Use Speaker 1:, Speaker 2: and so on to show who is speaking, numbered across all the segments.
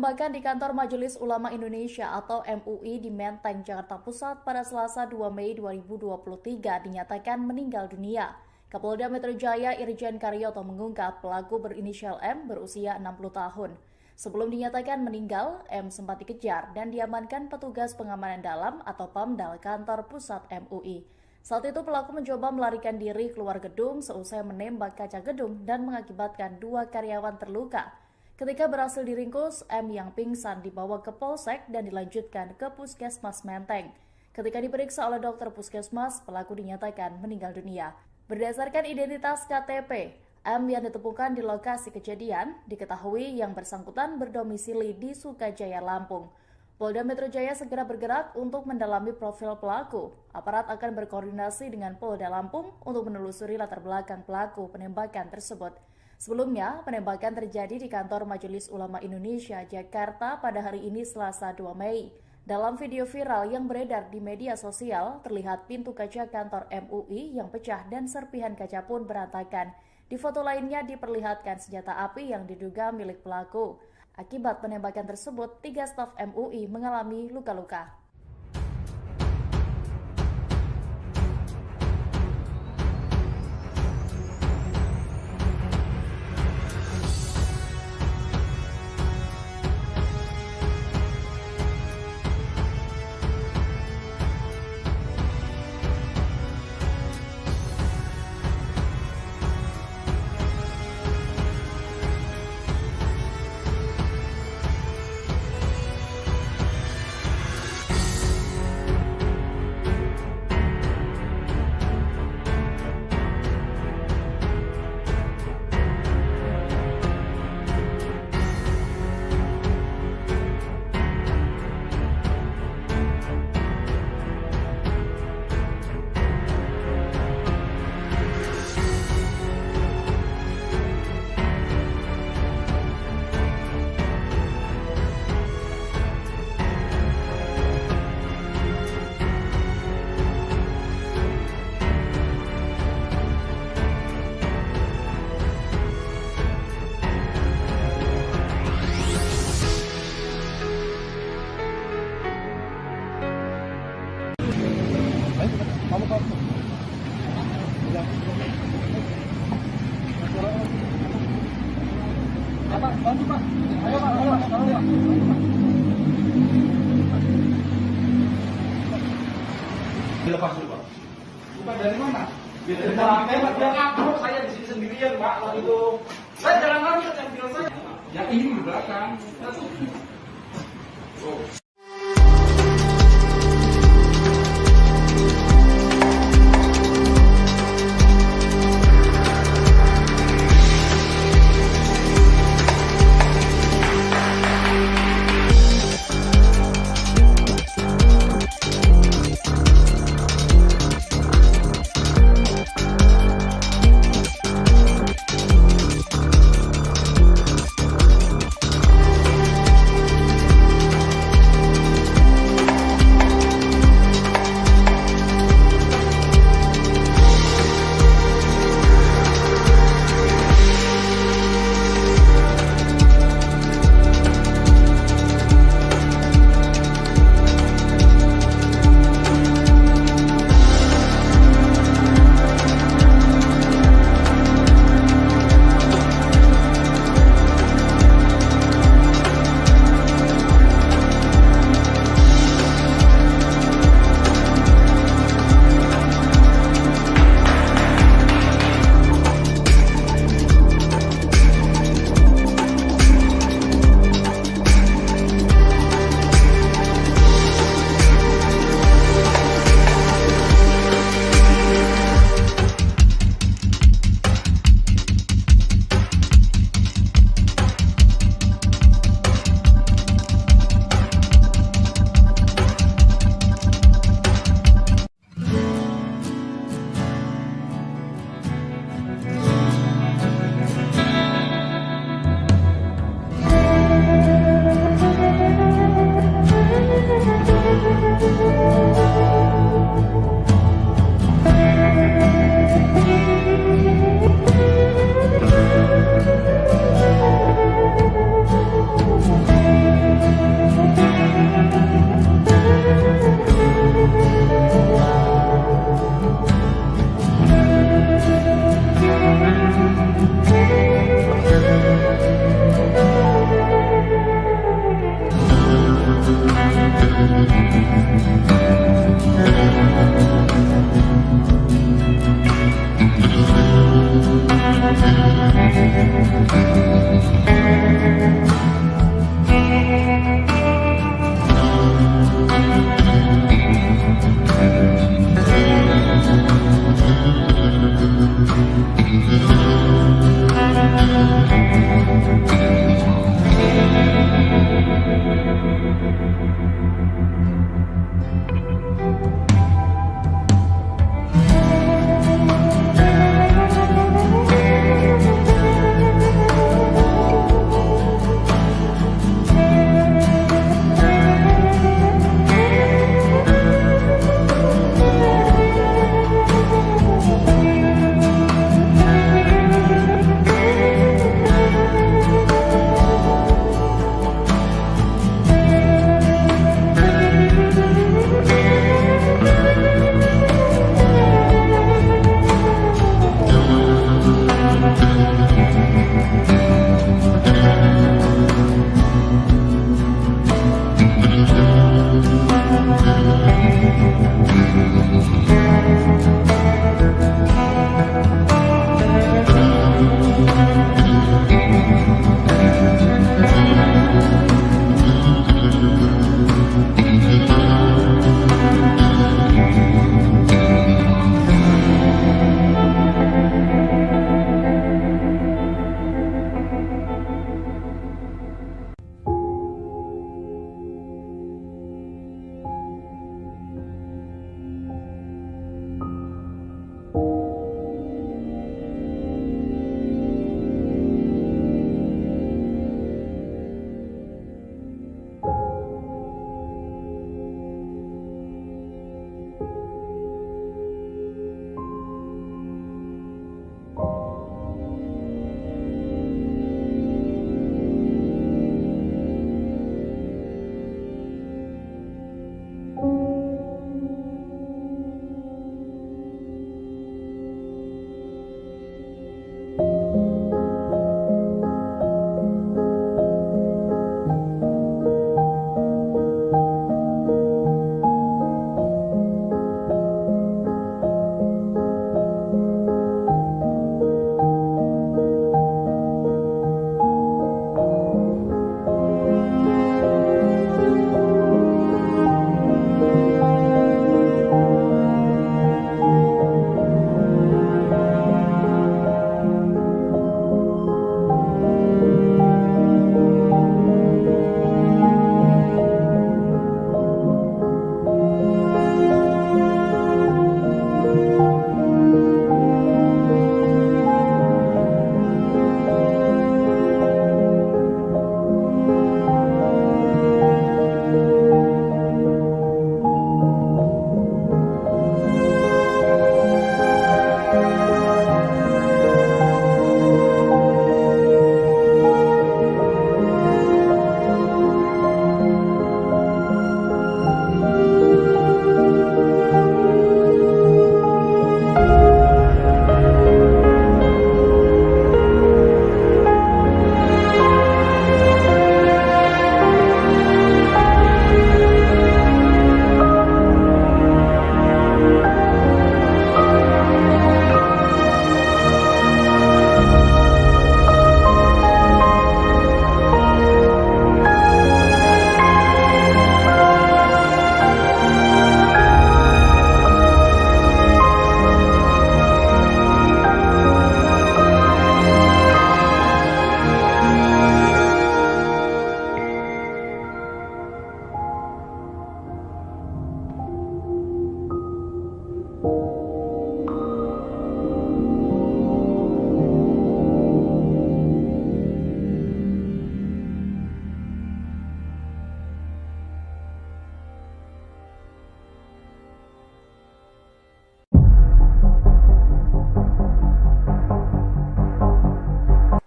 Speaker 1: penembakan di kantor Majelis Ulama Indonesia atau MUI di Menteng, Jakarta Pusat pada Selasa 2 Mei 2023 dinyatakan meninggal dunia. Kapolda Metro Jaya Irjen Karyoto mengungkap pelaku berinisial M berusia 60 tahun. Sebelum dinyatakan meninggal, M sempat dikejar dan diamankan petugas pengamanan dalam atau PAMDAL kantor pusat MUI. Saat itu pelaku mencoba melarikan diri keluar gedung seusai menembak kaca gedung dan mengakibatkan 2 karyawan terluka. Ketika berhasil diringkus, M yang pingsan dibawa ke Polsek dan dilanjutkan ke Puskesmas Menteng. Ketika diperiksa oleh dokter Puskesmas, pelaku dinyatakan meninggal dunia. Berdasarkan identitas KTP, M yang ditemukan di lokasi kejadian diketahui yang bersangkutan berdomisili di Sukajaya, Lampung. Polda Metro Jaya segera bergerak untuk mendalami profil pelaku. Aparat akan berkoordinasi dengan Polda Lampung untuk menelusuri latar belakang pelaku penembakan tersebut. Sebelumnya, penembakan terjadi di kantor Majelis Ulama Indonesia, Jakarta pada hari ini Selasa 2 Mei. Dalam video viral yang beredar di media sosial, terlihat pintu kaca kantor MUI yang pecah dan serpihan kaca pun berantakan. Di foto lainnya diperlihatkan senjata api yang diduga milik pelaku. Akibat penembakan tersebut, 3 staf MUI mengalami luka-luka.
Speaker 2: Bantu Pak. Ayo Pak, ayo Pak. Dilepas dulu Pak. Bukan dari mana? Dari dalam tembak dia ngapur, saya di sini sendirian Pak. Waktu itu saya jalan lagi yang bilang saya. Yang ini di belakang. Oh.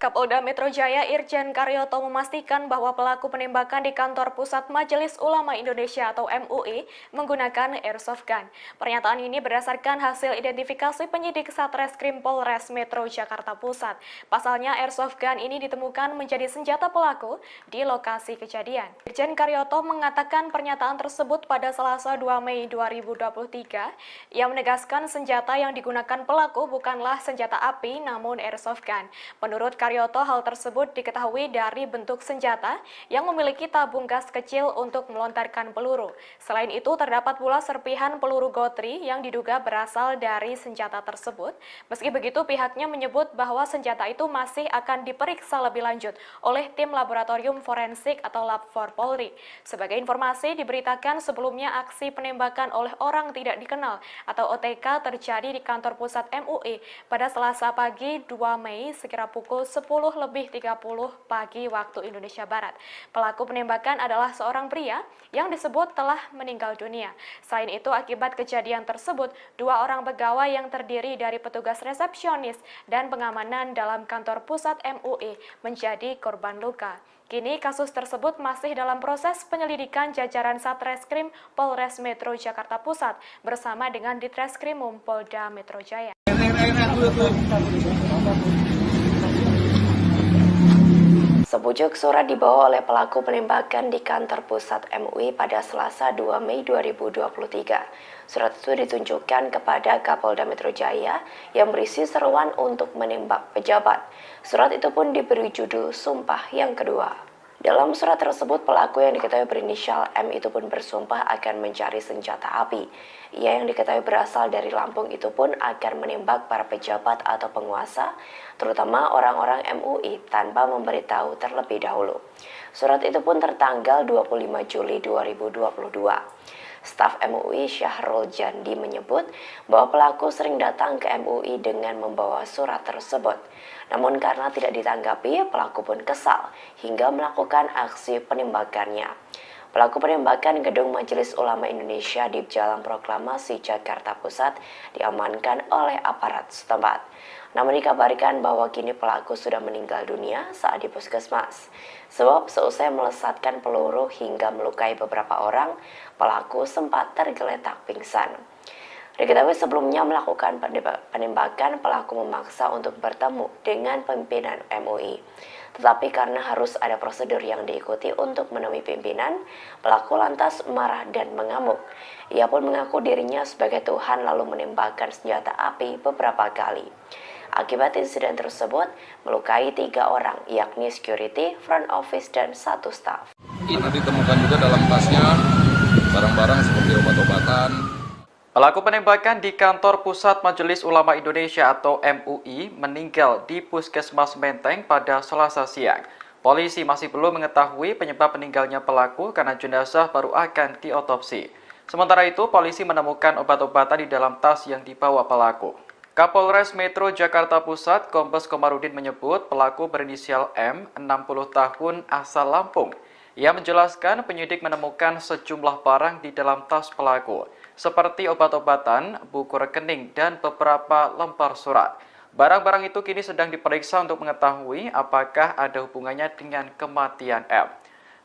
Speaker 1: Kapolda Metro Jaya Irjen Karyoto memastikan bahwa pelaku penembakan di kantor pusat Majelis Ulama Indonesia atau MUI menggunakan airsoft gun. Pernyataan ini berdasarkan hasil identifikasi penyidik Satreskrim Polres Metro Jakarta Pusat. Pasalnya airsoft gun ini ditemukan menjadi senjata pelaku di lokasi kejadian. Irjen Karyoto mengatakan pernyataan tersebut pada Selasa 2 Mei 2023. Ia menegaskan senjata yang digunakan pelaku bukanlah senjata api namun airsoft gun. Menurut Karyoto, hal tersebut diketahui dari bentuk senjata yang memiliki tabung gas kecil untuk melontarkan peluru. Selain itu, terdapat pula serpihan peluru gotri yang diduga berasal dari senjata tersebut. Meski begitu, pihaknya menyebut bahwa senjata itu masih akan diperiksa lebih lanjut oleh tim laboratorium forensik atau Lab 4 Polri. Sebagai informasi, diberitakan sebelumnya aksi penembakan oleh orang tidak dikenal atau OTK terjadi di kantor pusat MUI pada Selasa pagi 2 Mei sekira pukul 10:30 pagi waktu Indonesia Barat. Pelaku penembakan adalah seorang pria yang disebut telah meninggal dunia. Selain itu, akibat kejadian tersebut, 2 orang pegawai yang terdiri dari petugas resepsionis dan pengamanan dalam kantor pusat MUI menjadi korban luka. Kini kasus tersebut masih dalam proses penyelidikan jajaran Satreskrim Polres Metro Jakarta Pusat bersama dengan Ditreskrimum Polda Metro Jaya. Sebujuk surat dibawa oleh pelaku penembakan di kantor pusat MUI pada Selasa 2 Mei 2023. Surat itu ditunjukkan kepada Kapolda Metro Jaya yang berisi seruan untuk menembak pejabat. Surat itu pun diberi judul Sumpah yang Kedua. Dalam surat tersebut, pelaku yang diketahui berinisial M itu pun bersumpah akan mencari senjata api. Ia yang diketahui berasal dari Lampung itu pun akan menembak para pejabat atau penguasa, terutama orang-orang MUI tanpa memberitahu terlebih dahulu. Surat itu pun tertanggal 25 Juli 2022. Staf MUI Syahrul Jandi menyebut bahwa pelaku sering datang ke MUI dengan membawa surat tersebut. Namun karena tidak ditanggapi, pelaku pun kesal hingga melakukan aksi penembakannya. Pelaku penembakan Gedung Majelis Ulama Indonesia di Jalan Proklamasi Jakarta Pusat diamankan oleh aparat setempat. Namun dikabarkan bahwa kini pelaku sudah meninggal dunia saat di puskesmas. Sebab seusai melesatkan peluru hingga melukai beberapa orang, pelaku sempat tergeletak pingsan. Diketahui sebelumnya melakukan penembakan, pelaku memaksa untuk bertemu dengan pimpinan MUI. Tetapi karena harus ada prosedur yang diikuti untuk menemui pimpinan, pelaku lantas marah dan mengamuk. Ia pun mengaku dirinya sebagai Tuhan lalu menembakkan senjata api beberapa kali. Akibat insiden tersebut, melukai 3 orang, yakni security, front office, dan 1 staf.
Speaker 3: Nanti ditemukan juga dalam tasnya barang-barang seperti obat-obatan.
Speaker 4: Pelaku penembakan di kantor pusat Majelis Ulama Indonesia atau MUI meninggal di Puskesmas Menteng pada Selasa siang. Polisi masih belum mengetahui penyebab meninggalnya pelaku karena jenazah baru akan diotopsi. Sementara itu, polisi menemukan obat-obatan di dalam tas yang dibawa pelaku. Kapolres Metro Jakarta Pusat, Kombes Komarudin menyebut pelaku berinisial M, 60 tahun, asal Lampung. Ia menjelaskan penyidik menemukan sejumlah barang di dalam tas pelaku, seperti obat-obatan, buku rekening, dan beberapa lembar surat. Barang-barang itu kini sedang diperiksa untuk mengetahui apakah ada hubungannya dengan kematian M.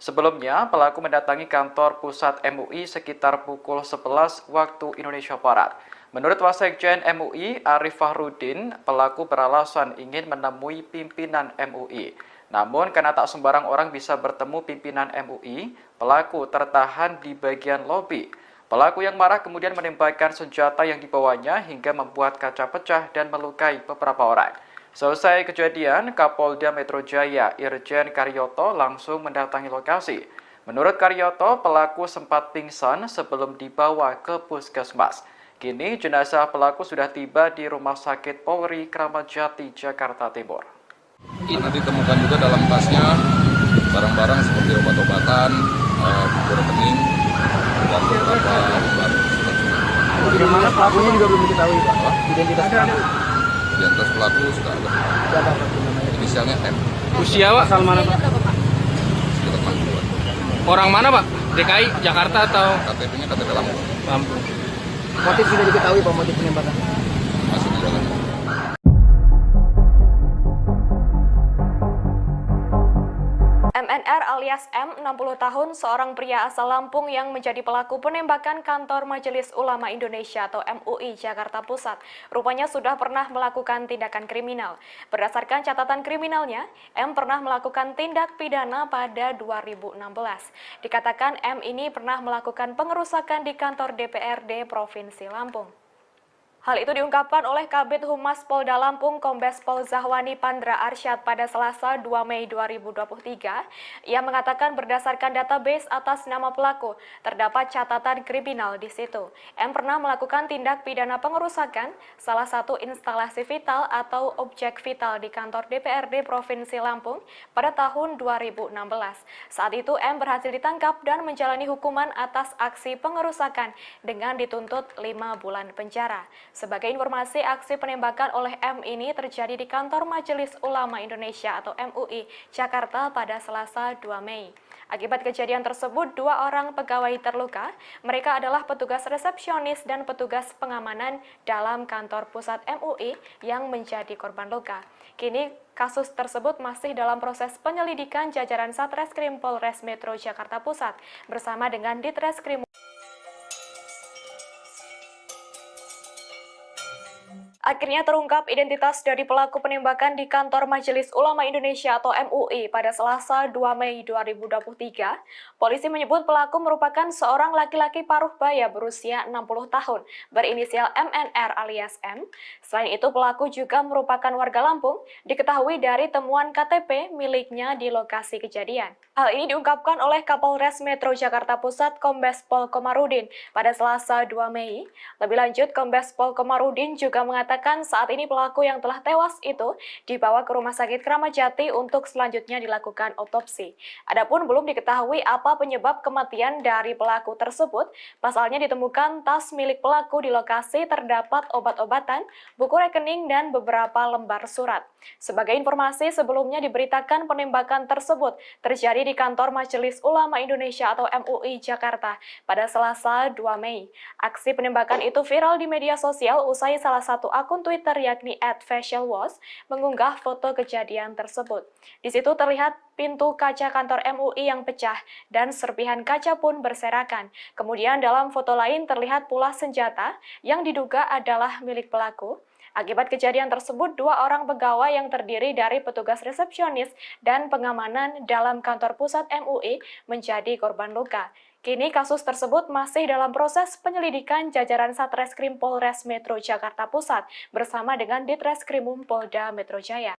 Speaker 4: Sebelumnya, pelaku mendatangi kantor pusat MUI sekitar pukul 11 waktu Indonesia Barat. Menurut Wasekjen MUI, Arif Fahrudin, pelaku beralasan ingin menemui pimpinan MUI. Namun, karena tak sembarang orang bisa bertemu pimpinan MUI, pelaku tertahan di bagian lobi. Pelaku yang marah kemudian menembakkan senjata yang dibawanya hingga membuat kaca pecah dan melukai beberapa orang. Selesai kejadian, Kapolda Metro Jaya Irjen Karyoto langsung mendatangi lokasi. Menurut Karyoto, pelaku sempat pingsan sebelum dibawa ke puskesmas. Kini jenazah pelaku sudah tiba di Rumah Sakit Polri Kramat Jati, Jakarta Timur.
Speaker 3: Nanti ditemukan juga dalam tasnya barang-barang seperti obat-obatan, buku rekening, dan beberapa lembar surat.
Speaker 2: Bagaimana pelakunya juga belum diketahui, Pak? Identitas pelaku.
Speaker 3: Identitas pelaku sudah ada.
Speaker 2: Siapa namanya?
Speaker 3: Inisialnya M.
Speaker 5: Usia Pak?
Speaker 2: Asal mana, Pak?
Speaker 3: Sekitar 60-an.
Speaker 5: Orang mana Pak? DKI, Jakarta atau
Speaker 3: KTP-nya KTP Lampung.
Speaker 5: Lampung?
Speaker 2: Motif sudah diketahui, Pak, motif penembakan?
Speaker 3: Masih di jalan.
Speaker 6: alias M, 60 tahun, seorang pria asal Lampung yang menjadi pelaku penembakan kantor Majelis Ulama Indonesia atau MUI Jakarta Pusat. Rupanya sudah pernah melakukan tindakan kriminal. Berdasarkan catatan kriminalnya, M pernah melakukan tindak pidana pada 2016. Dikatakan M ini pernah melakukan pengerusakan di kantor DPRD Provinsi Lampung. Hal itu diungkapkan oleh Kabid Humas Polda Lampung Kombes Pol Zahwani Pandra Arsyad pada Selasa 2 Mei 2023. Ia mengatakan berdasarkan database atas nama pelaku, terdapat catatan kriminal di situ. M pernah melakukan tindak pidana pengerusakan salah satu instalasi vital atau objek vital di kantor DPRD Provinsi Lampung pada tahun 2016. Saat itu M berhasil ditangkap dan menjalani hukuman atas aksi pengerusakan dengan dituntut 5 bulan penjara. Sebagai informasi, aksi penembakan oleh M ini terjadi di kantor Majelis Ulama Indonesia atau MUI Jakarta pada Selasa 2 Mei. Akibat kejadian tersebut, 2 orang pegawai terluka. Mereka adalah petugas resepsionis dan petugas pengamanan dalam kantor pusat MUI yang menjadi korban luka. Kini kasus tersebut masih dalam proses penyelidikan jajaran Satreskrim Polres Metro Jakarta Pusat bersama dengan Ditreskrim. Akhirnya terungkap identitas dari pelaku penembakan di kantor Majelis Ulama Indonesia atau MUI pada Selasa 2 Mei 2023. Polisi menyebut pelaku merupakan seorang laki-laki paruh baya berusia 60 tahun, berinisial MNR alias M. Selain itu, pelaku juga merupakan warga Lampung, diketahui dari temuan KTP miliknya di lokasi kejadian. Hal ini diungkapkan oleh Kapolres Metro Jakarta Pusat Kombes Pol Komarudin pada Selasa 2 Mei. Lebih lanjut, Kombes Pol Komarudin juga mengatakan saat ini pelaku yang telah tewas itu dibawa ke Rumah Sakit Kramat Jati untuk selanjutnya dilakukan otopsi. Adapun belum diketahui apa penyebab kematian dari pelaku tersebut. Pasalnya ditemukan tas milik pelaku di lokasi terdapat obat-obatan, buku rekening, dan beberapa lembar surat. Sebagai informasi, sebelumnya diberitakan penembakan tersebut terjadi di kantor Majelis Ulama Indonesia atau MUI Jakarta pada Selasa 2 Mei. Aksi penembakan itu viral di media sosial usai salah satu akun Twitter yakni @facialwash mengunggah foto kejadian tersebut. Di situ terlihat pintu kaca kantor MUI yang pecah dan serpihan kaca pun berserakan. Kemudian dalam foto lain terlihat pula senjata yang diduga adalah milik pelaku. Akibat kejadian tersebut, 2 orang pegawai yang terdiri dari petugas resepsionis dan pengamanan dalam kantor pusat MUI menjadi korban luka. Kini kasus tersebut masih dalam proses penyelidikan jajaran Satreskrim Polres Metro Jakarta Pusat bersama dengan Ditreskrimum Polda Metro Jaya.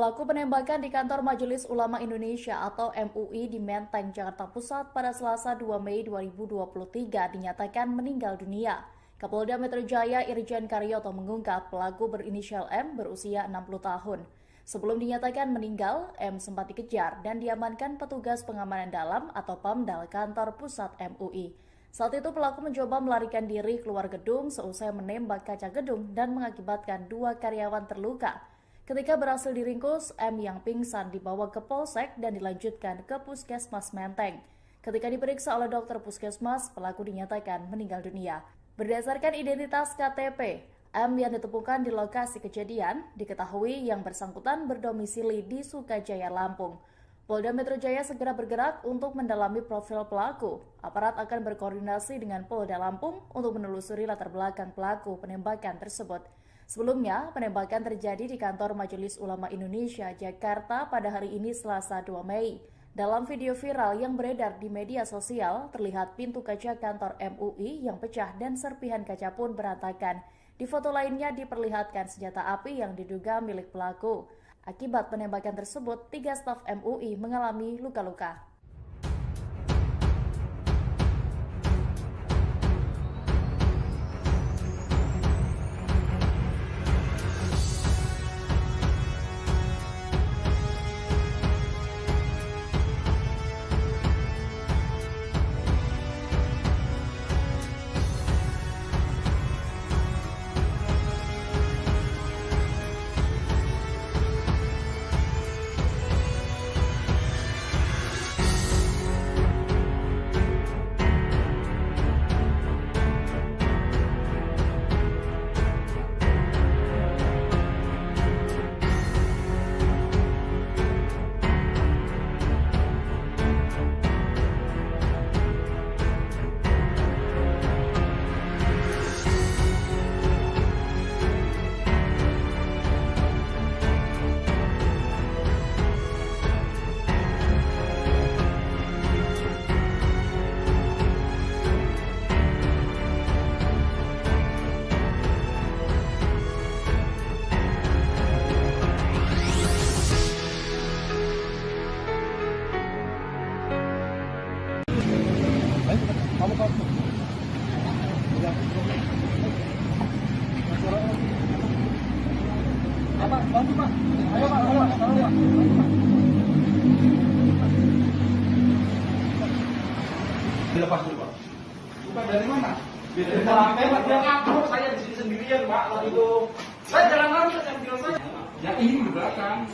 Speaker 1: Pelaku penembakan di kantor Majelis Ulama Indonesia atau MUI di Menteng, Jakarta Pusat pada Selasa 2 Mei 2023 dinyatakan meninggal dunia. Kapolda Metro Jaya Irjen Karyoto mengungkap pelaku berinisial M berusia 60 tahun. Sebelum dinyatakan meninggal, M sempat dikejar dan diamankan petugas pengamanan dalam atau PAMDAL kantor pusat MUI. Saat itu pelaku mencoba melarikan diri keluar gedung seusai menembak kaca gedung dan mengakibatkan 2 karyawan terluka. Ketika berhasil diringkus, M yang pingsan dibawa ke Polsek dan dilanjutkan ke Puskesmas Menteng. Ketika diperiksa oleh dokter Puskesmas, pelaku dinyatakan meninggal dunia. Berdasarkan identitas KTP, M yang ditemukan di lokasi kejadian diketahui yang bersangkutan berdomisili di Sukajaya, Lampung. Polda Metro Jaya segera bergerak untuk mendalami profil pelaku. Aparat akan berkoordinasi dengan Polda Lampung untuk menelusuri latar belakang pelaku penembakan tersebut. Sebelumnya, penembakan terjadi di kantor Majelis Ulama Indonesia, Jakarta pada hari ini Selasa 2 Mei. Dalam video viral yang beredar di media sosial, terlihat pintu kaca kantor MUI yang pecah dan serpihan kaca pun berantakan. Di foto lainnya diperlihatkan senjata api yang diduga milik pelaku. Akibat penembakan tersebut, 3 staf MUI mengalami luka-luka.
Speaker 2: Bantu Pak. Ayo Pak, tolong Pak. Dilepas dulu Pak. Bukan dari mana? Dari lantai Pak, dia ngatur saya di sini sendirian Pak. Lalu itu saya jalan lalu ke mobil saya. Ya ini di belakang.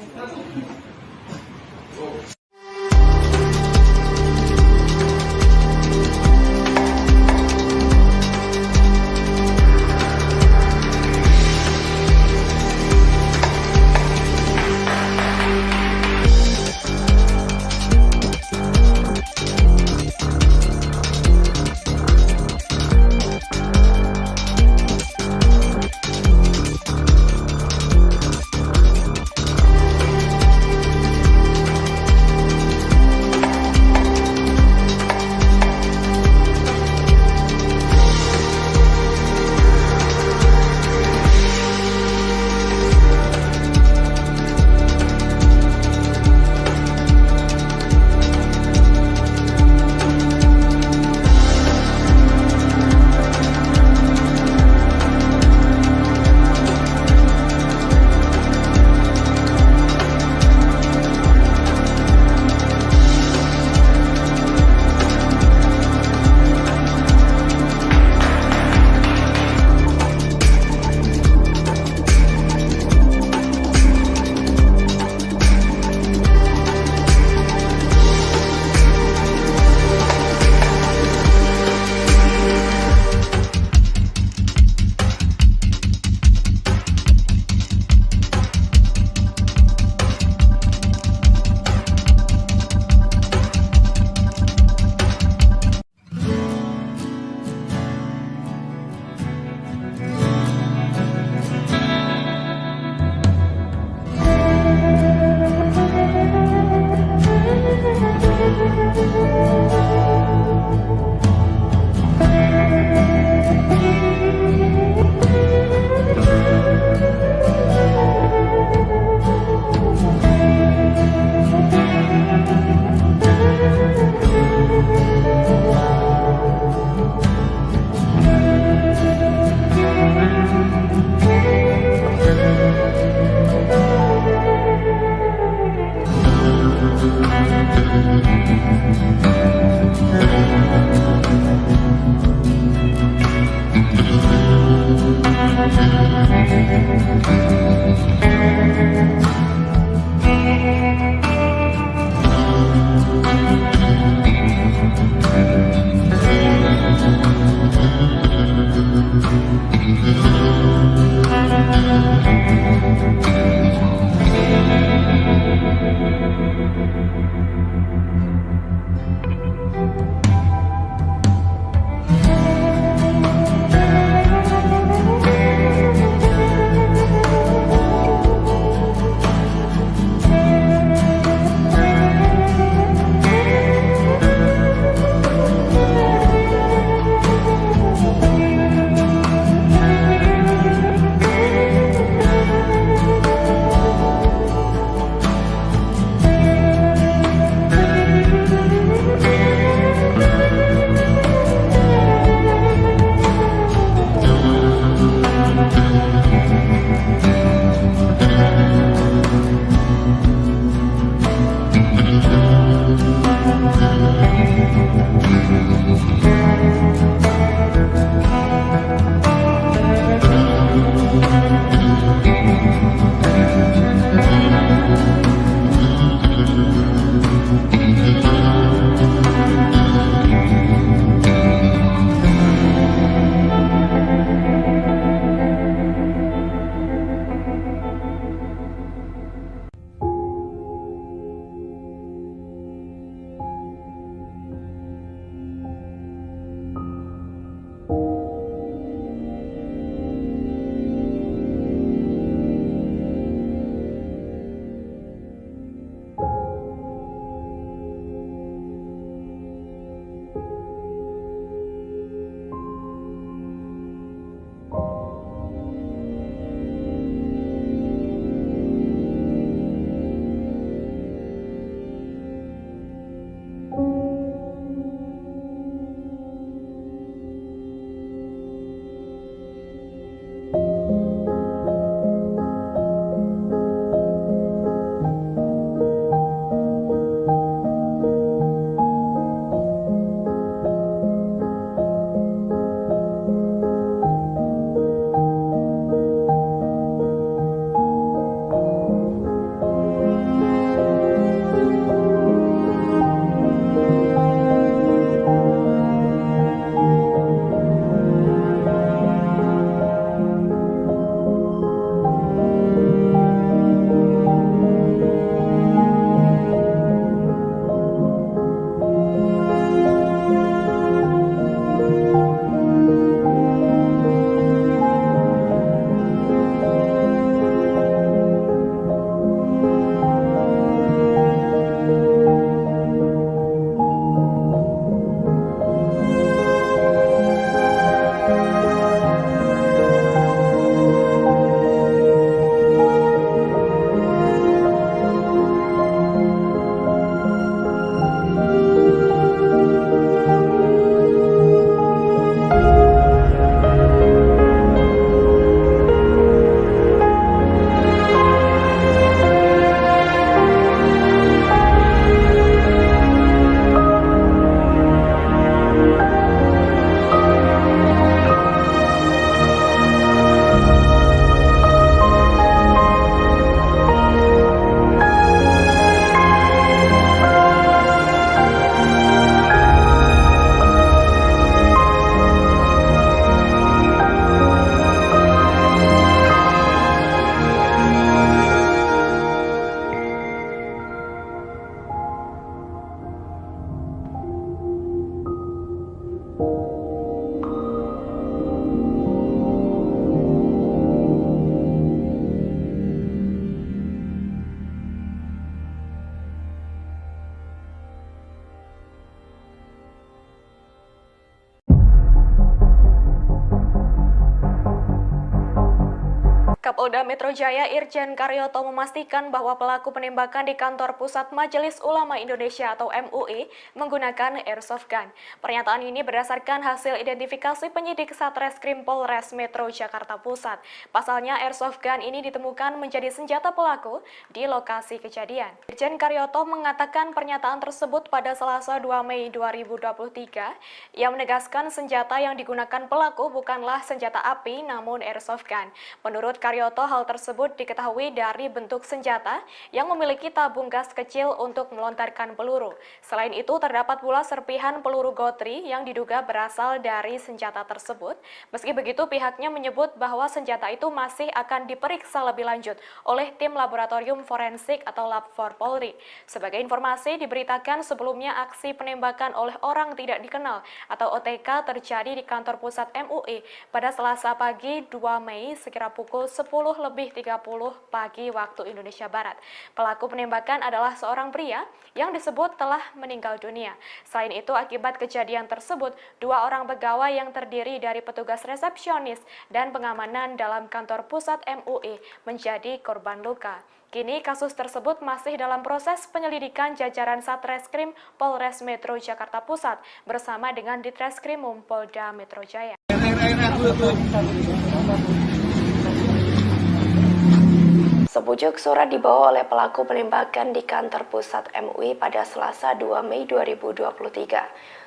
Speaker 6: Kapolda Metro Jaya Irjen Karyoto memastikan bahwa pelaku penembakan di kantor pusat Majelis Ulama Indonesia atau MUI menggunakan airsoft gun. Pernyataan ini berdasarkan hasil identifikasi penyidik Satreskrim Polres Metro Jakarta Pusat. Pasalnya airsoft gun ini ditemukan menjadi senjata pelaku di lokasi kejadian. Irjen Karyoto mengatakan pernyataan tersebut pada Selasa 2 Mei 2023. Ia menegaskan senjata yang digunakan pelaku bukanlah senjata api namun airsoft gun. Menurut Karyoto, hal tersebut diketahui dari bentuk senjata yang memiliki tabung gas kecil untuk melontarkan peluru. Selain itu, terdapat pula serpihan peluru gotri yang diduga berasal dari senjata tersebut. Meski begitu, pihaknya menyebut bahwa senjata itu masih akan diperiksa lebih lanjut oleh tim laboratorium forensik atau Lab 4 Polri. Sebagai informasi, diberitakan sebelumnya aksi penembakan oleh orang tidak dikenal atau OTK terjadi di kantor pusat MUI pada Selasa pagi 2 Mei sekira pukul 10:30 pagi waktu Indonesia Barat. Pelaku penembakan adalah seorang pria yang disebut telah meninggal dunia. Selain itu, akibat kejadian tersebut, 2 orang pegawai yang terdiri dari petugas resepsionis dan pengamanan dalam kantor pusat MUI menjadi korban luka. Kini kasus tersebut masih dalam proses penyelidikan jajaran Satreskrim Polres Metro Jakarta Pusat bersama dengan Ditreskrimum Polda Metro Jaya. Sebujuk surat dibawa oleh pelaku penembakan di kantor pusat MUI pada Selasa 2 Mei 2023.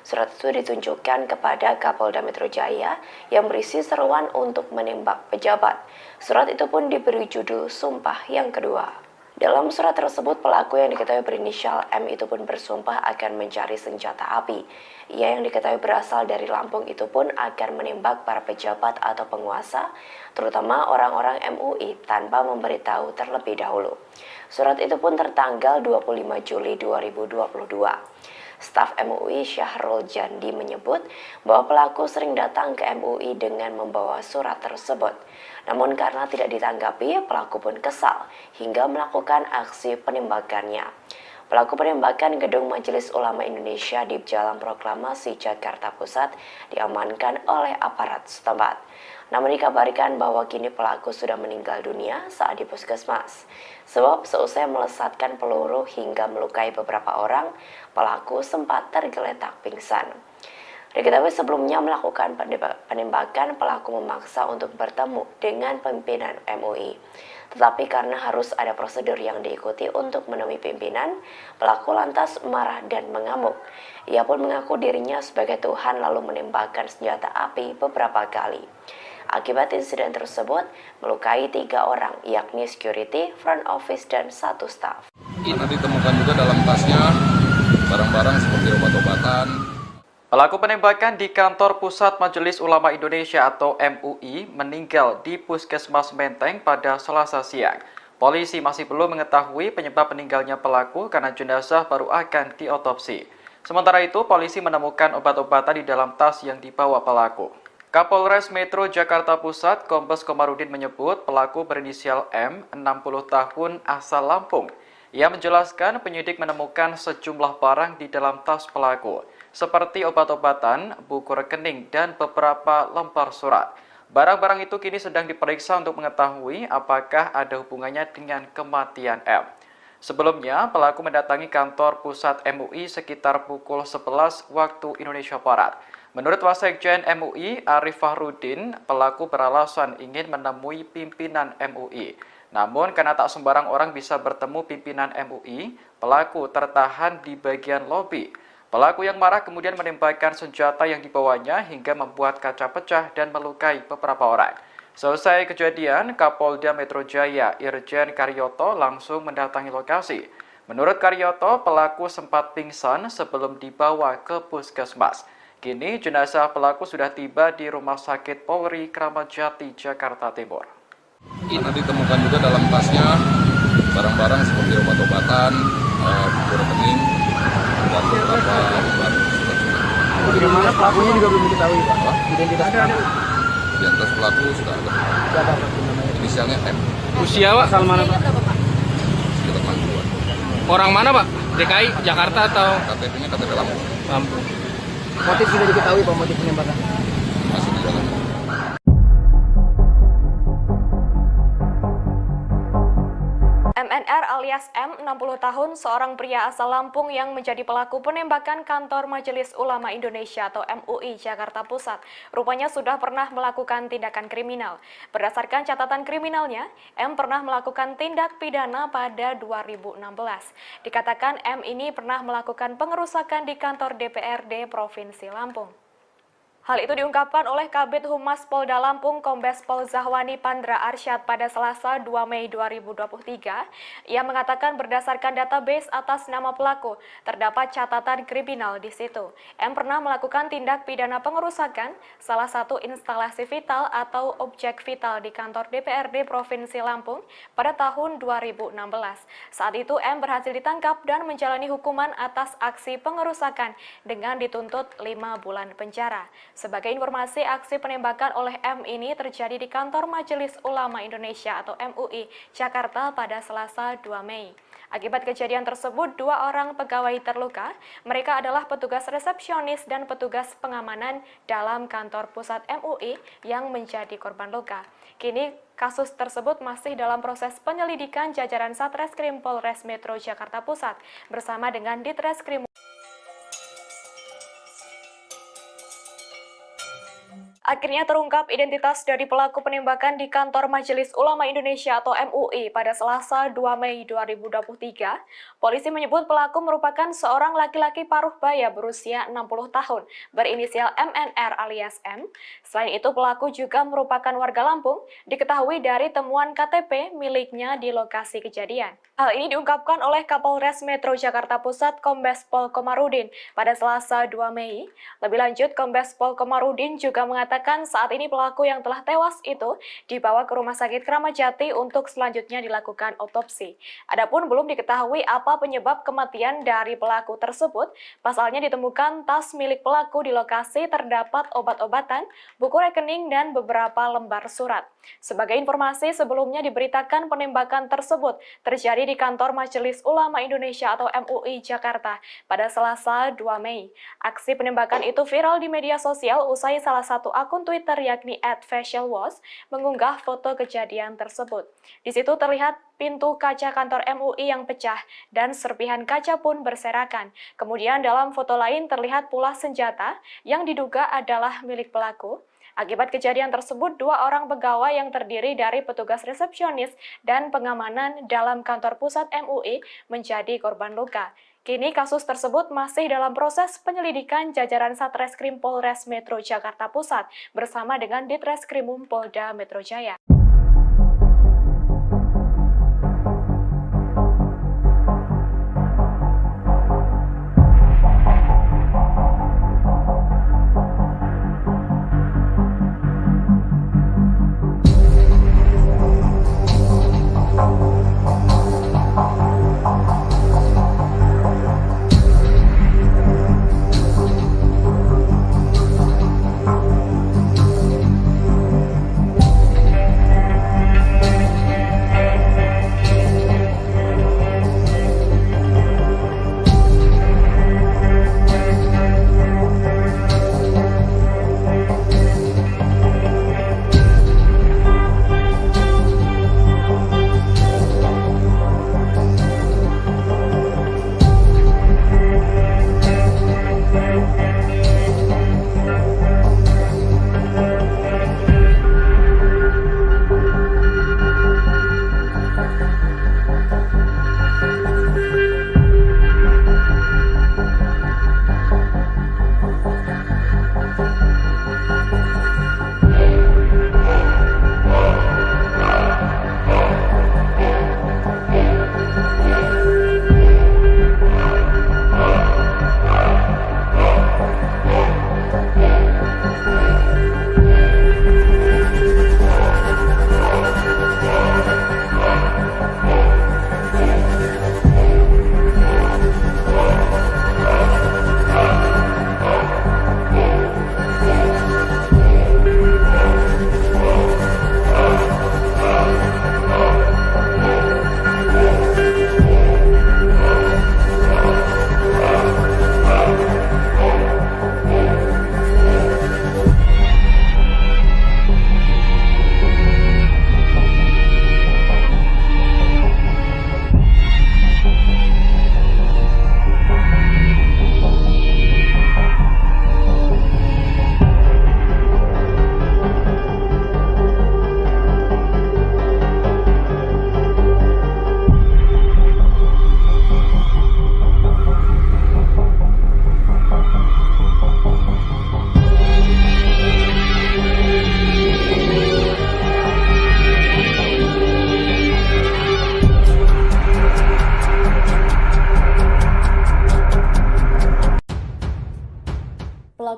Speaker 6: Surat itu ditunjukkan kepada Kapolda Metro Jaya yang berisi seruan untuk menembak pejabat. Surat itu pun diberi judul Sumpah yang Kedua. Dalam surat tersebut, pelaku yang diketahui berinisial M itu pun bersumpah akan mencari senjata api. Ia yang diketahui berasal dari Lampung itu pun akan menembak para pejabat atau penguasa, terutama orang-orang MUI tanpa memberitahu terlebih dahulu. Surat itu pun tertanggal 25 Juli 2022. Staf MUI Syahrul Jandi menyebut bahwa pelaku sering datang ke MUI dengan membawa surat tersebut. Namun karena tidak ditanggapi, pelaku pun kesal hingga melakukan aksi penembakannya. Pelaku penembakan gedung Majelis Ulama Indonesia di Jalan Proklamasi Jakarta Pusat diamankan oleh aparat setempat. Namun dikabarkan bahwa kini pelaku sudah meninggal dunia saat di puskesmas. Sebab seusai melesatkan peluru hingga melukai beberapa orang, pelaku sempat tergeletak pingsan. Diketahui sebelumnya melakukan penembakan, pelaku memaksa untuk bertemu dengan pimpinan MUI. Tetapi karena harus ada prosedur yang diikuti untuk menemui pimpinan, pelaku lantas marah dan mengamuk. Ia pun mengaku dirinya sebagai Tuhan lalu menembakkan senjata api beberapa kali. Akibat insiden tersebut, melukai 3 orang, yakni security, front office, dan 1 staf.
Speaker 3: Karena ditemukan juga dalam tasnya barang-barang seperti obat-obatan.
Speaker 4: Pelaku penembakan di kantor pusat Majelis Ulama Indonesia atau MUI meninggal di Puskesmas Menteng pada Selasa siang. Polisi masih belum mengetahui penyebab meninggalnya pelaku karena jenazah baru akan diotopsi. Sementara itu, polisi menemukan obat-obatan di dalam tas yang dibawa pelaku. Kapolres Metro Jakarta Pusat, Kombes Komarudin menyebut pelaku berinisial M, 60 tahun, asal Lampung. Ia menjelaskan penyidik menemukan sejumlah barang di dalam tas pelaku, seperti obat-obatan, buku rekening, dan beberapa lembar surat. Barang-barang itu kini sedang diperiksa untuk mengetahui apakah ada hubungannya dengan kematian M. Sebelumnya, pelaku mendatangi kantor pusat MUI sekitar pukul 11 waktu Indonesia Barat. Menurut Wasekjen MUI, Arif Fahrudin, pelaku beralasan ingin menemui pimpinan MUI. Namun, karena tak sembarang orang bisa bertemu pimpinan MUI, pelaku tertahan di bagian lobi. Pelaku yang marah kemudian menembakkan senjata yang dibawanya hingga membuat kaca pecah dan melukai beberapa orang. Selesai kejadian, Kapolda Metro Jaya Irjen Karyoto langsung mendatangi lokasi. Menurut Karyoto, pelaku sempat pingsan sebelum dibawa ke puskesmas. Kini jenazah pelaku sudah tiba di Rumah Sakit Polri Kramat Jati, Jakarta Timur.
Speaker 3: Karena ditemukan juga dalam tasnya barang-barang seperti obat-obatan, buku rekening, dan beberapa lembar surat-surat.
Speaker 2: Bagaimana pelakunya juga belum diketahui, Pak? Identitas pelaku.
Speaker 3: Identitas pelaku sudah ada. Inisialnya M.
Speaker 5: Usia, Pak?
Speaker 2: Asal mana, Pak?
Speaker 3: Sekitar 60-an.
Speaker 5: Orang mana, Pak? DKI, Jakarta atau
Speaker 3: KTP-nya KTP Lampung.
Speaker 5: Lampung?
Speaker 2: Motif sudah diketahui, Pak, motif penembakan.
Speaker 3: Masih di dalam.
Speaker 6: MNR alias M, 60 tahun, seorang pria asal Lampung yang menjadi pelaku penembakan kantor Majelis Ulama Indonesia atau MUI Jakarta Pusat, rupanya sudah pernah melakukan tindakan kriminal. Berdasarkan catatan kriminalnya, M pernah melakukan tindak pidana pada 2016. Dikatakan M ini pernah melakukan pengerusakan di kantor DPRD Provinsi Lampung. Hal itu diungkapkan oleh Kabid Humas Polda Lampung Kombes Pol Zahwani Pandra Arsyad pada Selasa 2 Mei 2023. Ia mengatakan berdasarkan database atas nama pelaku, terdapat catatan kriminal di situ. M pernah melakukan tindak pidana pengerusakan salah satu instalasi vital atau objek vital di kantor DPRD Provinsi Lampung pada tahun 2016. Saat itu M berhasil ditangkap dan menjalani hukuman atas aksi pengerusakan dengan dituntut 5 bulan penjara. Sebagai informasi, aksi penembakan oleh M ini terjadi di kantor Majelis Ulama Indonesia atau MUI Jakarta pada Selasa 2 Mei. Akibat kejadian tersebut, 2 orang pegawai terluka. Mereka adalah petugas resepsionis dan petugas pengamanan dalam kantor pusat MUI yang menjadi korban luka. Kini kasus tersebut masih dalam proses penyelidikan jajaran Satreskrim Polres Metro Jakarta Pusat bersama dengan Ditreskrim. Akhirnya terungkap identitas dari pelaku penembakan di kantor Majelis Ulama Indonesia atau MUI pada Selasa 2 Mei 2023. Polisi menyebut pelaku merupakan seorang laki-laki paruh baya berusia 60 tahun, berinisial MNR alias M. Selain itu, pelaku juga merupakan warga Lampung, diketahui dari temuan KTP miliknya di lokasi kejadian. Hal ini diungkapkan oleh Kapolres Metro Jakarta Pusat Kombes Pol Komarudin pada Selasa 2 Mei. Lebih lanjut, Kombes Pol Komarudin juga mengatakan saat ini pelaku yang telah tewas itu dibawa ke Rumah Sakit Kramat Jati untuk selanjutnya dilakukan otopsi. Adapun belum diketahui apa penyebab kematian dari pelaku tersebut. Pasalnya ditemukan tas milik pelaku di lokasi terdapat obat-obatan, buku rekening, dan beberapa lembar surat. Sebagai informasi, sebelumnya diberitakan penembakan tersebut terjadi di kantor Majelis Ulama Indonesia atau MUI Jakarta pada Selasa 2 Mei. Aksi penembakan itu viral di media sosial usai salah satu akun Twitter yakni @facialwash mengunggah foto kejadian tersebut. Di situ terlihat pintu kaca kantor MUI yang pecah dan serpihan kaca pun berserakan. Kemudian dalam foto lain terlihat pula senjata yang diduga adalah milik pelaku. Akibat kejadian tersebut, 2 orang pegawai yang terdiri dari petugas resepsionis dan pengamanan dalam kantor pusat MUI menjadi korban luka. Kini kasus tersebut masih dalam proses penyelidikan jajaran Satreskrim Polres Metro Jakarta Pusat bersama dengan Ditreskrimum Polda Metro Jaya.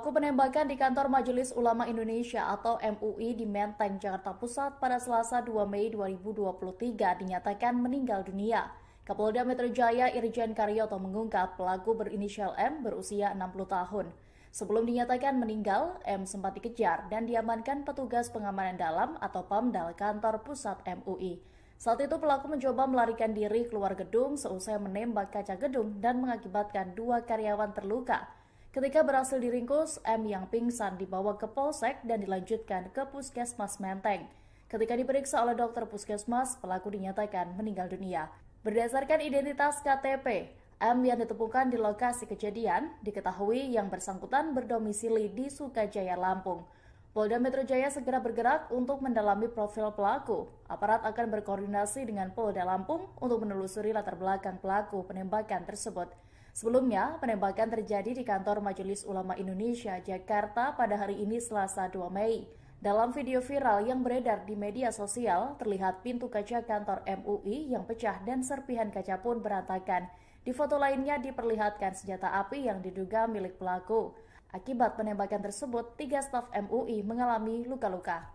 Speaker 1: Pelaku penembakan di kantor Majelis Ulama Indonesia atau MUI di Menteng, Jakarta Pusat pada Selasa 2 Mei 2023 dinyatakan meninggal dunia. Kapolda Metro Jaya Irjen Karyoto mengungkap pelaku berinisial M berusia 60 tahun. Sebelum dinyatakan meninggal, M sempat dikejar dan diamankan petugas pengamanan dalam atau PAMDAL kantor pusat MUI. Saat itu pelaku mencoba melarikan diri keluar gedung seusai menembak kaca gedung dan mengakibatkan 2 karyawan terluka. Ketika berhasil diringkus, M yang pingsan dibawa ke Polsek dan dilanjutkan ke Puskesmas Menteng. Ketika diperiksa oleh dokter Puskesmas, pelaku dinyatakan meninggal dunia. Berdasarkan identitas KTP, M yang ditemukan di lokasi kejadian diketahui yang bersangkutan berdomisili di Sukajaya, Lampung. Polda Metro Jaya segera bergerak untuk mendalami profil pelaku. Aparat akan berkoordinasi dengan Polda Lampung untuk menelusuri latar belakang pelaku penembakan tersebut. Sebelumnya, penembakan terjadi di kantor Majelis Ulama Indonesia, Jakarta pada hari ini Selasa 2 Mei. Dalam video viral yang beredar di media sosial, terlihat pintu kaca kantor MUI yang pecah dan serpihan kaca pun berantakan. Di foto lainnya diperlihatkan senjata api yang diduga milik pelaku. Akibat penembakan tersebut, 3 staf MUI mengalami luka-luka.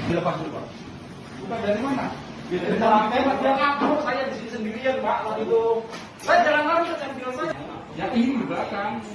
Speaker 2: Dilepas dulu, Pak. Bukan dari mana? Dari dalam tembak dia ngaku saya di sini sendirian, Pak. Waktu itu saya jalan lagi ke mobil saya. Ya ini di belakang.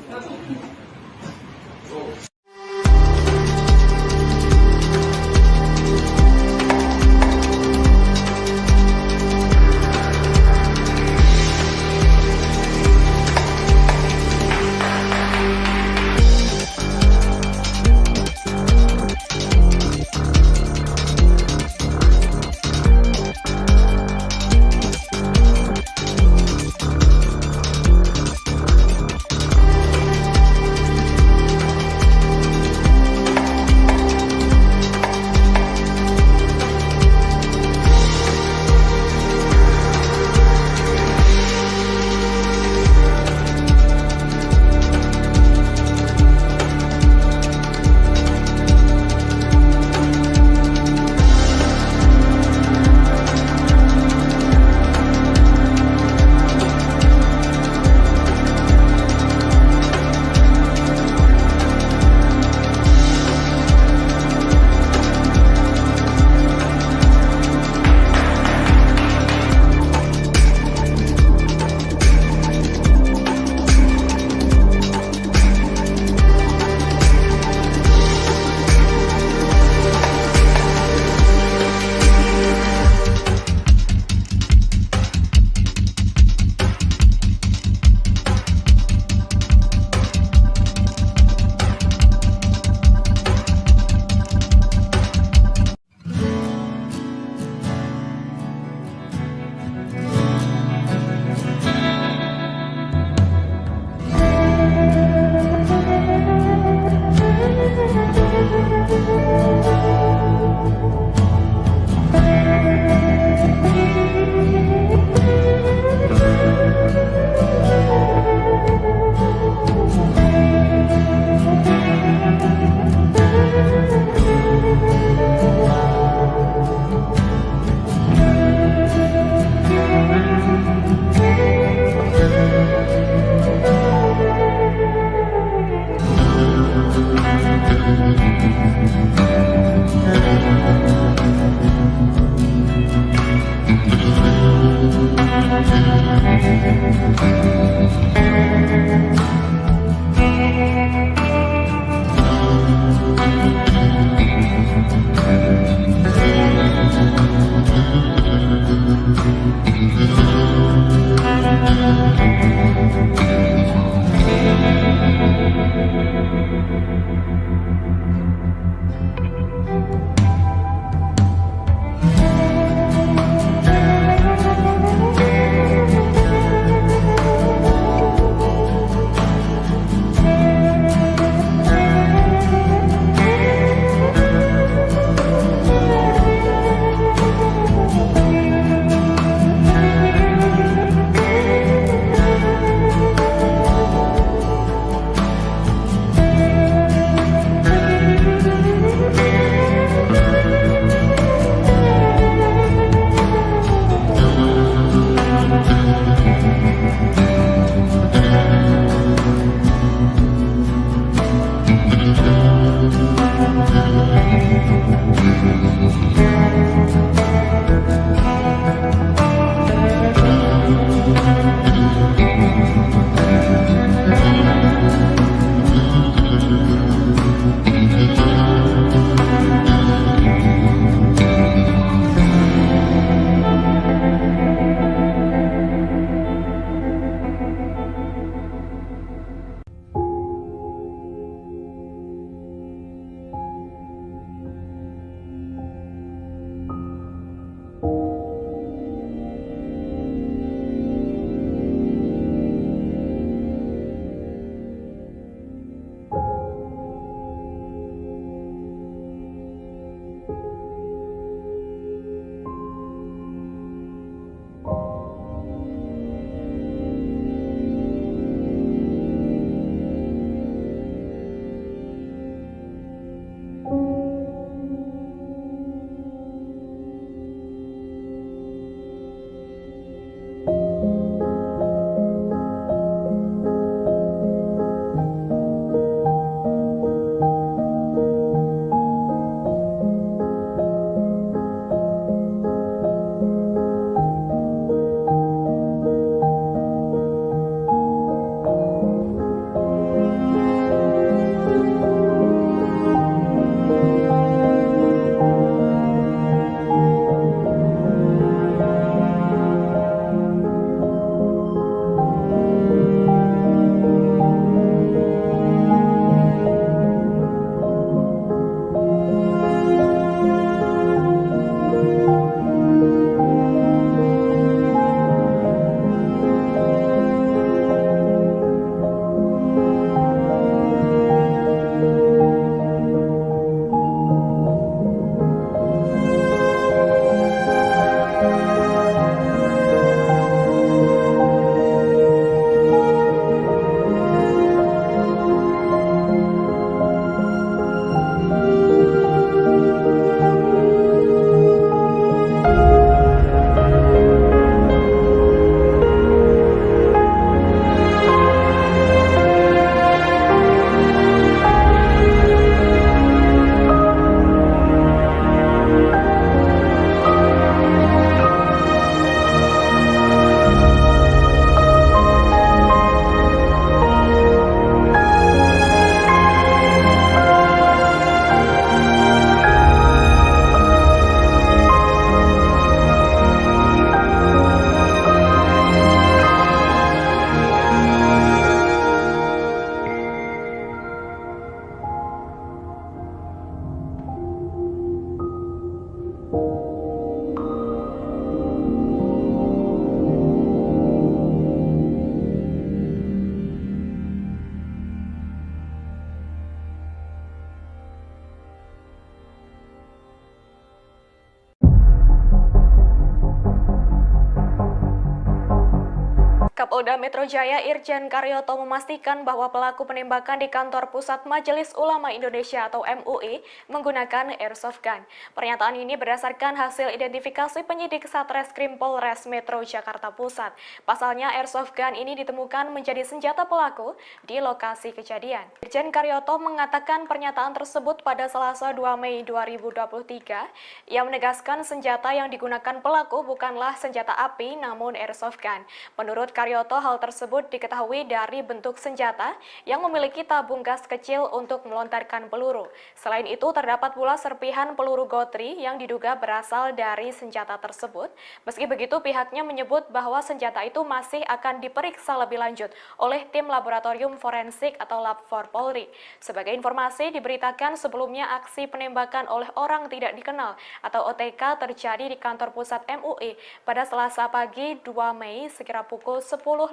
Speaker 6: Kapolda Metro Jaya Irjen Karyoto memastikan bahwa pelaku penembakan di kantor Pusat Majelis Ulama Indonesia atau MUI menggunakan airsoft gun. Pernyataan ini berdasarkan hasil identifikasi penyidik Satreskrim Polres Metro Jakarta Pusat. Pasalnya airsoft gun ini ditemukan menjadi senjata pelaku di lokasi kejadian. Irjen Karyoto mengatakan pernyataan tersebut pada Selasa 2 Mei 2023. Ia menegaskan senjata yang digunakan pelaku bukanlah senjata api namun airsoft gun. Menurut Karyoto, hal tersebut diketahui dari bentuk senjata yang memiliki tabung gas kecil untuk melontarkan peluru. Selain itu, terdapat pula serpihan peluru gotri yang diduga berasal dari senjata tersebut. Meski begitu, pihaknya menyebut bahwa senjata itu masih akan diperiksa lebih lanjut oleh tim laboratorium forensik atau Lab 4 Polri. Sebagai informasi, diberitakan sebelumnya aksi penembakan oleh orang tidak dikenal atau OTK terjadi di kantor pusat MUI pada Selasa pagi 2 Mei sekira pukul 10:30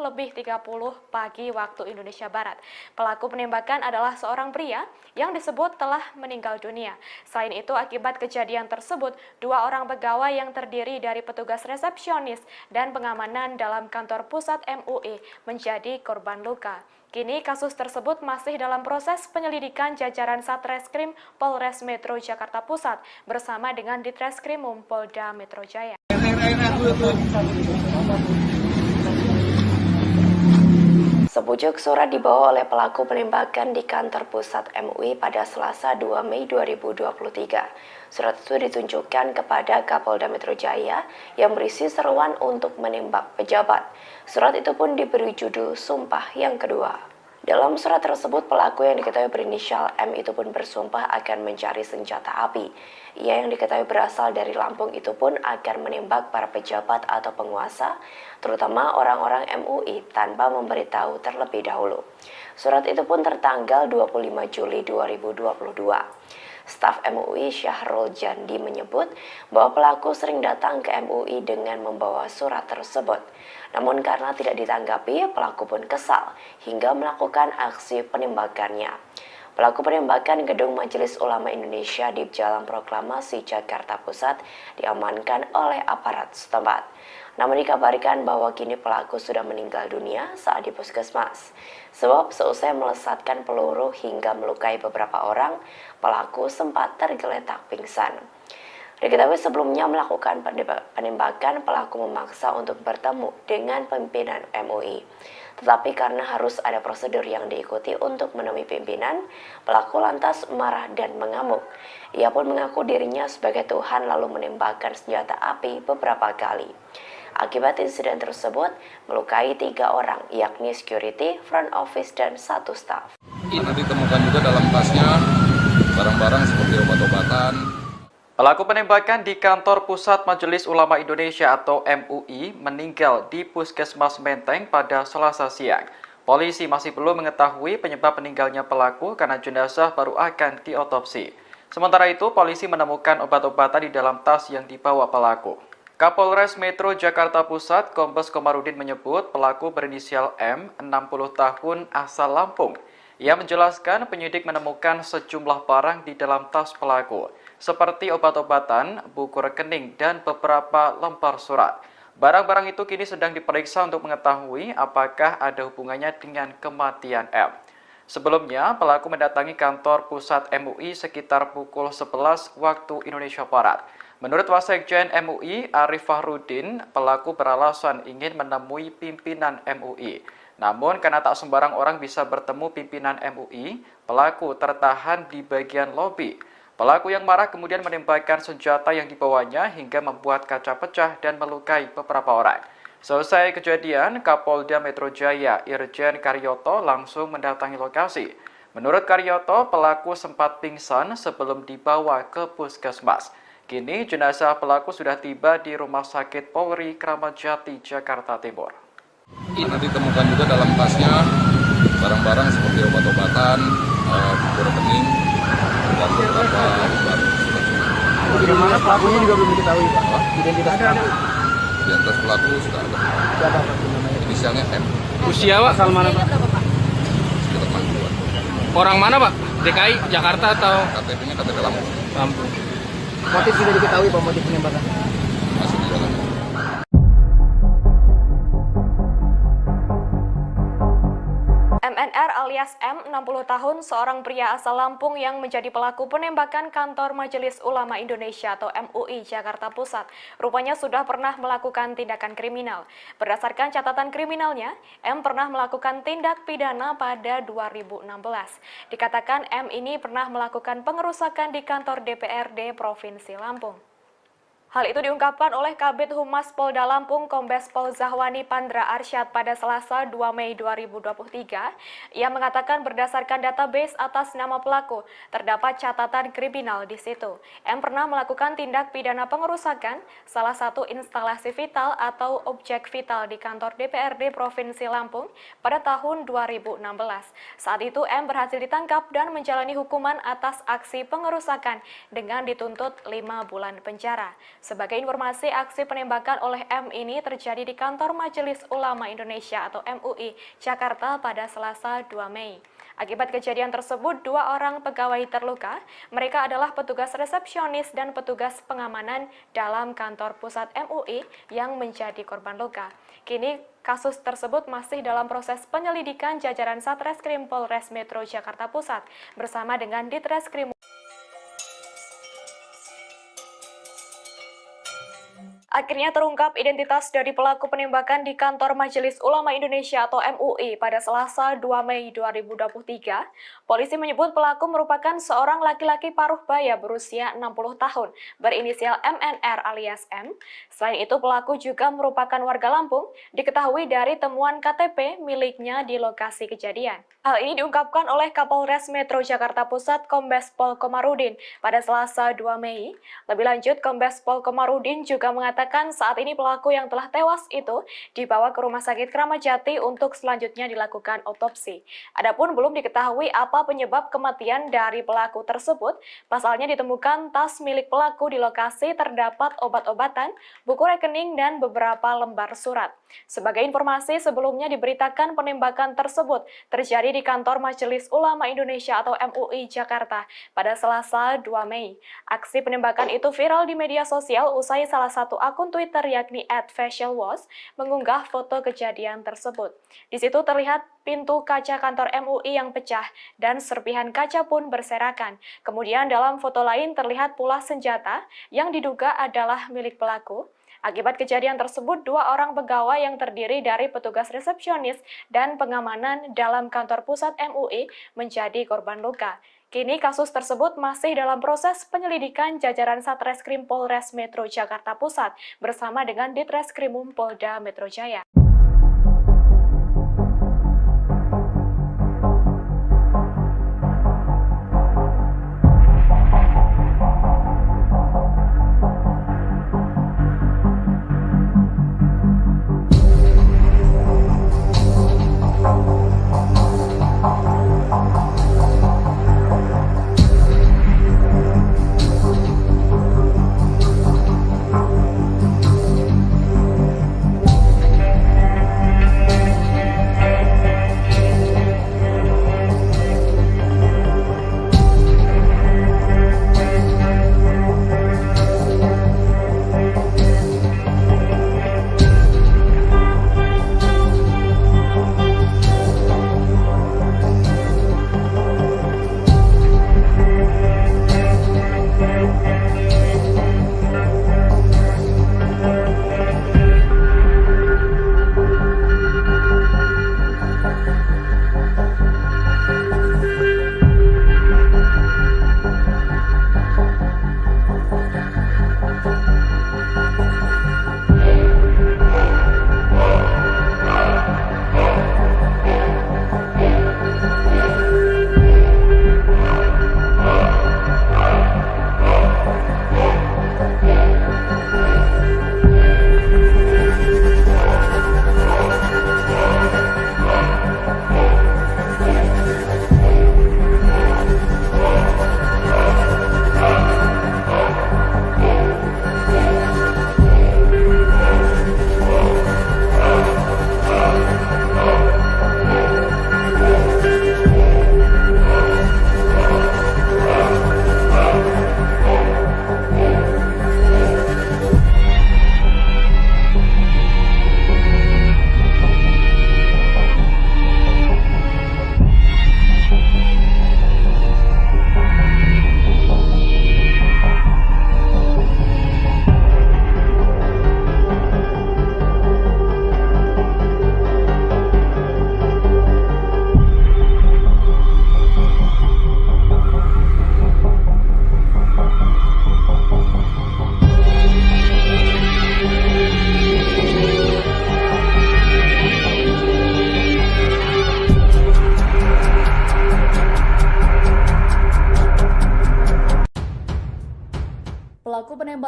Speaker 6: pagi waktu Indonesia Barat. Pelaku penembakan adalah seorang pria yang disebut telah meninggal dunia. Selain itu, akibat kejadian tersebut, 2 orang pegawai yang terdiri dari petugas resepsionis dan pengamanan dalam kantor pusat MUI menjadi korban luka. Kini kasus tersebut masih dalam proses penyelidikan jajaran Satreskrim Polres Metro Jakarta Pusat bersama dengan Ditreskrimum Polda Metro Jaya. Sepucuk surat dibawa oleh pelaku penembakan di kantor pusat MUI pada Selasa 2 Mei 2023. Surat itu ditunjukkan kepada Kapolda Metro Jaya yang berisi seruan untuk menembak pejabat. Surat itu pun diberi judul Sumpah yang Kedua. Dalam surat tersebut, pelaku yang diketahui berinisial M itu pun bersumpah akan mencari senjata api. Ia yang diketahui berasal dari Lampung itu pun akan menembak para pejabat atau penguasa, terutama orang-orang MUI tanpa memberitahu terlebih dahulu. Surat itu pun tertanggal 25 Juli 2022. Staf MUI Syahrul Jandi menyebut bahwa pelaku sering datang ke MUI dengan membawa surat tersebut. Namun karena tidak ditanggapi, pelaku pun kesal hingga melakukan aksi penembakannya. Pelaku penembakan Gedung Majelis Ulama Indonesia di Jalan Proklamasi Jakarta Pusat diamankan oleh aparat setempat. Namun dikabarkan bahwa kini pelaku sudah meninggal dunia saat di puskesmas. Sebab seusai melesatkan peluru hingga melukai beberapa orang, pelaku sempat tergeletak pingsan. Diketahui sebelumnya melakukan penembakan, pelaku memaksa untuk bertemu dengan pimpinan MUI. Tetapi karena harus ada prosedur yang diikuti untuk menemui pimpinan, pelaku lantas marah dan mengamuk. Ia pun mengaku dirinya sebagai Tuhan lalu menembakkan senjata api beberapa kali. Akibat insiden tersebut, melukai 3 orang, yakni security, front office, dan 1 staf.
Speaker 3: Karena ditemukan juga dalam tasnya barang-barang seperti obat-obatan.
Speaker 4: Pelaku penembakan di kantor Pusat Majelis Ulama Indonesia atau MUI meninggal di Puskesmas Menteng pada Selasa siang. Polisi masih belum mengetahui penyebab meninggalnya pelaku karena jenazah baru akan diotopsi. Sementara itu, polisi menemukan obat-obatan di dalam tas yang dibawa pelaku. Kapolres Metro Jakarta Pusat, Kombes Komarudin menyebut pelaku berinisial M, 60 tahun, asal Lampung. Ia menjelaskan penyidik menemukan sejumlah barang di dalam tas pelaku, seperti obat-obatan, buku rekening, dan beberapa lembar surat. Barang-barang itu kini sedang diperiksa untuk mengetahui apakah ada hubungannya dengan kematian M. Sebelumnya, pelaku mendatangi kantor pusat MUI sekitar pukul 11 waktu Indonesia Barat. Menurut Wasekjen MUI, Arif Fahrudin, pelaku beralasan ingin menemui pimpinan MUI. Namun, karena tak sembarang orang bisa bertemu pimpinan MUI, pelaku tertahan di bagian lobi. Pelaku yang marah kemudian menembakkan senjata yang dibawanya hingga membuat kaca pecah dan melukai beberapa orang. Selesai kejadian, Kapolda Metro Jaya Irjen Karyoto langsung mendatangi lokasi. Menurut Karyoto, pelaku sempat pingsan sebelum dibawa ke puskesmas. Kini jenazah pelaku sudah tiba di Rumah Sakit Polri Kramat Jati, Jakarta Timur.
Speaker 3: Karena ditemukan juga dalam tasnya barang-barang seperti obat-obatan, buku rekening, dan beberapa lembar surat.
Speaker 2: Bagaimana pelakunya juga belum diketahui, Pak? Identitas pelaku.
Speaker 3: Identitas pelaku sudah ada.
Speaker 2: Siapa namanya?
Speaker 3: Inisialnya M.
Speaker 5: Usia Pak?
Speaker 2: Asal mana, Pak?
Speaker 3: Sekitar 60-an.
Speaker 5: Orang mana Pak? DKI, Jakarta atau
Speaker 3: KTP-nya KTP Lampung.
Speaker 5: Lampung?
Speaker 2: Motif sudah diketahui, Pak, motif penembakan?
Speaker 3: Masih di dalam.
Speaker 6: alias M, 60 tahun, seorang pria asal Lampung yang menjadi pelaku penembakan kantor Majelis Ulama Indonesia atau MUI Jakarta Pusat. Rupanya sudah pernah melakukan tindakan kriminal. Berdasarkan catatan kriminalnya, M pernah melakukan tindak pidana pada 2016. Dikatakan M ini pernah melakukan pengerusakan di kantor DPRD Provinsi Lampung. Hal itu diungkapkan oleh Kabid Humas Polda Lampung Kombes Pol Zahwani Pandra Arsyad pada Selasa 2 Mei 2023. Ia mengatakan berdasarkan database atas nama pelaku, terdapat catatan kriminal di situ. M pernah melakukan tindak pidana pengerusakan salah satu instalasi vital atau objek vital di kantor DPRD Provinsi Lampung pada tahun 2016. Saat itu M berhasil ditangkap dan menjalani hukuman atas aksi pengerusakan dengan dituntut 5 bulan penjara. Sebagai informasi, aksi penembakan oleh M ini terjadi di kantor Majelis Ulama Indonesia atau MUI Jakarta pada Selasa 2 Mei. Akibat kejadian tersebut, 2 orang pegawai terluka. Mereka adalah petugas resepsionis dan petugas pengamanan dalam kantor pusat MUI yang menjadi korban luka. Kini kasus tersebut masih dalam proses penyelidikan jajaran Satreskrim Polres Metro Jakarta Pusat bersama dengan Ditreskrim. Akhirnya terungkap identitas dari pelaku penembakan di kantor Majelis Ulama Indonesia atau MUI pada Selasa 2 Mei 2023. Polisi menyebut pelaku merupakan seorang laki-laki paruh baya berusia 60 tahun berinisial MNR alias M. Selain itu pelaku juga merupakan warga Lampung, diketahui dari temuan KTP miliknya di lokasi kejadian. Hal ini diungkapkan oleh Kapolres Metro Jakarta Pusat Kombes Pol Komarudin pada Selasa 2 Mei. Lebih lanjut, Kombes Pol Komarudin juga mengatakan saat ini pelaku yang telah tewas itu dibawa ke Rumah Sakit Kramat Jati untuk selanjutnya dilakukan otopsi. Adapun belum diketahui apa penyebab kematian dari pelaku tersebut. Pasalnya ditemukan tas milik pelaku di lokasi terdapat obat-obatan, buku rekening, dan beberapa lembar surat. Sebagai informasi, sebelumnya diberitakan penembakan tersebut terjadi di kantor Majelis Ulama Indonesia atau MUI Jakarta pada Selasa 2 Mei. Aksi penembakan itu viral di media sosial usai salah satu akun Twitter yakni @facialwash mengunggah foto kejadian tersebut. Di situ terlihat pintu kaca kantor MUI yang pecah dan serpihan kaca pun berserakan. Kemudian dalam foto lain terlihat pula senjata yang diduga adalah milik pelaku. Akibat kejadian tersebut, 2 orang pegawai yang terdiri dari petugas resepsionis dan pengamanan dalam kantor pusat MUI menjadi korban luka. Kini kasus tersebut masih dalam proses penyelidikan jajaran Satreskrim Polres Metro Jakarta Pusat bersama dengan Ditreskrimum Polda Metro Jaya.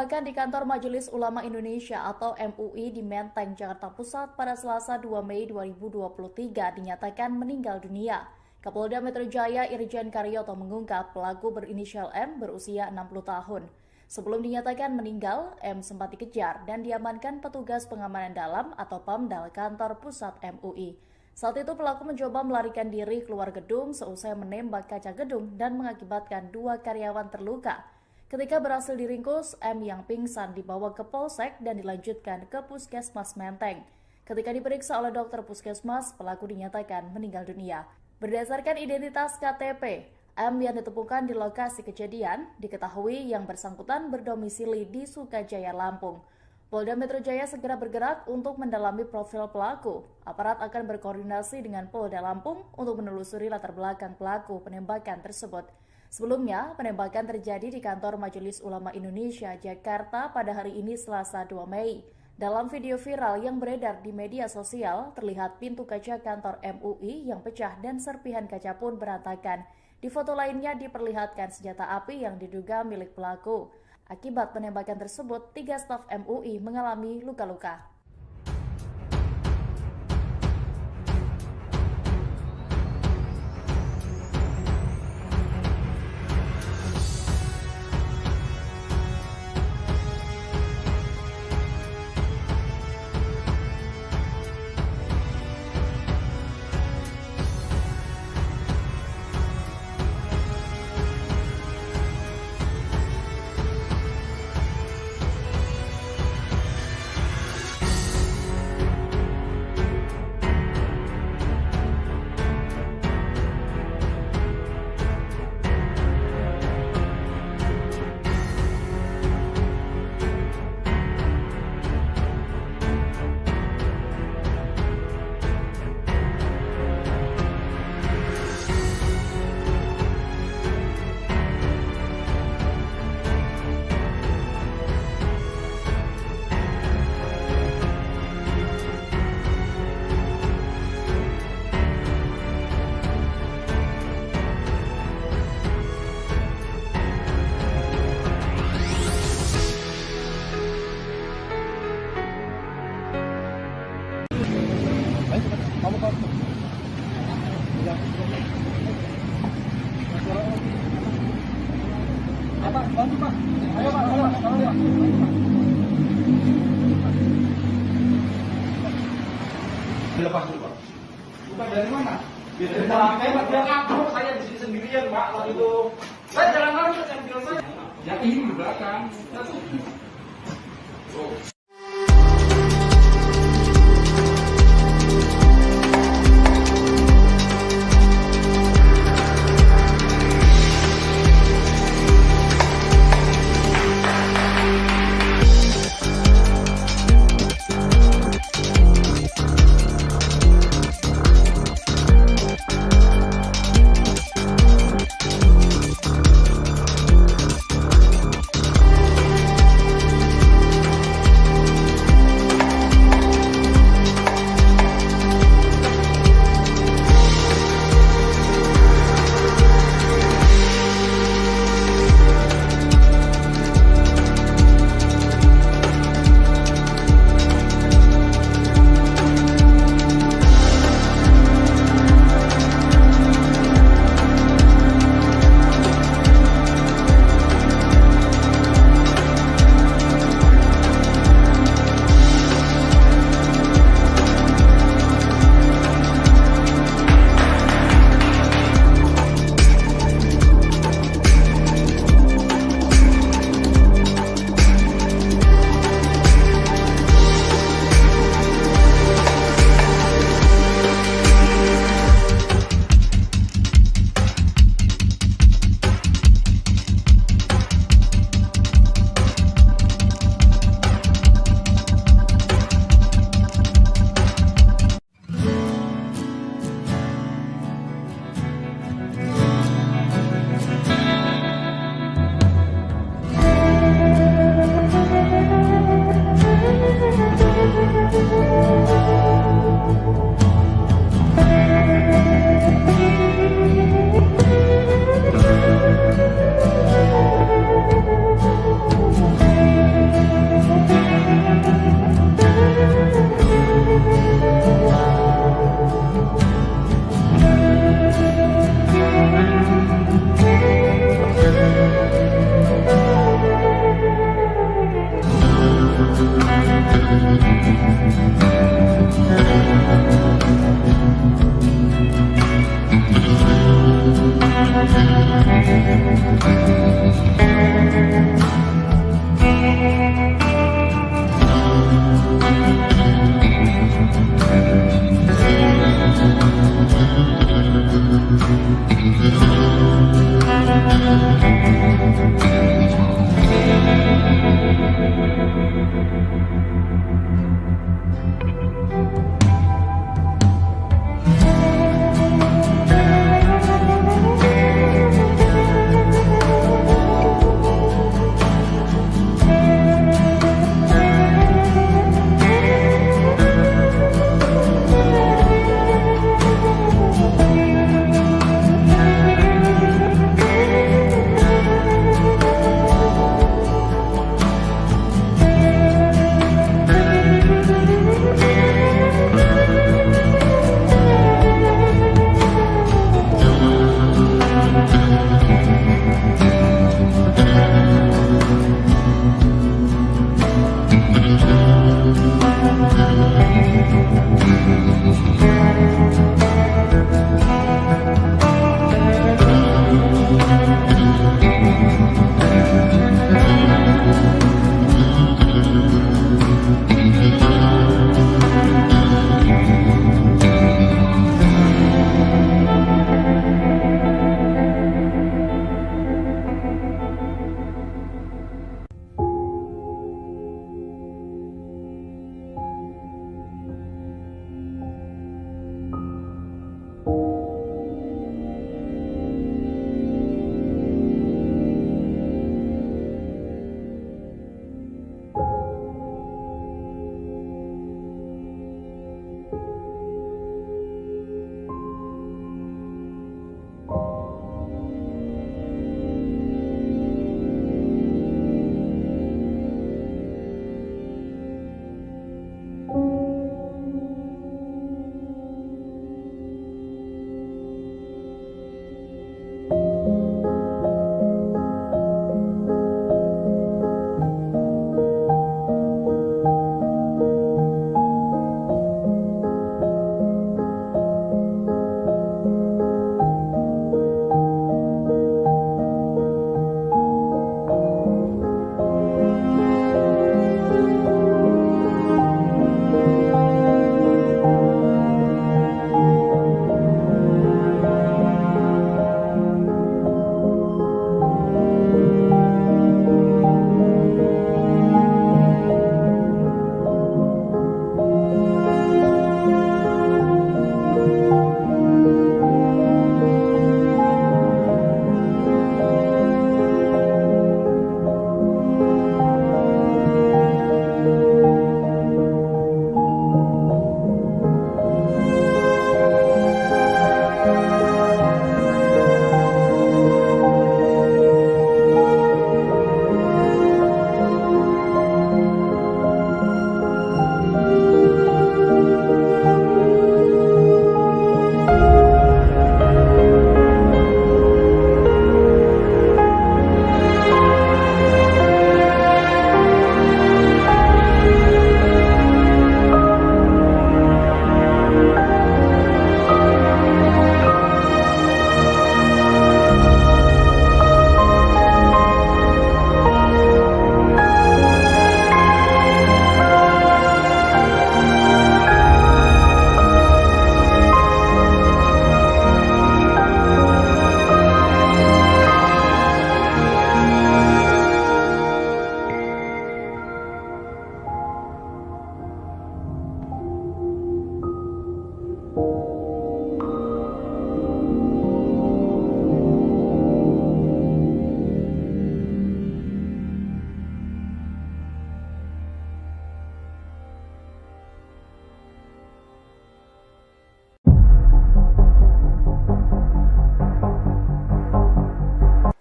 Speaker 1: penembakan di kantor Majelis Ulama Indonesia atau MUI di Menteng, Jakarta Pusat pada Selasa 2 Mei 2023 dinyatakan meninggal dunia. Kapolda Metro Jaya Irjen Karyoto mengungkap pelaku berinisial M berusia 60 tahun. Sebelum dinyatakan meninggal, M sempat dikejar dan diamankan petugas pengamanan dalam atau PAMDAL kantor pusat MUI. Saat itu pelaku mencoba melarikan diri keluar gedung seusai menembak kaca gedung dan mengakibatkan 2 karyawan terluka. Ketika berhasil diringkus, M yang pingsan dibawa ke Polsek dan dilanjutkan ke Puskesmas Menteng. Ketika diperiksa oleh dokter Puskesmas, pelaku dinyatakan meninggal dunia. Berdasarkan identitas KTP, M yang ditemukan di lokasi kejadian diketahui yang bersangkutan berdomisili di Sukajaya, Lampung. Polda Metro Jaya segera bergerak untuk mendalami profil pelaku. Aparat akan berkoordinasi dengan Polda Lampung untuk menelusuri latar belakang pelaku penembakan tersebut. Sebelumnya, penembakan terjadi di kantor Majelis Ulama Indonesia, Jakarta pada hari ini Selasa 2 Mei. Dalam video viral yang beredar di media sosial, terlihat pintu kaca kantor MUI yang pecah dan serpihan kaca pun berantakan. Di foto lainnya diperlihatkan senjata api yang diduga milik pelaku. Akibat penembakan tersebut, 3 staf MUI mengalami luka-luka.
Speaker 2: Bantu Pak. Ayo Pak, ayo Pak. Dilepas dulu Pak. Bukan dari mana? Dari lantai Pak. Dia kabur, saya di sini sendirian Pak. Waktu itu saya jalan lari ke mobil saya. Ya ini di belakang.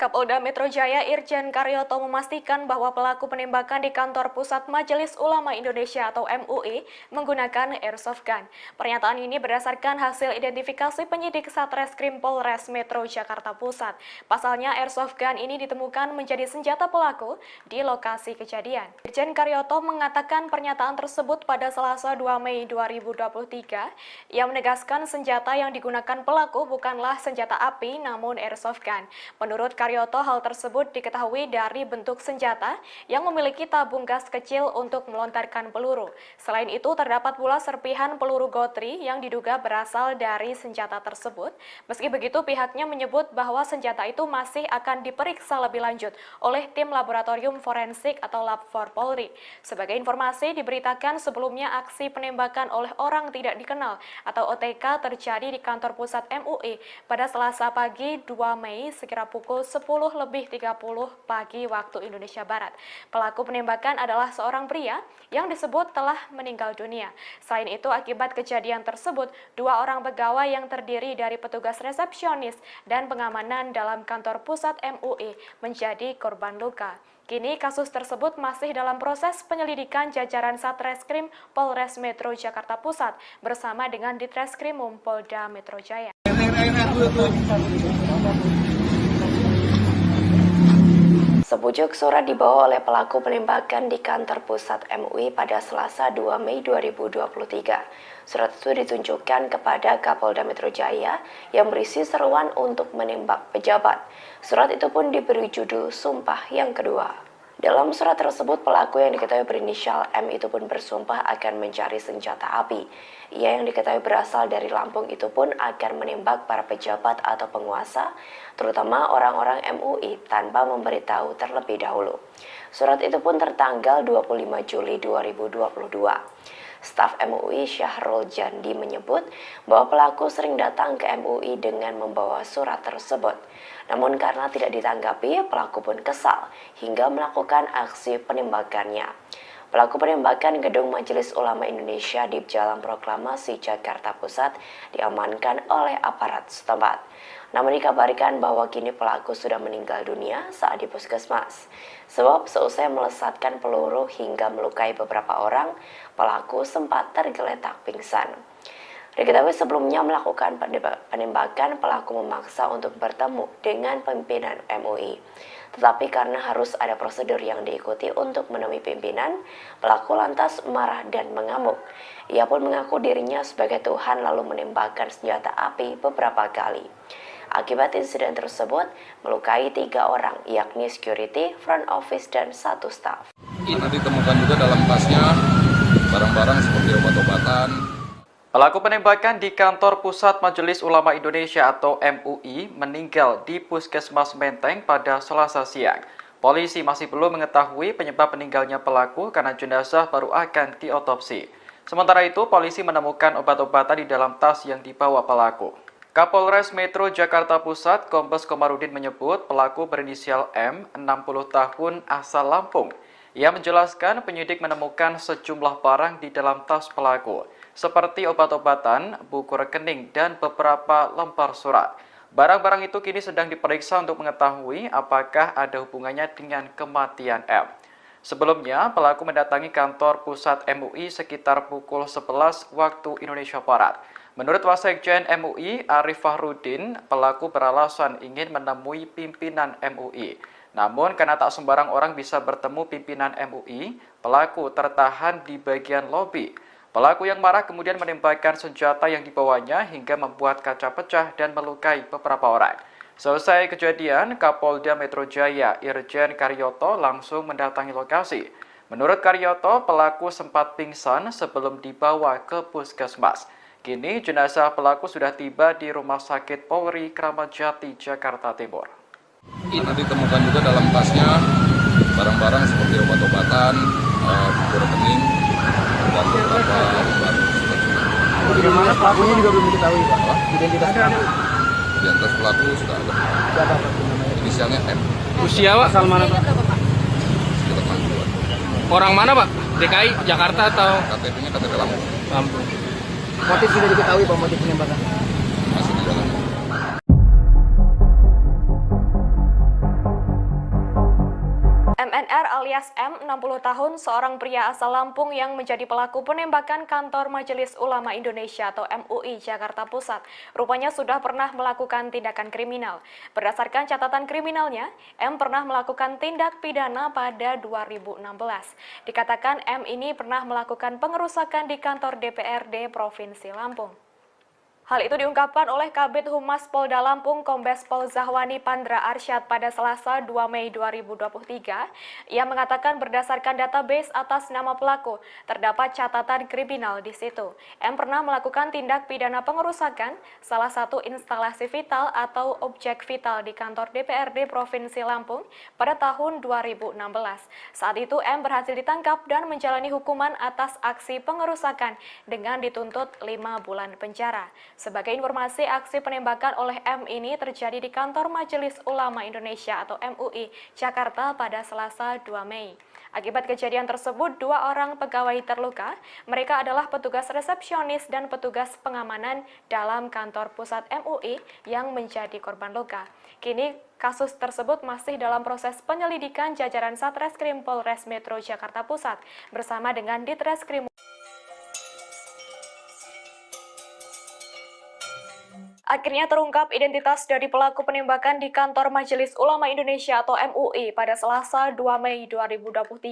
Speaker 6: Kapolda Metro Jaya Irjen Karyoto memastikan bahwa pelaku penembakan di kantor pusat Majelis Ulama Indonesia atau MUI menggunakan airsoft gun. Pernyataan ini berdasarkan hasil identifikasi penyidik Satreskrim Polres Metro Jakarta Pusat. Pasalnya airsoft gun ini ditemukan menjadi senjata pelaku di lokasi kejadian. Irjen Karyoto mengatakan pernyataan tersebut pada Selasa 2 Mei 2023. Ia menegaskan senjata yang digunakan pelaku bukanlah senjata api namun airsoft gun. Menurut Karyoto, hal tersebut diketahui dari bentuk senjata yang memiliki tabung gas kecil untuk melontarkan peluru. Selain itu, terdapat pula serpihan peluru gotri yang diduga berasal dari senjata tersebut. Meski begitu, pihaknya menyebut bahwa senjata itu masih akan diperiksa lebih lanjut oleh tim laboratorium forensik atau Lab 4 Polri. Sebagai informasi, diberitakan sebelumnya aksi penembakan oleh orang tidak dikenal atau OTK terjadi di kantor pusat MUI pada Selasa pagi 2 Mei sekira pukul 10:30 pagi waktu Indonesia Barat. Pelaku penembakan adalah seorang pria yang disebut telah meninggal dunia. Selain itu, akibat kejadian tersebut, 2 orang pegawai yang terdiri dari petugas resepsionis dan pengamanan dalam kantor pusat MUI menjadi korban luka. Kini kasus tersebut masih dalam proses penyelidikan jajaran Satreskrim Polres Metro Jakarta Pusat bersama dengan Ditreskrimum Polda Metro Jaya. Sebujuk surat dibawa oleh pelaku penembakan di kantor pusat MUI pada Selasa 2 Mei 2023. Surat itu ditunjukkan kepada Kapolda Metro Jaya yang berisi seruan untuk menembak pejabat. Surat itu pun diberi judul Sumpah yang Kedua. Dalam surat tersebut, pelaku yang diketahui berinisial M itu pun bersumpah akan mencari senjata api. Ia yang diketahui berasal dari Lampung itu pun akan menembak para pejabat atau penguasa, terutama orang-orang MUI tanpa memberitahu terlebih dahulu. Surat itu pun tertanggal 25 Juli 2022. Staf MUI Syahrul Jandi menyebut bahwa pelaku sering datang ke MUI dengan membawa surat tersebut. Namun karena tidak ditanggapi, pelaku pun kesal hingga melakukan aksi penembakannya. Pelaku penembakan gedung Majelis Ulama Indonesia di Jalan Proklamasi Jakarta Pusat diamankan oleh aparat setempat. Namun dikabarkan bahwa kini pelaku sudah meninggal dunia saat di puskesmas. Sebab seusai melesatkan peluru hingga melukai beberapa orang, pelaku sempat tergeletak pingsan. Diketahui sebelumnya melakukan penembakan, pelaku memaksa untuk bertemu dengan pimpinan MUI. Tetapi karena harus ada prosedur yang diikuti untuk menemui pimpinan, pelaku lantas marah dan mengamuk. Ia pun mengaku dirinya sebagai Tuhan lalu menembakkan senjata api beberapa kali. Akibat insiden tersebut, melukai 3 orang, yakni security, front office, dan 1 staf.
Speaker 3: Karena ditemukan juga dalam tasnya barang-barang seperti obat-obatan.
Speaker 4: Pelaku penembakan di kantor pusat Majelis Ulama Indonesia atau MUI meninggal di Puskesmas Menteng pada Selasa siang. Polisi masih belum mengetahui penyebab meninggalnya pelaku karena jenazah baru akan diotopsi. Sementara itu, polisi menemukan obat-obatan di dalam tas yang dibawa pelaku. Kapolres Metro Jakarta Pusat, Kombes Komarudin menyebut pelaku berinisial M, 60 tahun, asal Lampung. Ia menjelaskan penyidik menemukan sejumlah barang di dalam tas pelaku, seperti obat-obatan, buku rekening, dan beberapa lembar surat. Barang-barang itu kini sedang diperiksa untuk mengetahui apakah ada hubungannya dengan kematian M. Sebelumnya, pelaku mendatangi kantor pusat MUI sekitar pukul 11 waktu Indonesia Barat. Menurut Wasekjen MUI, Arif Fahrudin, pelaku beralasan ingin menemui pimpinan MUI. Namun, karena tak sembarang orang bisa bertemu pimpinan MUI, pelaku tertahan di bagian lobi. Pelaku yang marah kemudian menembakkan senjata yang dibawanya hingga membuat kaca pecah dan melukai beberapa orang. Selesai kejadian, Kapolda Metro Jaya Irjen Karyoto langsung mendatangi lokasi. Menurut Karyoto, pelaku sempat pingsan sebelum dibawa ke puskesmas. Kini jenazah pelaku sudah tiba di Rumah Sakit Polri Kramat Jati, Jakarta Timur.
Speaker 3: Karena ditemukan juga dalam tasnya barang-barang seperti obat-obatan, buku rekening, dan beberapa lembar surat.
Speaker 2: Bagaimana pelakunya juga belum diketahui, Pak? Identitas pelaku?
Speaker 3: Identitas pelaku sudah ada.
Speaker 2: Siapa Pak namanya?
Speaker 3: Inisialnya M.
Speaker 5: Usia Pak?
Speaker 2: Asal mana Pak?
Speaker 3: Sekitar 60-an.
Speaker 5: Orang mana Pak? DKI, Jakarta atau
Speaker 3: KTP-nya KTP Lampung.
Speaker 5: Lampung?
Speaker 2: Motif sudah diketahui Pak, motif penembakan?
Speaker 3: Masih di dalam.
Speaker 6: alias M, 60 tahun, seorang pria asal Lampung yang menjadi pelaku penembakan kantor Majelis Ulama Indonesia atau MUI Jakarta Pusat. Rupanya sudah pernah melakukan tindakan kriminal. Berdasarkan catatan kriminalnya, M pernah melakukan tindak pidana pada 2016. Dikatakan M ini pernah melakukan pengerusakan di kantor DPRD Provinsi Lampung. Hal itu diungkapkan oleh Kabid Humas Polda Lampung Kombes Pol Zahwani Pandra Arsyad pada Selasa 2 Mei 2023. Ia mengatakan berdasarkan database atas nama pelaku, terdapat catatan kriminal di situ. M pernah melakukan tindak pidana pengerusakan salah satu instalasi vital atau objek vital di kantor DPRD Provinsi Lampung pada tahun 2016. Saat itu M berhasil ditangkap dan menjalani hukuman atas aksi pengerusakan dengan dituntut 5 bulan penjara. Sebagai informasi, aksi penembakan oleh M ini terjadi di kantor Majelis Ulama Indonesia atau MUI Jakarta pada Selasa 2 Mei. Akibat kejadian tersebut, 2 orang pegawai terluka. Mereka adalah petugas resepsionis dan petugas pengamanan dalam kantor pusat MUI yang menjadi korban luka. Kini kasus tersebut masih dalam proses penyelidikan jajaran Satreskrim Polres Metro Jakarta Pusat bersama dengan Ditreskrim. Akhirnya terungkap identitas dari pelaku penembakan di kantor Majelis Ulama Indonesia atau MUI pada Selasa 2 Mei 2023.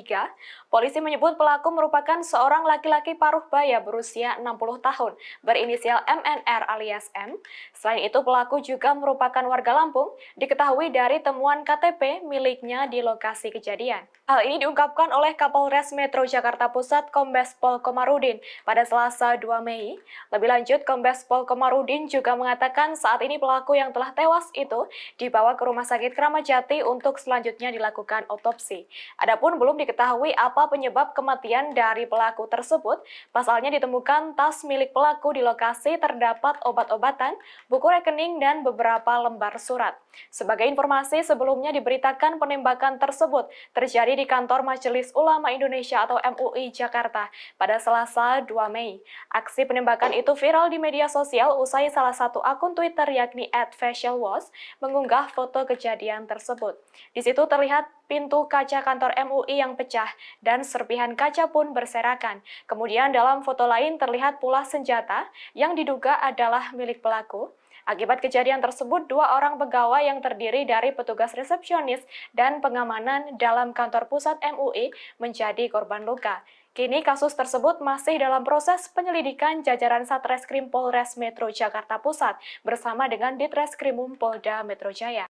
Speaker 6: Polisi menyebut pelaku merupakan seorang laki-laki paruh baya berusia 60 tahun, berinisial MNR alias M. Selain itu, pelaku juga merupakan warga Lampung, diketahui dari temuan KTP miliknya di lokasi kejadian. Hal ini diungkapkan oleh Kapolres Metro Jakarta Pusat Kombes Pol Komarudin pada Selasa 2 Mei. Lebih lanjut, Kombes Pol Komarudin juga mengatakan saat ini pelaku yang telah tewas itu dibawa ke Rumah Sakit Kramat Jati untuk selanjutnya dilakukan otopsi. Adapun belum diketahui apa penyebab kematian dari pelaku tersebut. Pasalnya ditemukan tas milik pelaku di lokasi terdapat obat-obatan, buku rekening, dan beberapa lembar surat. Sebagai informasi, sebelumnya diberitakan penembakan tersebut terjadi di kantor Majelis Ulama Indonesia atau MUI Jakarta pada Selasa 2 Mei. Aksi penembakan itu viral di media sosial usai salah satu akun Twitter yakni @facialwash mengunggah foto kejadian tersebut. Di situ terlihat pintu kaca kantor MUI yang pecah dan serpihan kaca pun berserakan. Kemudian dalam foto lain terlihat pula senjata yang diduga adalah milik pelaku. Akibat kejadian tersebut, 2 orang pegawai yang terdiri dari petugas resepsionis dan pengamanan dalam kantor pusat MUI menjadi korban luka. Kini kasus tersebut masih dalam proses penyelidikan jajaran Satreskrim Polres Metro Jakarta Pusat bersama dengan Ditreskrimum Polda Metro Jaya.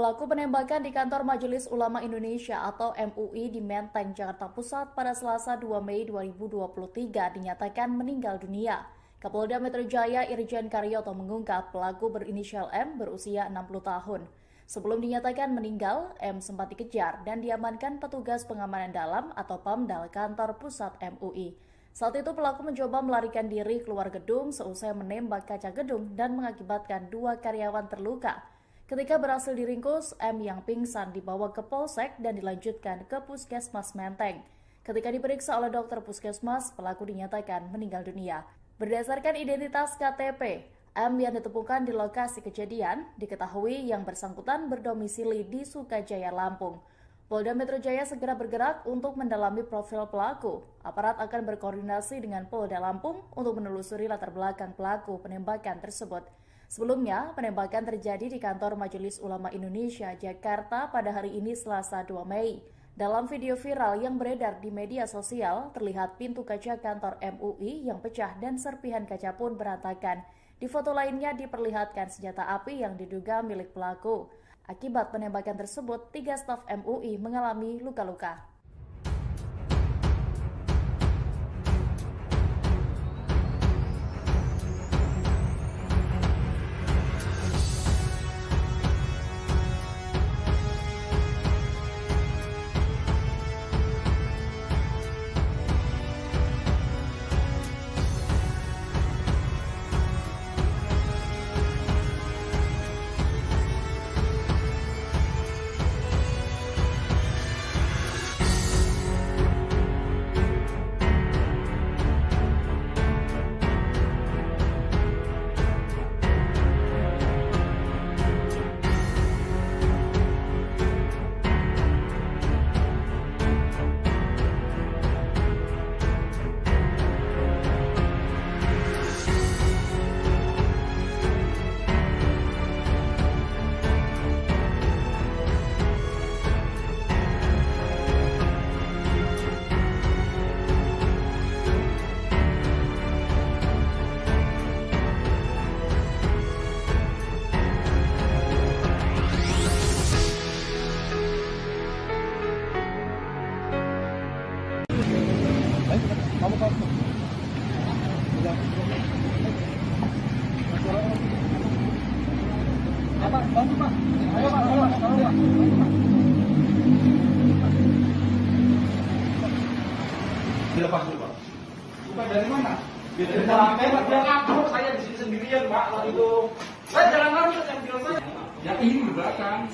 Speaker 1: Pelaku penembakan di kantor Majelis Ulama Indonesia atau MUI di Menteng, Jakarta Pusat pada Selasa 2 Mei 2023 dinyatakan meninggal dunia. Kapolda Metro Jaya Irjen Karyoto mengungkap pelaku berinisial M berusia 60 tahun. Sebelum dinyatakan meninggal, M sempat dikejar dan diamankan petugas pengamanan dalam atau PAMDAL kantor pusat MUI. Saat itu pelaku mencoba melarikan diri keluar gedung seusai menembak kaca gedung dan mengakibatkan 2 karyawan terluka. Ketika berhasil diringkus, M yang pingsan dibawa ke Polsek dan dilanjutkan ke Puskesmas Menteng. Ketika diperiksa oleh dokter Puskesmas, pelaku dinyatakan meninggal dunia. Berdasarkan identitas KTP, M yang ditemukan di lokasi kejadian diketahui yang bersangkutan berdomisili di Sukajaya, Lampung. Polda Metro Jaya segera bergerak untuk mendalami profil pelaku. Aparat akan berkoordinasi dengan Polda Lampung untuk menelusuri latar belakang pelaku penembakan tersebut. Sebelumnya, penembakan terjadi di kantor Majelis Ulama Indonesia, Jakarta pada hari ini Selasa 2 Mei. Dalam video viral yang beredar di media sosial, terlihat pintu kaca kantor MUI yang pecah dan serpihan kaca pun berantakan. Di foto lainnya diperlihatkan senjata api yang diduga milik pelaku. Akibat penembakan tersebut, 3 staf MUI mengalami luka-luka.
Speaker 2: Dilepas dulu, Pak. Bukan dari mana? Dari belakang, Pak. Dia ngabur, saya di sini sendirian, Pak. Waktu itu, saya jalan lagi, yang bilang saya. Ya ini di belakang.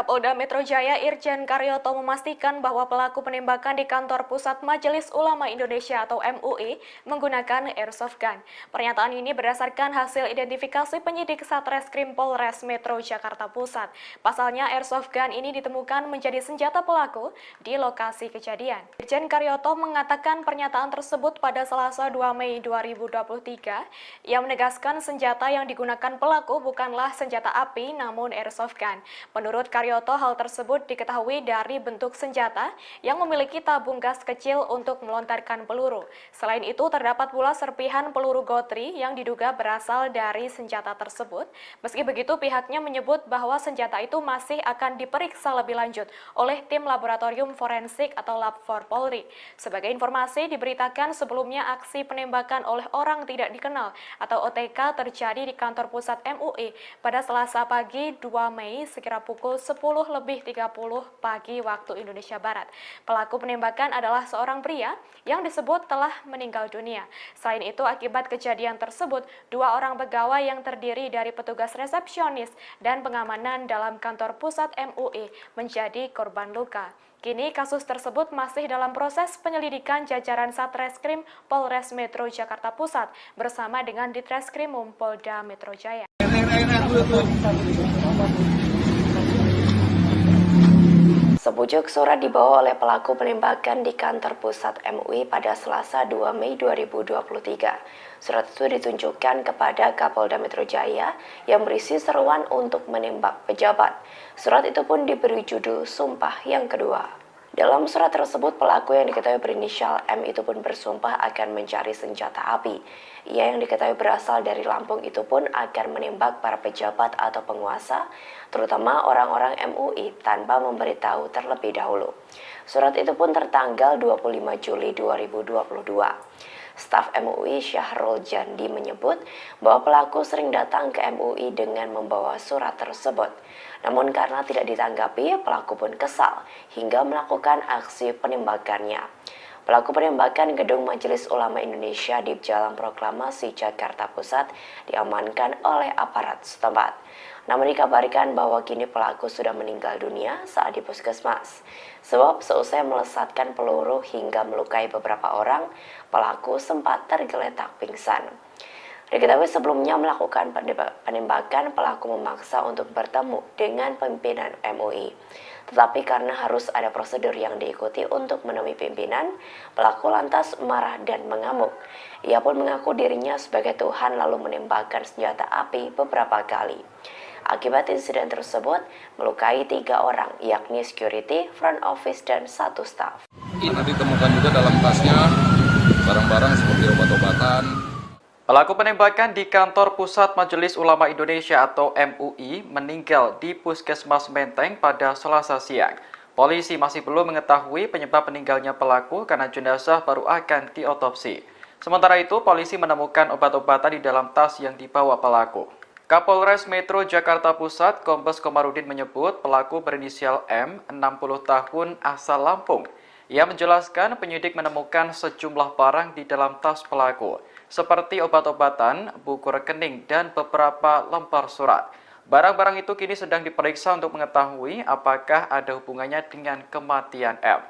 Speaker 6: Kapolda Metro Jaya Irjen Karyoto memastikan bahwa pelaku penembakan di kantor pusat Majelis Ulama Indonesia atau MUI menggunakan airsoft gun. Pernyataan ini berdasarkan hasil identifikasi penyidik Satreskrim Polres Metro Jakarta Pusat. Pasalnya airsoft gun ini ditemukan menjadi senjata pelaku di lokasi kejadian. Irjen Karyoto mengatakan pernyataan tersebut pada Selasa 2 Mei 2023. Ia menegaskan senjata yang digunakan pelaku bukanlah senjata api namun airsoft gun. Menurut Karyoto, hal tersebut diketahui dari bentuk senjata yang memiliki tabung gas kecil untuk melontarkan peluru. Selain itu, terdapat pula serpihan peluru gotri yang diduga berasal dari senjata tersebut. Meski begitu, pihaknya menyebut bahwa senjata itu masih akan diperiksa lebih lanjut oleh tim laboratorium forensik atau Lab 4 Polri. Sebagai informasi, diberitakan sebelumnya aksi penembakan oleh orang tidak dikenal atau OTK terjadi di kantor pusat MUI pada Selasa pagi 2 Mei sekira pukul 10:30 pagi waktu Indonesia Barat. Pelaku penembakan adalah seorang pria yang disebut telah meninggal dunia. Selain itu, akibat kejadian tersebut, 2 orang pegawai yang terdiri dari petugas resepsionis dan pengamanan dalam kantor pusat MUI menjadi korban luka. Kini kasus tersebut masih dalam proses penyelidikan jajaran Satreskrim Polres Metro Jakarta Pusat bersama dengan Ditreskrimum Polda Metro Jaya. Sebujuk surat dibawa oleh pelaku penembakan di kantor pusat MUI pada Selasa 2 Mei 2023. Surat itu ditunjukkan kepada Kapolda Metro Jaya yang berisi seruan untuk menembak pejabat. Surat itu pun diberi judul Sumpah yang Kedua. Dalam surat tersebut, pelaku yang diketahui berinisial M itu pun bersumpah akan mencari senjata api. Ia yang diketahui berasal dari Lampung itu pun akan menembak para pejabat atau penguasa, terutama orang-orang MUI tanpa memberitahu terlebih dahulu. Surat itu pun tertanggal 25 Juli 2022. Staf MUI Syahrul Jandi menyebut bahwa pelaku sering datang ke MUI dengan membawa surat tersebut. Namun karena tidak ditanggapi, pelaku pun kesal hingga melakukan aksi penembakannya. Pelaku penembakan gedung Majelis Ulama Indonesia di Jalan Proklamasi Jakarta Pusat diamankan oleh aparat setempat. Namun dikabarkan bahwa kini pelaku sudah meninggal dunia saat di puskesmas. Sebab seusai melesatkan peluru hingga melukai beberapa orang, pelaku sempat tergeletak pingsan. Diketahui sebelumnya melakukan penembakan, pelaku memaksa untuk bertemu dengan pimpinan MUI. Tetapi karena harus ada prosedur yang diikuti untuk menemui pimpinan, pelaku lantas marah dan mengamuk. Ia pun mengaku dirinya sebagai Tuhan lalu menembakkan senjata api beberapa kali. Akibat insiden tersebut, melukai 3 orang, yakni security, front office, dan 1 staf.
Speaker 3: Ini ditemukan juga dalam tasnya barang-barang seperti obat-obatan.
Speaker 4: Pelaku penembakan di kantor pusat Majelis Ulama Indonesia atau MUI meninggal di Puskesmas Menteng pada Selasa siang. Polisi masih belum mengetahui penyebab meninggalnya pelaku karena jenazah baru akan diotopsi. Sementara itu, polisi menemukan obat-obatan di dalam tas yang dibawa pelaku. Kapolres Metro Jakarta Pusat, Kombes Komarudin menyebut pelaku berinisial M, 60 tahun, asal Lampung. Ia menjelaskan penyidik menemukan sejumlah barang di dalam tas pelaku, seperti obat-obatan, buku rekening, dan beberapa lembar surat. Barang-barang itu kini sedang diperiksa untuk mengetahui apakah ada hubungannya dengan kematian M.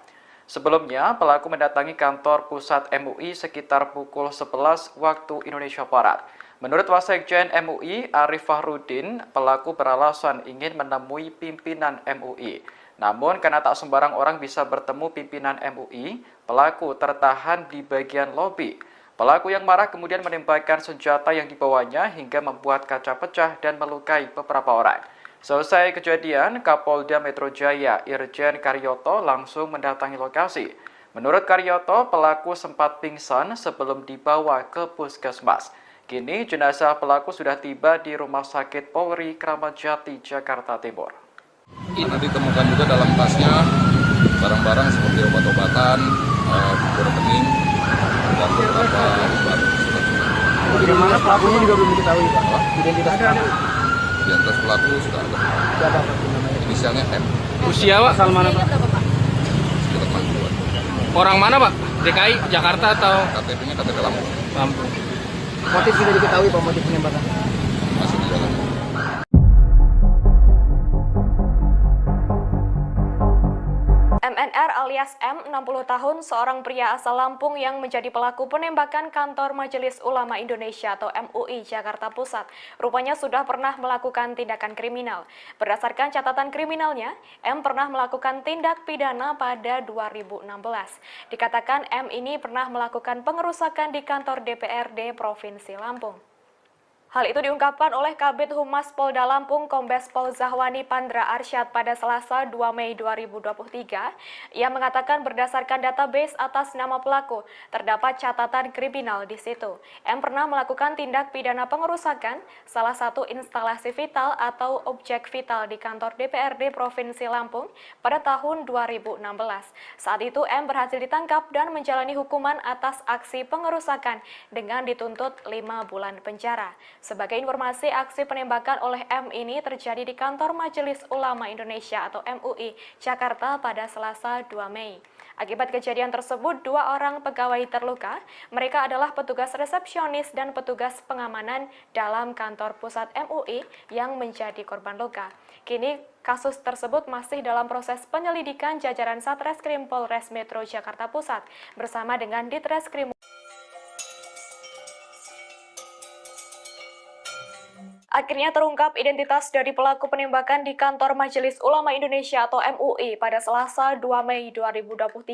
Speaker 4: Sebelumnya, pelaku mendatangi kantor pusat MUI sekitar pukul 11 waktu Indonesia Barat. Menurut Wasekjen MUI, Arif Fahrudin, pelaku beralasan ingin menemui pimpinan MUI. Namun, karena tak sembarang orang bisa bertemu pimpinan MUI, pelaku tertahan di bagian lobi. Pelaku yang marah kemudian menembakkan senjata yang dibawanya hingga membuat kaca pecah dan melukai beberapa orang. Selesai kejadian, Kapolda Metro Jaya Irjen Karyoto langsung mendatangi lokasi. Menurut Karyoto, pelaku sempat pingsan sebelum dibawa ke puskesmas. Kini jenazah pelaku sudah tiba di Rumah Sakit Polri Kramat Jati, Jakarta Timur.
Speaker 3: Ini ditemukan juga dalam tasnya barang-barang seperti obat-obatan, buku rekening, dan beberapa lembar surat.
Speaker 2: Bagaimana pelakunya juga belum diketahui, Pak? Identitasnya ada.
Speaker 3: Identitas pelaku sudah ada.
Speaker 2: Siapa namanya?
Speaker 3: Inisialnya M.
Speaker 5: Usia, Pak?
Speaker 2: Asal mana, Pak?
Speaker 3: Sekitar 60-an.
Speaker 5: Orang mana, Pak? DKI, Jakarta atau
Speaker 3: KTP-nya KTP Lampung.
Speaker 5: Lampung?
Speaker 2: Motif sudah diketahui, Pak, motif penembakan?
Speaker 3: Masih di dalam.
Speaker 6: MNR alias M, 60 tahun, seorang pria asal Lampung yang menjadi pelaku penembakan kantor Majelis Ulama Indonesia atau MUI Jakarta Pusat. Rupanya sudah pernah melakukan tindakan kriminal. Berdasarkan catatan kriminalnya, M pernah melakukan tindak pidana pada 2016. Dikatakan M ini pernah melakukan pengerusakan di kantor DPRD Provinsi Lampung. Hal itu diungkapkan oleh Kabid Humas Polda Lampung Kombes Pol Zahwani Pandra Arsyad pada Selasa 2 Mei 2023. Ia mengatakan berdasarkan database atas nama pelaku, terdapat catatan kriminal di situ. M pernah melakukan tindak pidana pengerusakan salah satu instalasi vital atau objek vital di kantor DPRD Provinsi Lampung pada tahun 2016. Saat itu M berhasil ditangkap dan menjalani hukuman atas aksi pengerusakan dengan dituntut 5 bulan penjara. Sebagai informasi, aksi penembakan oleh M ini terjadi di kantor Majelis Ulama Indonesia atau MUI Jakarta pada Selasa 2 Mei. Akibat kejadian tersebut, 2 orang pegawai terluka. Mereka adalah petugas resepsionis dan petugas pengamanan dalam kantor pusat MUI yang menjadi korban luka. Kini kasus tersebut masih dalam proses penyelidikan jajaran Satreskrim Polres Metro Jakarta Pusat bersama dengan Ditreskrim. Akhirnya terungkap identitas dari pelaku penembakan di kantor Majelis Ulama Indonesia atau MUI pada Selasa 2 Mei 2023.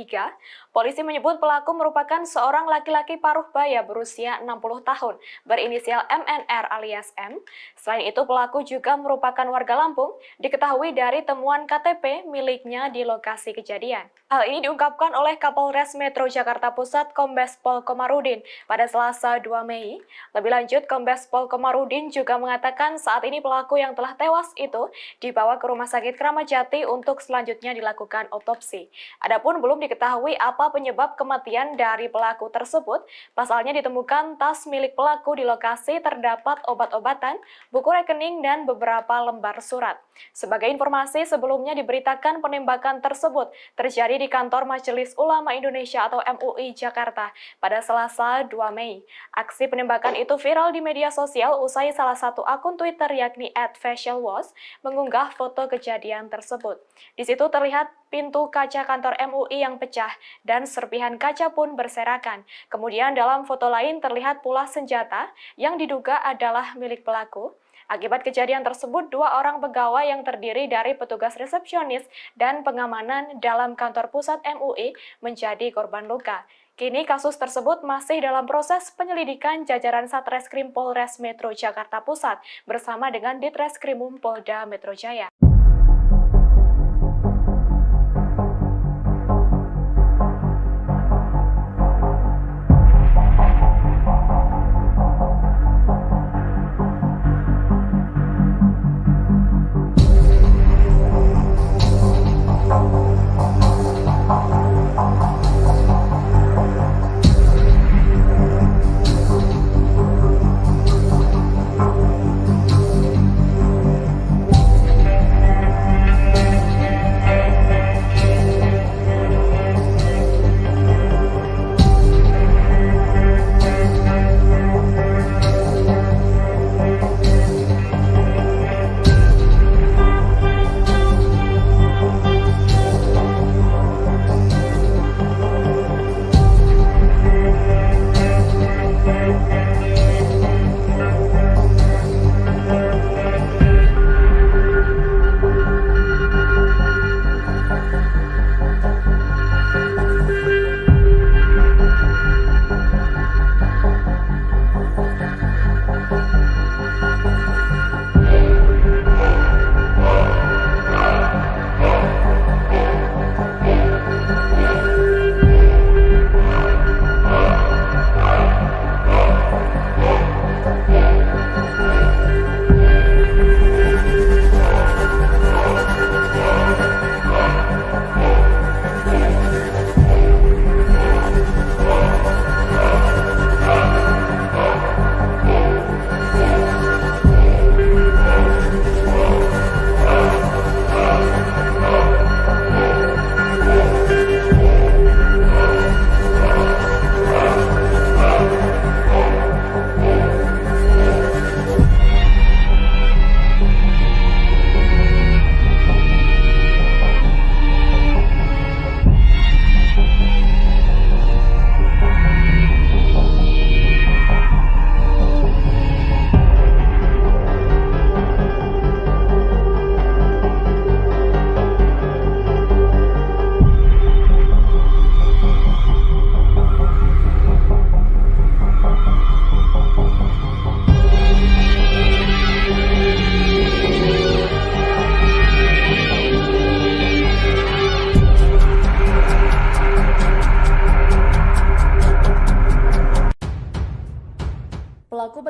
Speaker 6: Polisi menyebut pelaku merupakan seorang laki-laki paruh baya berusia 60 tahun, berinisial MNR alias M. Selain itu, pelaku juga merupakan warga Lampung, diketahui dari temuan KTP miliknya di lokasi kejadian. Hal ini diungkapkan oleh Kapolres Metro Jakarta Pusat Kombes Pol Komarudin pada Selasa 2 Mei. Lebih lanjut, Kombes Pol Komarudin juga mengatakan saat ini pelaku yang telah tewas itu dibawa ke Rumah Sakit Kramat Jati untuk selanjutnya dilakukan otopsi. Adapun belum diketahui apa penyebab kematian dari pelaku tersebut. Pasalnya ditemukan tas milik pelaku di lokasi terdapat obat-obatan, buku rekening, dan beberapa lembar surat. Sebagai informasi, sebelumnya diberitakan penembakan tersebut terjadi di kantor Majelis Ulama Indonesia atau MUI Jakarta pada Selasa 2 Mei. Aksi penembakan itu viral di media sosial usai salah satu akun Twitter yakni @facialwash mengunggah foto kejadian tersebut. Di situ terlihat pintu kaca kantor MUI yang pecah dan serpihan kaca pun berserakan. Kemudian dalam foto lain terlihat pula senjata yang diduga adalah milik pelaku. Akibat kejadian tersebut, 2 orang pegawai yang terdiri dari petugas resepsionis dan pengamanan dalam kantor pusat MUI menjadi korban luka. Kini kasus tersebut masih dalam proses penyelidikan jajaran Satreskrim Polres Metro Jakarta Pusat bersama dengan Ditreskrimum Polda Metro Jaya.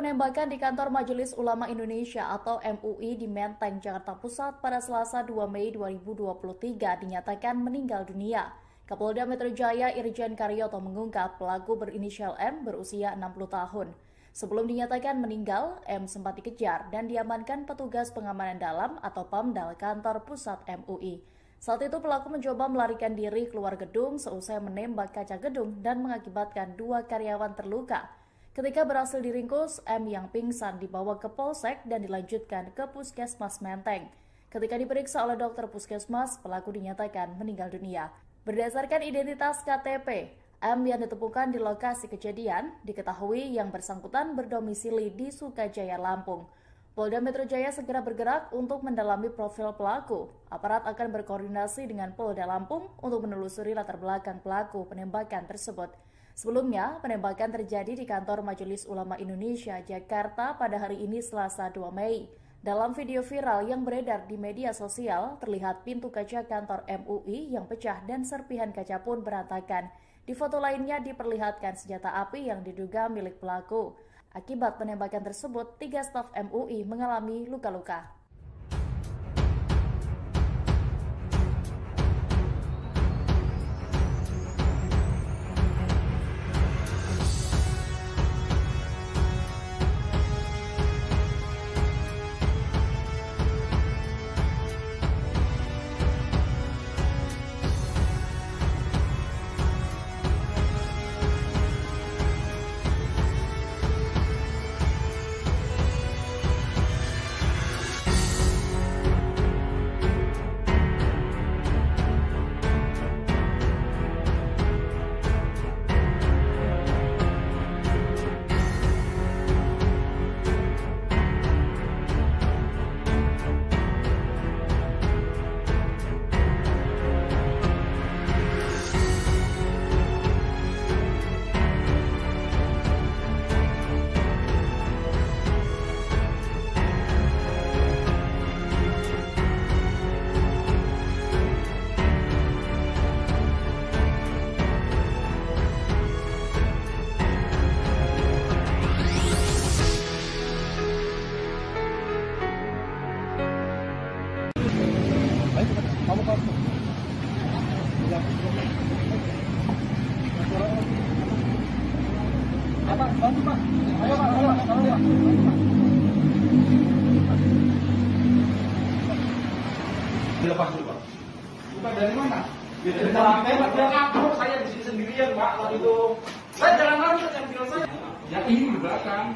Speaker 1: penembakan di kantor Majelis Ulama Indonesia atau MUI di Menteng, Jakarta Pusat pada Selasa 2 Mei 2023 dinyatakan meninggal dunia. Kapolda Metro Jaya Irjen Karyoto mengungkap pelaku berinisial M berusia 60 tahun. Sebelum dinyatakan meninggal, M sempat dikejar dan diamankan petugas pengamanan dalam atau PAMDAL kantor pusat MUI. Saat itu pelaku mencoba melarikan diri keluar gedung seusai menembak kaca gedung dan mengakibatkan 2 karyawan terluka. Ketika berhasil diringkus, M yang pingsan dibawa ke Polsek dan dilanjutkan ke Puskesmas Menteng. Ketika diperiksa oleh dokter Puskesmas, pelaku dinyatakan meninggal dunia. Berdasarkan identitas KTP, M yang ditemukan di lokasi kejadian diketahui yang bersangkutan berdomisili di Sukajaya, Lampung. Polda Metro Jaya segera bergerak untuk mendalami profil pelaku. Aparat akan berkoordinasi dengan Polda Lampung untuk menelusuri latar belakang pelaku penembakan tersebut. Sebelumnya, penembakan terjadi di kantor Majelis Ulama Indonesia, Jakarta pada hari ini Selasa 2 Mei. Dalam video viral yang beredar di media sosial, terlihat pintu kaca kantor MUI yang pecah dan serpihan kaca pun berantakan. Di foto lainnya diperlihatkan senjata api yang diduga milik pelaku. Akibat penembakan tersebut, 3 staf MUI mengalami luka-luka.
Speaker 2: Bantu Pak. Ayo Pak, tolong Pak. Dilepas dulu Pak. Bukan dari mana? Dari lantai Pak. Dia kabur, saya di sini sendirian Pak. Waktu itu saya jalan lagi yang bilang saya. Ya ini di belakang.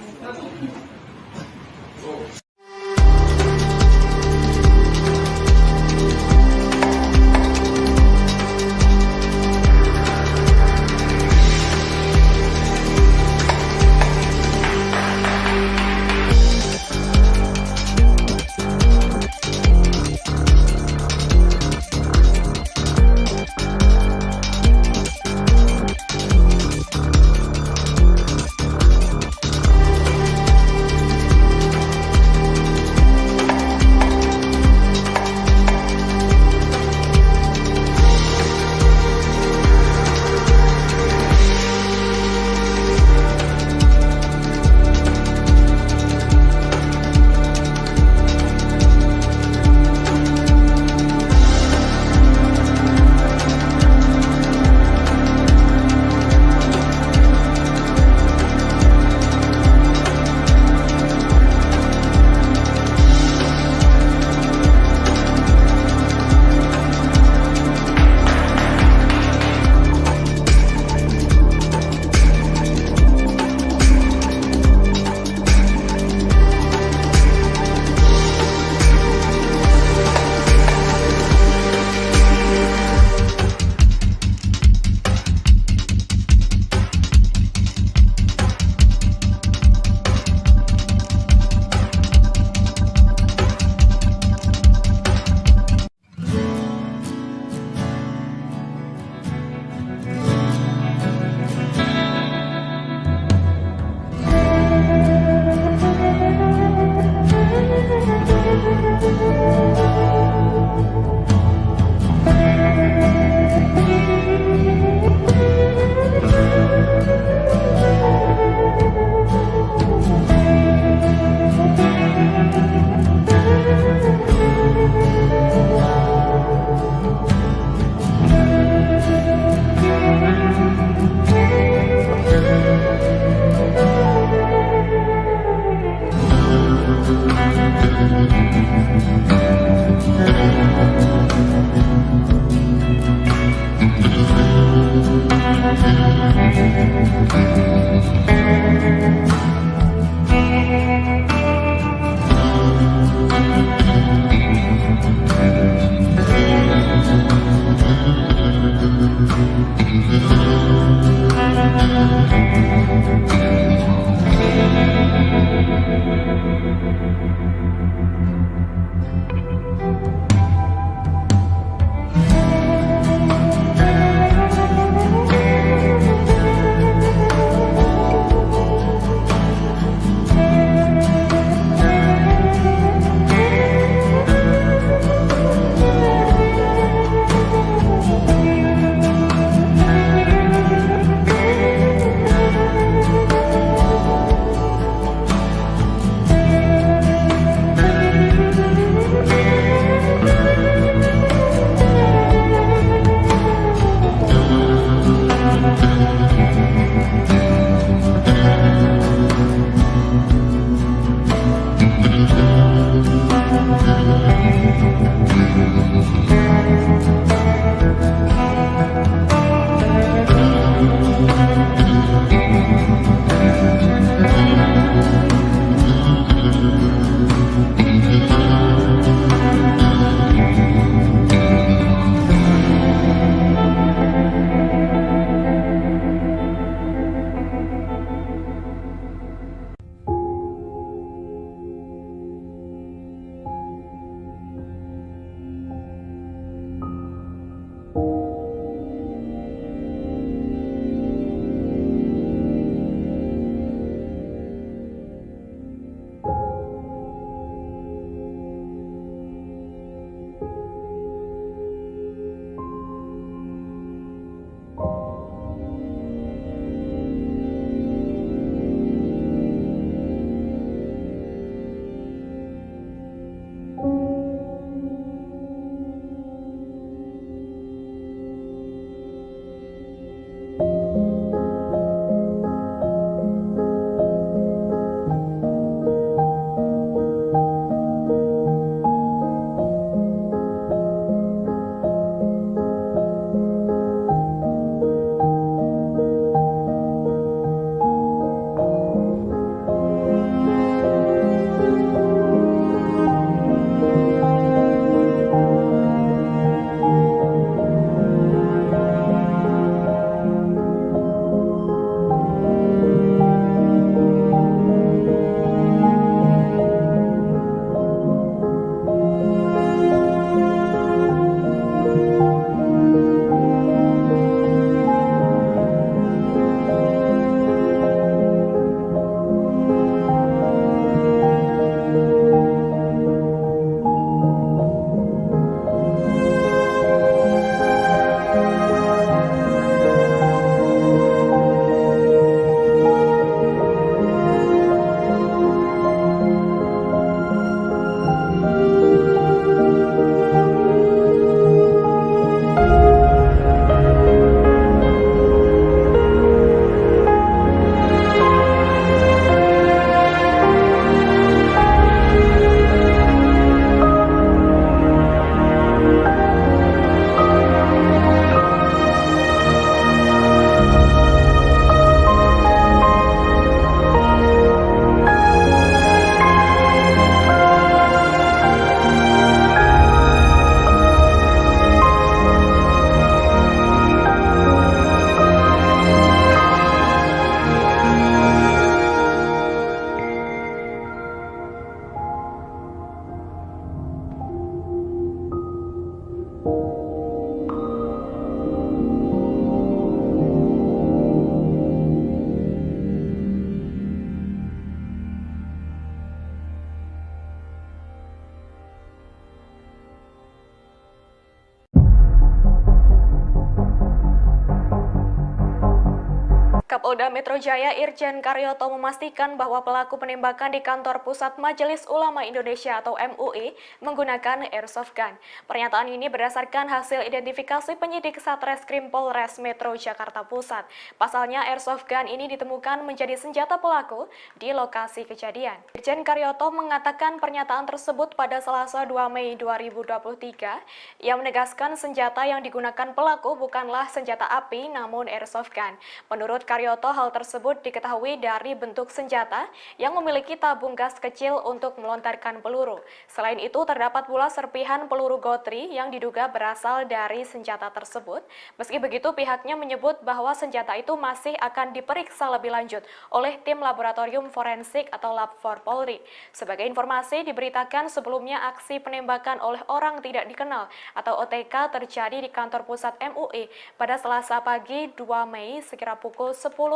Speaker 6: Kapolda Metro Jaya Irjen Karyoto memastikan bahwa pelaku penembakan di kantor Pusat Majelis Ulama Indonesia atau MUI menggunakan airsoft gun. Pernyataan ini berdasarkan hasil identifikasi penyidik Satreskrim Polres Metro Jakarta Pusat. Pasalnya airsoft gun ini ditemukan menjadi senjata pelaku di lokasi kejadian. Irjen Karyoto mengatakan pernyataan tersebut pada Selasa 2 Mei 2023. Ia menegaskan senjata yang digunakan pelaku bukanlah senjata api namun airsoft gun. Menurut Karyoto, hal tersebut diketahui dari bentuk senjata yang memiliki tabung gas kecil untuk melontarkan peluru. Selain itu, terdapat pula serpihan peluru gotri yang diduga berasal dari senjata tersebut. Meski begitu, pihaknya menyebut bahwa senjata itu masih akan diperiksa lebih lanjut oleh tim laboratorium forensik atau Lab 4 Polri. Sebagai informasi, diberitakan sebelumnya aksi penembakan oleh orang tidak dikenal atau OTK terjadi di kantor pusat MUI pada Selasa pagi 2 Mei sekira pukul 10:30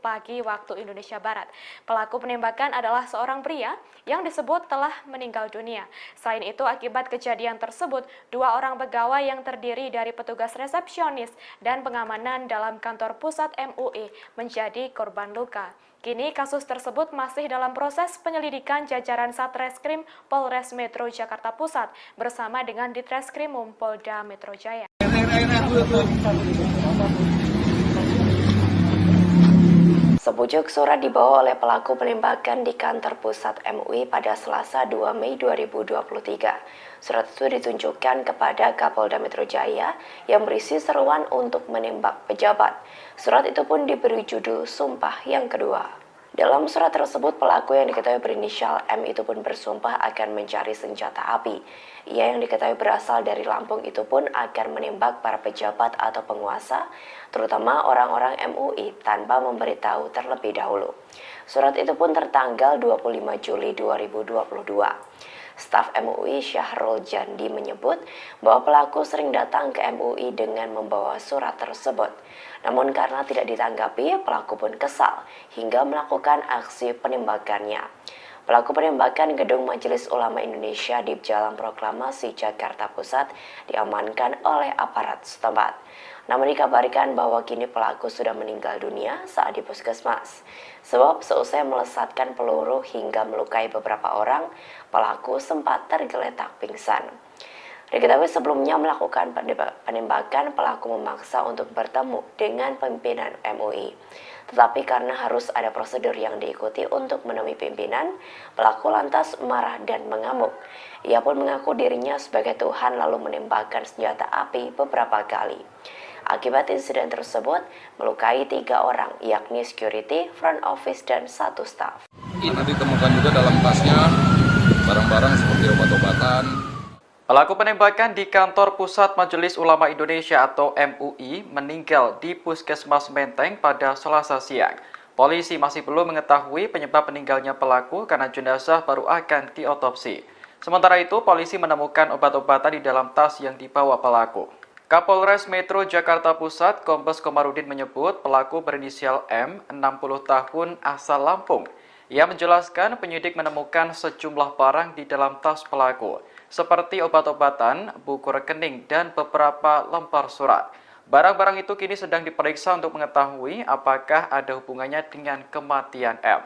Speaker 6: pagi waktu Indonesia Barat. Pelaku penembakan adalah seorang pria yang disebut telah meninggal dunia. Selain itu, akibat kejadian tersebut, 2 orang pegawai yang terdiri dari petugas resepsionis dan pengamanan dalam kantor pusat MUI menjadi korban luka. Kini kasus tersebut masih dalam proses penyelidikan jajaran Satreskrim Polres Metro Jakarta Pusat bersama dengan Ditreskrimum Polda Metro Jaya. Sepucuk surat dibawa oleh pelaku penembakan di kantor pusat MUI pada Selasa 2 Mei 2023. Surat itu ditunjukkan kepada Kapolda Metro Jaya yang berisi seruan untuk menembak pejabat. Surat itu pun diberi judul Sumpah yang Kedua. Dalam surat tersebut, pelaku yang diketahui berinisial M itu pun bersumpah akan mencari senjata api. Ia yang diketahui berasal dari Lampung itu pun akan menembak para pejabat atau penguasa, terutama orang-orang MUI tanpa memberitahu terlebih dahulu. Surat itu pun tertanggal 25 Juli 2022. Staf MUI Syahrul Jandi menyebut bahwa pelaku sering datang ke MUI dengan membawa surat tersebut. Namun karena tidak ditanggapi, pelaku pun kesal hingga melakukan aksi penembakannya. Pelaku penembakan Gedung Majelis Ulama Indonesia di Jalan Proklamasi Jakarta Pusat diamankan oleh aparat setempat. Namun dikabarkan bahwa kini pelaku sudah meninggal dunia saat di puskesmas. Sebab seusai melesatkan peluru hingga melukai beberapa orang, pelaku sempat tergeletak pingsan. Diketahui sebelumnya melakukan penembakan, pelaku memaksa untuk bertemu dengan pimpinan MUI. Tetapi karena harus ada prosedur yang diikuti untuk menemui pimpinan, pelaku lantas marah dan mengamuk. Ia pun mengaku dirinya sebagai Tuhan lalu menembakkan senjata api beberapa kali. Akibat insiden tersebut, melukai 3 orang, yakni security, front office, dan 1 staf.
Speaker 3: Karena ditemukan juga dalam tasnya barang-barang seperti obat-obatan.
Speaker 4: Pelaku penembakan di kantor Pusat Majelis Ulama Indonesia atau MUI meninggal di Puskesmas Menteng pada Selasa siang. Polisi masih belum mengetahui penyebab meninggalnya pelaku karena jenazah baru akan diotopsi. Sementara itu, polisi menemukan obat-obatan di dalam tas yang dibawa pelaku. Kapolres Metro Jakarta Pusat, Kombes Komarudin menyebut pelaku berinisial M, 60 tahun, asal Lampung. Ia menjelaskan penyidik menemukan sejumlah barang di dalam tas pelaku, seperti obat-obatan, buku rekening, dan beberapa lembar surat. Barang-barang itu kini sedang diperiksa untuk mengetahui apakah ada hubungannya dengan kematian M.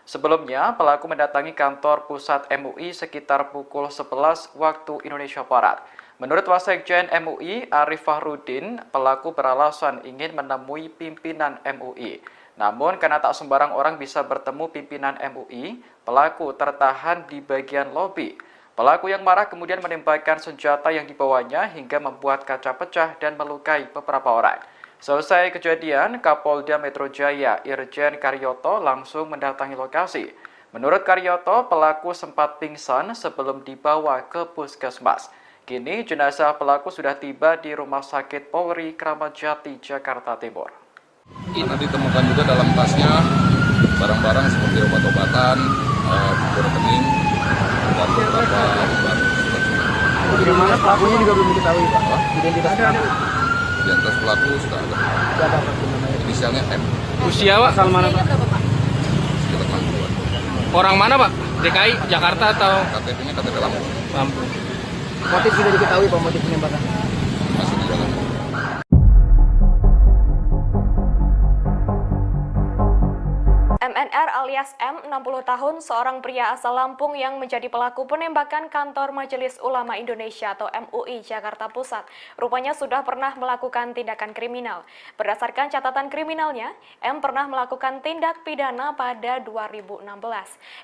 Speaker 4: Sebelumnya, pelaku mendatangi kantor pusat MUI sekitar pukul 11 waktu Indonesia Barat. Menurut Wasekjen MUI, Arif Fahrudin, pelaku beralasan ingin menemui pimpinan MUI. Namun, karena tak sembarang orang bisa bertemu pimpinan MUI, pelaku tertahan di bagian lobi. Pelaku yang marah kemudian menembakkan senjata yang dibawanya hingga membuat kaca pecah dan melukai beberapa orang. Selesai kejadian, Kapolda Metro Jaya Irjen Karyoto langsung mendatangi lokasi. Menurut Karyoto, pelaku sempat pingsan sebelum dibawa ke puskesmas. Kini jenazah pelaku sudah tiba di Rumah Sakit Polri Kramat Jati, Jakarta Timur.
Speaker 3: Karena ditemukan juga dalam tasnya barang-barang seperti obat-obatan, buku rekening, dan beberapa lembar surat.
Speaker 2: Bagaimana pelakunya juga belum diketahui, Pak? Identitasnya ada.
Speaker 3: Identitas pelaku sudah ada.
Speaker 2: Siapa Pak namanya?
Speaker 3: Inisialnya M.
Speaker 5: Usia Pak?
Speaker 2: Asal mana Pak?
Speaker 3: Sekitar 60-an.
Speaker 5: Orang mana Pak? DKI, Jakarta atau
Speaker 3: KTP-nya KTP Lampung.
Speaker 5: Lampung?
Speaker 2: Motif sudah diketahui Pak, motif penembakan?
Speaker 3: Masih di jalan.
Speaker 6: MNR alias M, 60 tahun, seorang pria asal Lampung yang menjadi pelaku penembakan kantor Majelis Ulama Indonesia atau MUI Jakarta Pusat, rupanya sudah pernah melakukan tindakan kriminal. Berdasarkan catatan kriminalnya, M pernah melakukan tindak pidana pada 2016.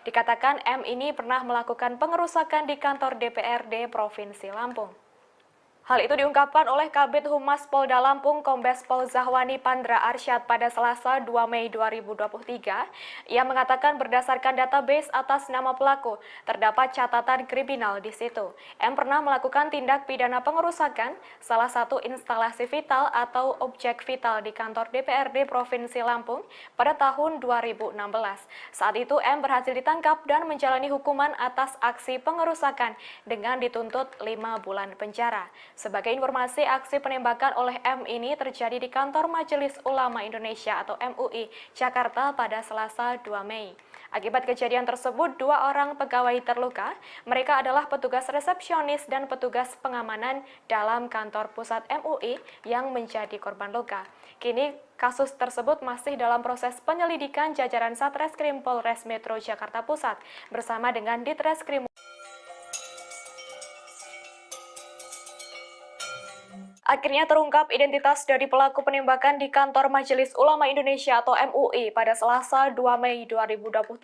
Speaker 6: Dikatakan M ini pernah melakukan pengerusakan di kantor DPRD Provinsi Lampung. Hal itu diungkapkan oleh Kabid Humas Polda Lampung Kombes Pol Zahwani Pandra Arsyad pada Selasa 2 Mei 2023. Ia mengatakan berdasarkan database atas nama pelaku, terdapat catatan kriminal di situ. M pernah melakukan tindak pidana pengerusakan salah satu instalasi vital atau objek vital di kantor DPRD Provinsi Lampung pada tahun 2016. Saat itu M berhasil ditangkap dan menjalani hukuman atas aksi pengerusakan dengan dituntut 5 bulan penjara. Sebagai informasi, aksi penembakan oleh M ini terjadi di kantor Majelis Ulama Indonesia atau MUI Jakarta pada Selasa 2 Mei. Akibat kejadian tersebut, 2 orang pegawai terluka. Mereka adalah petugas resepsionis dan petugas pengamanan dalam kantor pusat MUI yang menjadi korban luka. Kini kasus tersebut masih dalam proses penyelidikan jajaran Satreskrim Polres Metro Jakarta Pusat bersama dengan Ditreskrim. Akhirnya terungkap identitas dari pelaku penembakan di kantor Majelis Ulama Indonesia atau MUI pada Selasa 2 Mei 2023.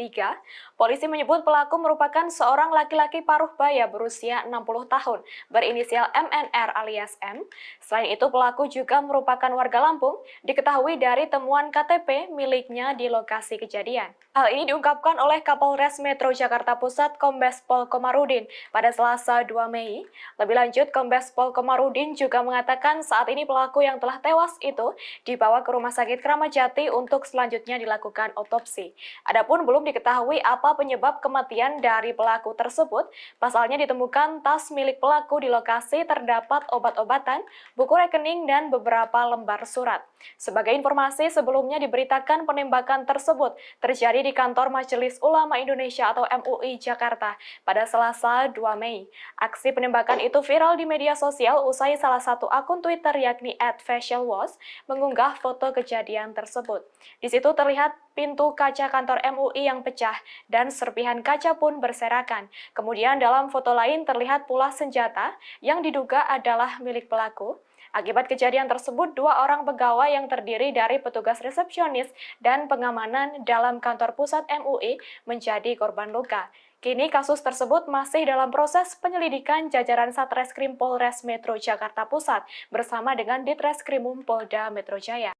Speaker 6: Polisi menyebut pelaku merupakan seorang laki-laki paruh baya berusia 60 tahun, berinisial MNR alias M. Selain itu, pelaku juga merupakan warga Lampung, diketahui dari temuan KTP miliknya di lokasi kejadian. Hal ini diungkapkan oleh Kapolres Metro Jakarta Pusat Kombes Pol Komarudin pada Selasa 2 Mei. Lebih lanjut, Kombes Pol Komarudin juga mengatakan saat ini pelaku yang telah tewas itu dibawa ke Rumah Sakit Kramat Jati untuk selanjutnya dilakukan otopsi. Adapun belum diketahui apa penyebab kematian dari pelaku tersebut. Pasalnya ditemukan tas milik pelaku di lokasi, terdapat obat-obatan, buku rekening, dan beberapa lembar surat. Sebagai informasi, sebelumnya diberitakan penembakan tersebut terjadi di kantor Majelis Ulama Indonesia atau MUI Jakarta pada Selasa 2 Mei. Aksi penembakan itu viral di media sosial usai salah satu akun Twitter yakni @fashionwash mengunggah foto kejadian tersebut. Di situ terlihat pintu kaca kantor MUI yang pecah dan serpihan kaca pun berserakan. Kemudian dalam foto lain terlihat pula senjata yang diduga adalah milik pelaku. Akibat kejadian tersebut, 2 orang pegawai yang terdiri dari petugas resepsionis dan pengamanan dalam kantor pusat MUI menjadi korban luka. Kini kasus tersebut masih dalam proses penyelidikan jajaran Satreskrim Polres Metro Jakarta Pusat bersama dengan Ditreskrimum Polda Metro Jaya.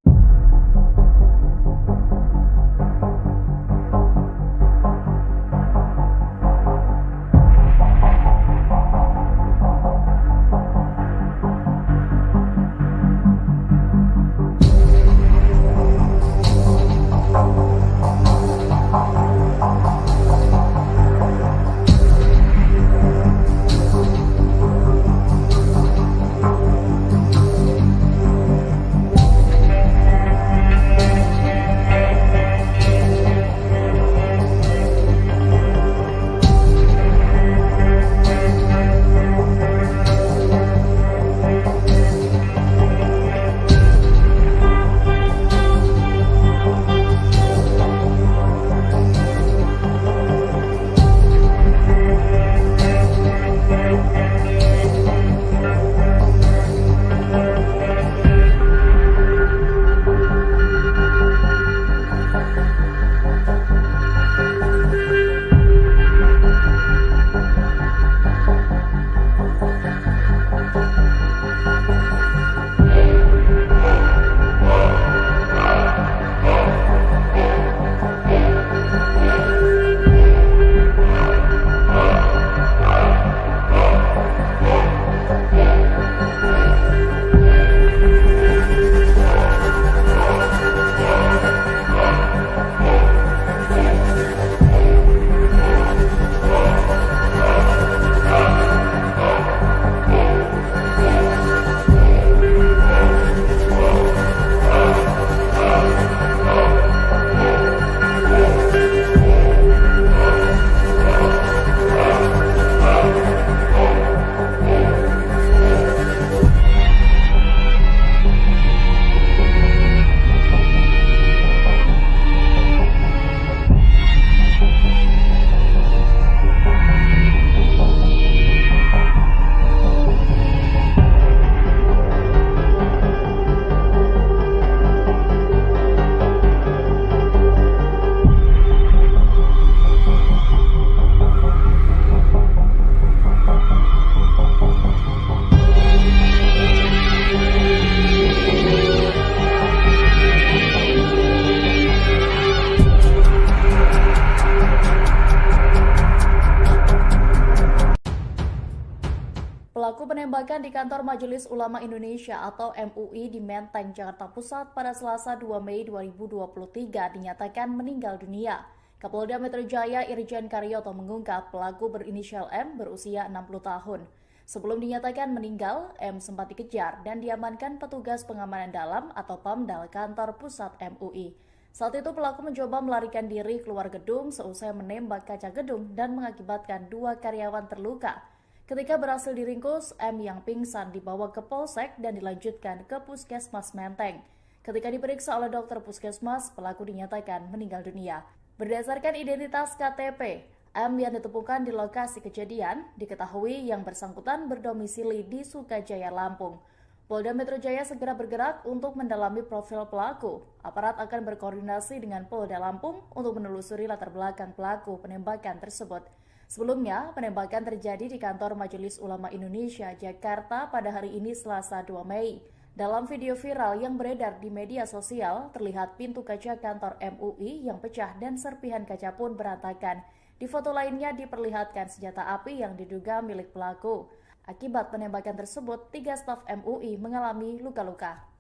Speaker 1: penembakan di kantor Majelis Ulama Indonesia atau MUI di Menteng, Jakarta Pusat pada Selasa 2 Mei 2023 dinyatakan meninggal dunia. Kapolda Metro Jaya Irjen Karyoto mengungkap pelaku berinisial M berusia 60 tahun. Sebelum dinyatakan meninggal, M sempat dikejar dan diamankan petugas pengamanan dalam atau PAMDAL kantor pusat MUI. Saat itu pelaku mencoba melarikan diri keluar gedung seusai menembak kaca gedung dan mengakibatkan 2 karyawan terluka. Ketika berhasil diringkus, M yang pingsan dibawa ke Polsek dan dilanjutkan ke Puskesmas Menteng. Ketika diperiksa oleh dokter Puskesmas, pelaku dinyatakan meninggal dunia. Berdasarkan identitas KTP, M yang ditemukan di lokasi kejadian diketahui yang bersangkutan berdomisili di Sukajaya, Lampung. Polda Metro Jaya segera bergerak untuk mendalami profil pelaku. Aparat akan berkoordinasi dengan Polda Lampung untuk menelusuri latar belakang pelaku penembakan tersebut. Sebelumnya, penembakan terjadi di kantor Majelis Ulama Indonesia, Jakarta pada hari ini Selasa 2 Mei. Dalam video viral yang beredar di media sosial, terlihat pintu kaca kantor MUI yang pecah dan serpihan kaca pun berantakan. Di foto lainnya diperlihatkan senjata api yang diduga milik pelaku. Akibat penembakan tersebut, 3 staf MUI mengalami luka-luka.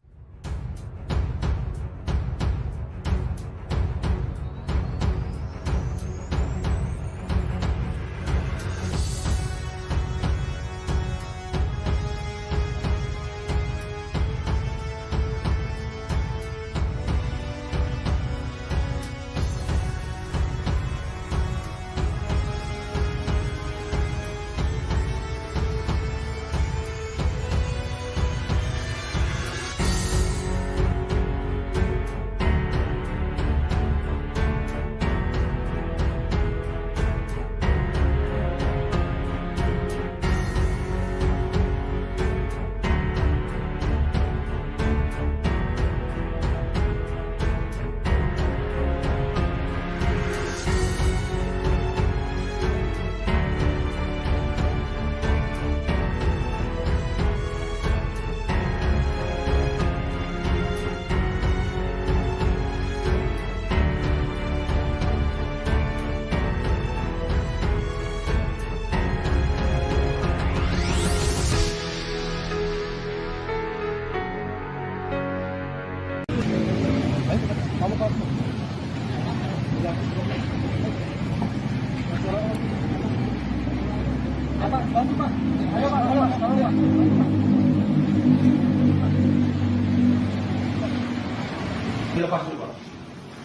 Speaker 2: Dilepas dulu, Pak.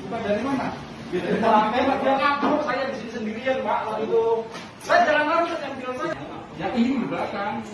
Speaker 2: Bukan dari mana? Dari belakang tembak, dia kabur, saya di sini sendirian, Pak. Waktu itu saya jalan lagi yang bilang saya. Ya ini di belakang.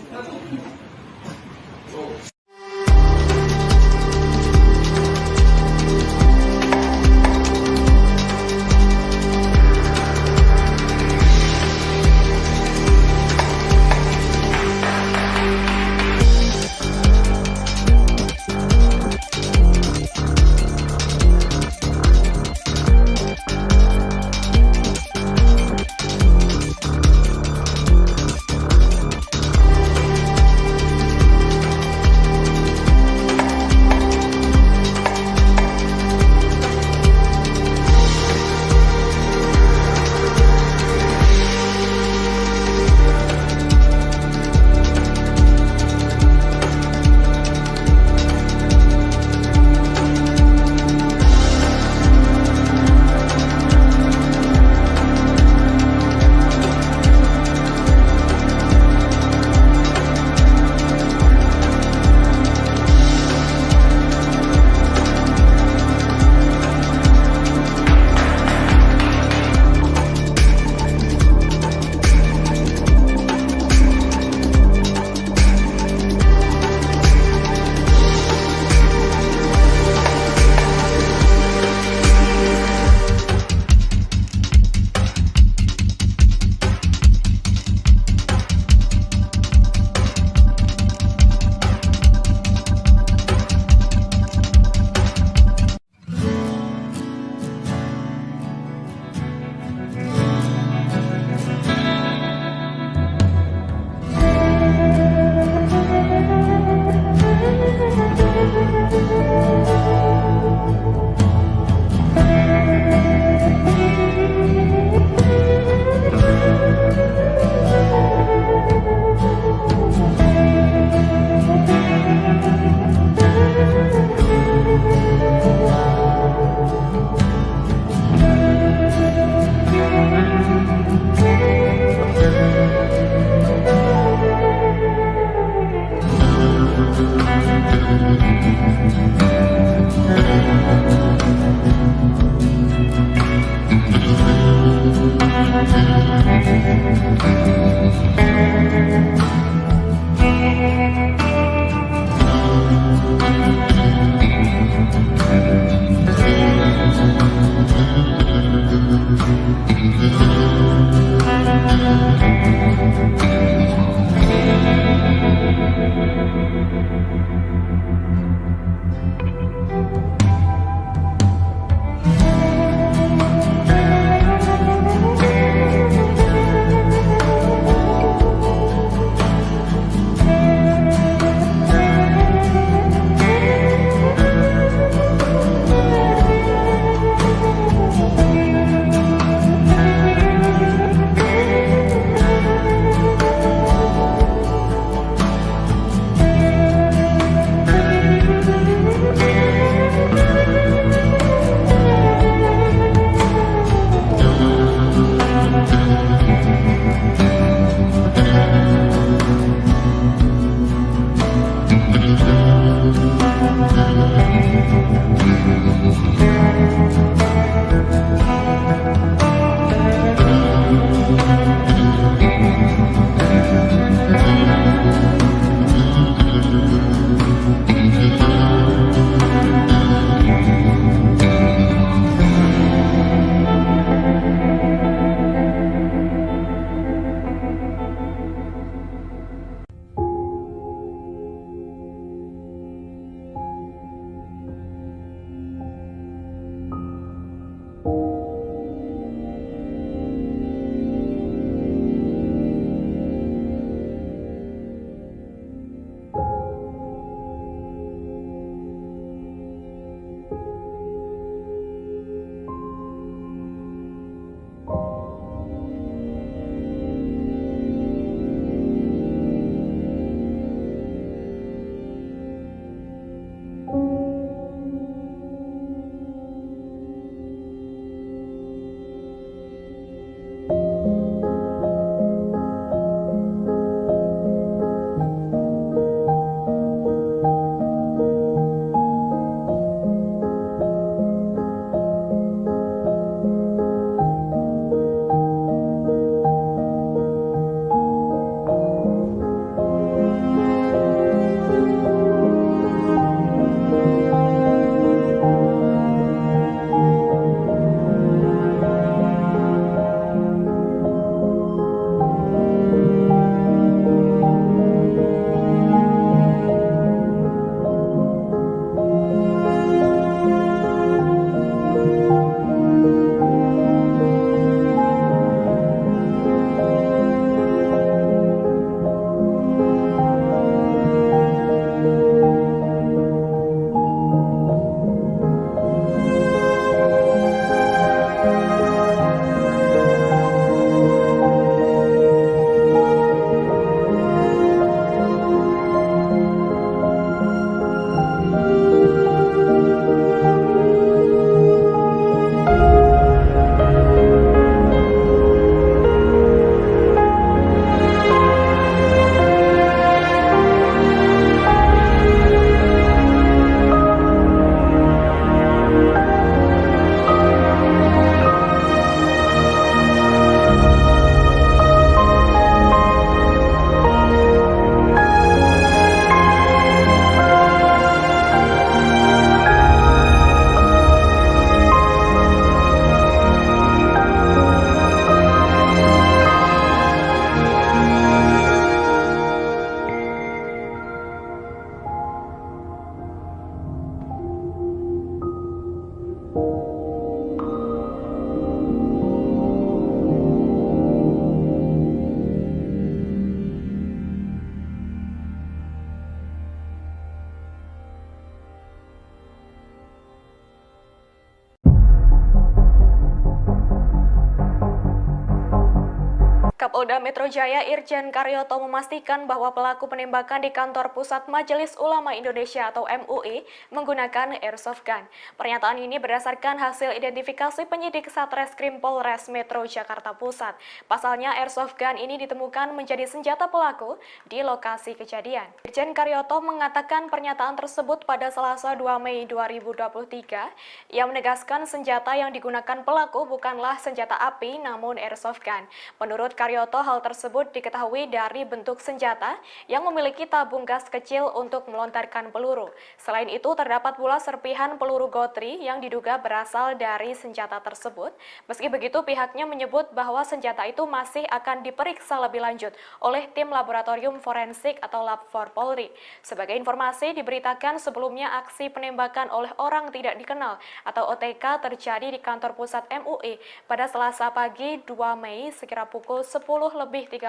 Speaker 6: Kapolda Metro Jaya Irjen Karyoto memastikan bahwa pelaku penembakan di kantor pusat Majelis Ulama Indonesia atau MUI menggunakan airsoft gun. Pernyataan ini berdasarkan hasil identifikasi penyidik Satreskrim Polres Metro Jakarta Pusat. Pasalnya airsoft gun ini ditemukan menjadi senjata pelaku di lokasi kejadian. Irjen Karyoto mengatakan pernyataan tersebut pada Selasa 2 Mei 2023. Ia menegaskan senjata yang digunakan pelaku bukanlah senjata api namun airsoft gun. Menurut Karyoto, hal tersebut diketahui dari bentuk senjata yang memiliki tabung gas kecil untuk melontarkan peluru. Selain itu, terdapat pula serpihan peluru gotri yang diduga berasal dari senjata tersebut. Meski begitu, pihaknya menyebut bahwa senjata itu masih akan diperiksa lebih lanjut oleh tim laboratorium forensik atau Lab 4 Polri. Sebagai informasi, diberitakan sebelumnya aksi penembakan oleh orang tidak dikenal atau OTK terjadi di kantor pusat MUI pada Selasa pagi 2 Mei sekira pukul 10:30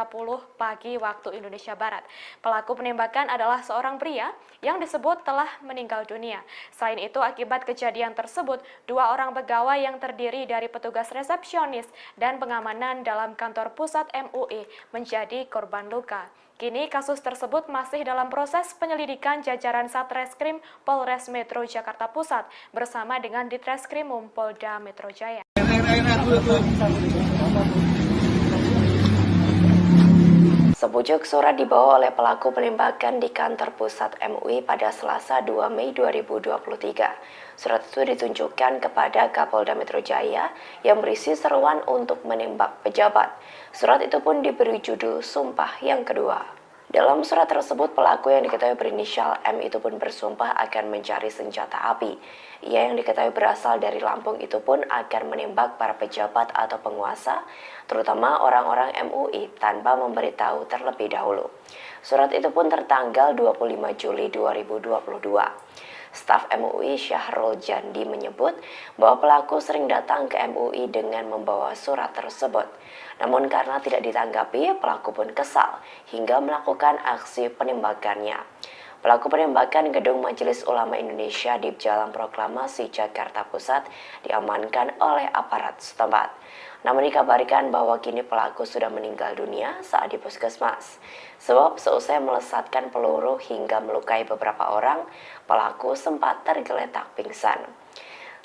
Speaker 6: pagi waktu Indonesia Barat. Pelaku penembakan adalah seorang pria yang disebut telah meninggal dunia. Selain itu, akibat kejadian tersebut, 2 orang pegawai yang terdiri dari petugas resepsionis dan pengamanan dalam kantor pusat MUI menjadi korban luka. Kini kasus tersebut masih dalam proses penyelidikan jajaran Satreskrim Polres Metro Jakarta Pusat bersama dengan Ditreskrimum Polda Metro Jaya. Sepucuk surat dibawa oleh pelaku penembakan di kantor pusat MUI pada Selasa 2 Mei 2023. Surat itu ditunjukkan kepada Kapolda Metro Jaya yang berisi seruan untuk menembak pejabat. Surat itu pun diberi judul Sumpah yang Kedua. Dalam surat tersebut, pelaku yang diketahui berinisial M itu pun bersumpah akan mencari senjata api. Ia yang diketahui berasal dari Lampung itu pun akan menembak para pejabat atau penguasa, terutama orang-orang MUI tanpa memberitahu terlebih dahulu. Surat itu pun tertanggal 25 Juli 2022. Staf MUI Syahrul Jandi menyebut bahwa pelaku sering datang ke MUI dengan membawa surat tersebut. Namun karena tidak ditanggapi, pelaku pun kesal hingga melakukan aksi penembakannya. Pelaku penembakan gedung Majelis Ulama Indonesia di Jalan Proklamasi Jakarta Pusat diamankan oleh aparat setempat. Namun dikabarkan bahwa kini pelaku sudah meninggal dunia saat di puskesmas. Sebab seusai melesatkan peluru hingga melukai beberapa orang, pelaku sempat tergeletak pingsan.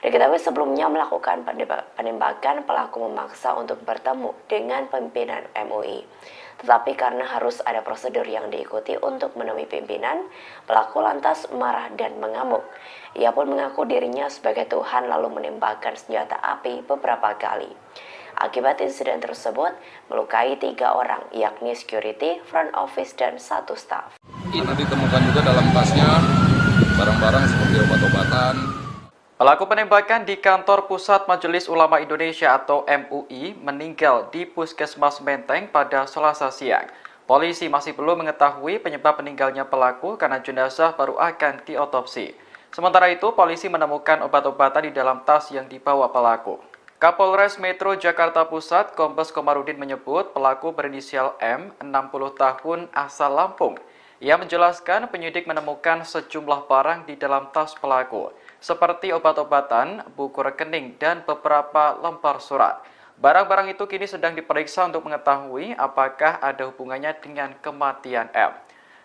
Speaker 6: Diketahui sebelumnya melakukan penembakan, pelaku memaksa untuk bertemu dengan pimpinan MUI. Tetapi karena harus ada prosedur yang diikuti untuk menemui pimpinan, pelaku lantas marah dan mengamuk. Ia pun mengaku dirinya sebagai Tuhan lalu menembakkan senjata api beberapa kali. Akibat insiden tersebut, melukai 3 orang, yakni security, front office, dan 1 staf.
Speaker 3: Karena ditemukan juga dalam tasnya barang-barang seperti obat-obatan.
Speaker 4: Pelaku penembakan di kantor pusat Majelis Ulama Indonesia atau MUI meninggal di Puskesmas Menteng pada Selasa siang. Polisi masih belum mengetahui penyebab meninggalnya pelaku karena jenazah baru akan diotopsi. Sementara itu, polisi menemukan obat-obatan di dalam tas yang dibawa pelaku. Kapolres Metro Jakarta Pusat, Kombes Komarudin menyebut pelaku berinisial M, 60 tahun, asal Lampung. Ia menjelaskan penyidik menemukan sejumlah barang di dalam tas pelaku, seperti obat-obatan, buku rekening, dan beberapa lembar surat. Barang-barang itu kini sedang diperiksa untuk mengetahui apakah ada hubungannya dengan kematian M.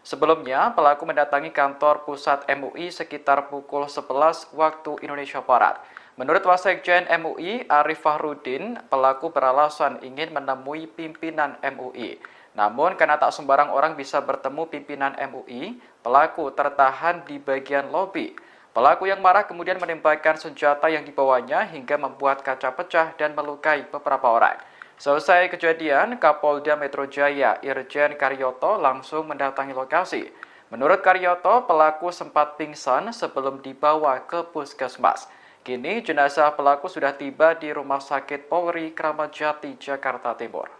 Speaker 4: Sebelumnya, pelaku mendatangi kantor pusat MUI sekitar pukul 11 waktu Indonesia Barat. Menurut Wasekjen MUI, Arif Fahrudin, pelaku beralasan ingin menemui pimpinan MUI. Namun, karena tak sembarang orang bisa bertemu pimpinan MUI, pelaku tertahan di bagian lobi. Pelaku yang marah kemudian menembakkan senjata yang dibawanya hingga membuat kaca pecah dan melukai beberapa orang. Selesai kejadian, Kapolda Metro Jaya Irjen Karyoto langsung mendatangi lokasi. Menurut Karyoto, pelaku sempat pingsan sebelum dibawa ke puskesmas. Kini jenazah pelaku sudah tiba di Rumah Sakit Polri Kramat Jati, Jakarta Timur.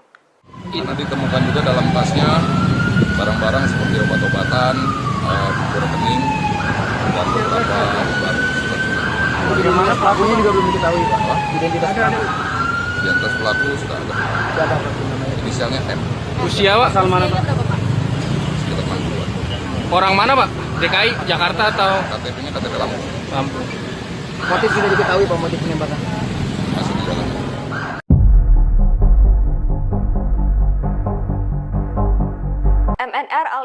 Speaker 3: Karena ditemukan juga dalam tasnya barang-barang seperti obat-obatan, buku rekening, dan beberapa lembar surat.
Speaker 2: Bagaimana pelakunya juga belum diketahui, Pak? Identitas pelaku?
Speaker 3: Identitas pelaku sudah ada.
Speaker 2: Siapa namanya?
Speaker 3: Inisialnya M.
Speaker 5: Usia Pak?
Speaker 2: Asal mana, Pak?
Speaker 3: Sekitar 60-an.
Speaker 5: Orang mana Pak? DKI, Jakarta atau
Speaker 3: KTP-nya KTP Lampung.
Speaker 5: Lampung?
Speaker 2: Motif sudah diketahui, Pak, motif penembakan?
Speaker 3: Masih di jalan.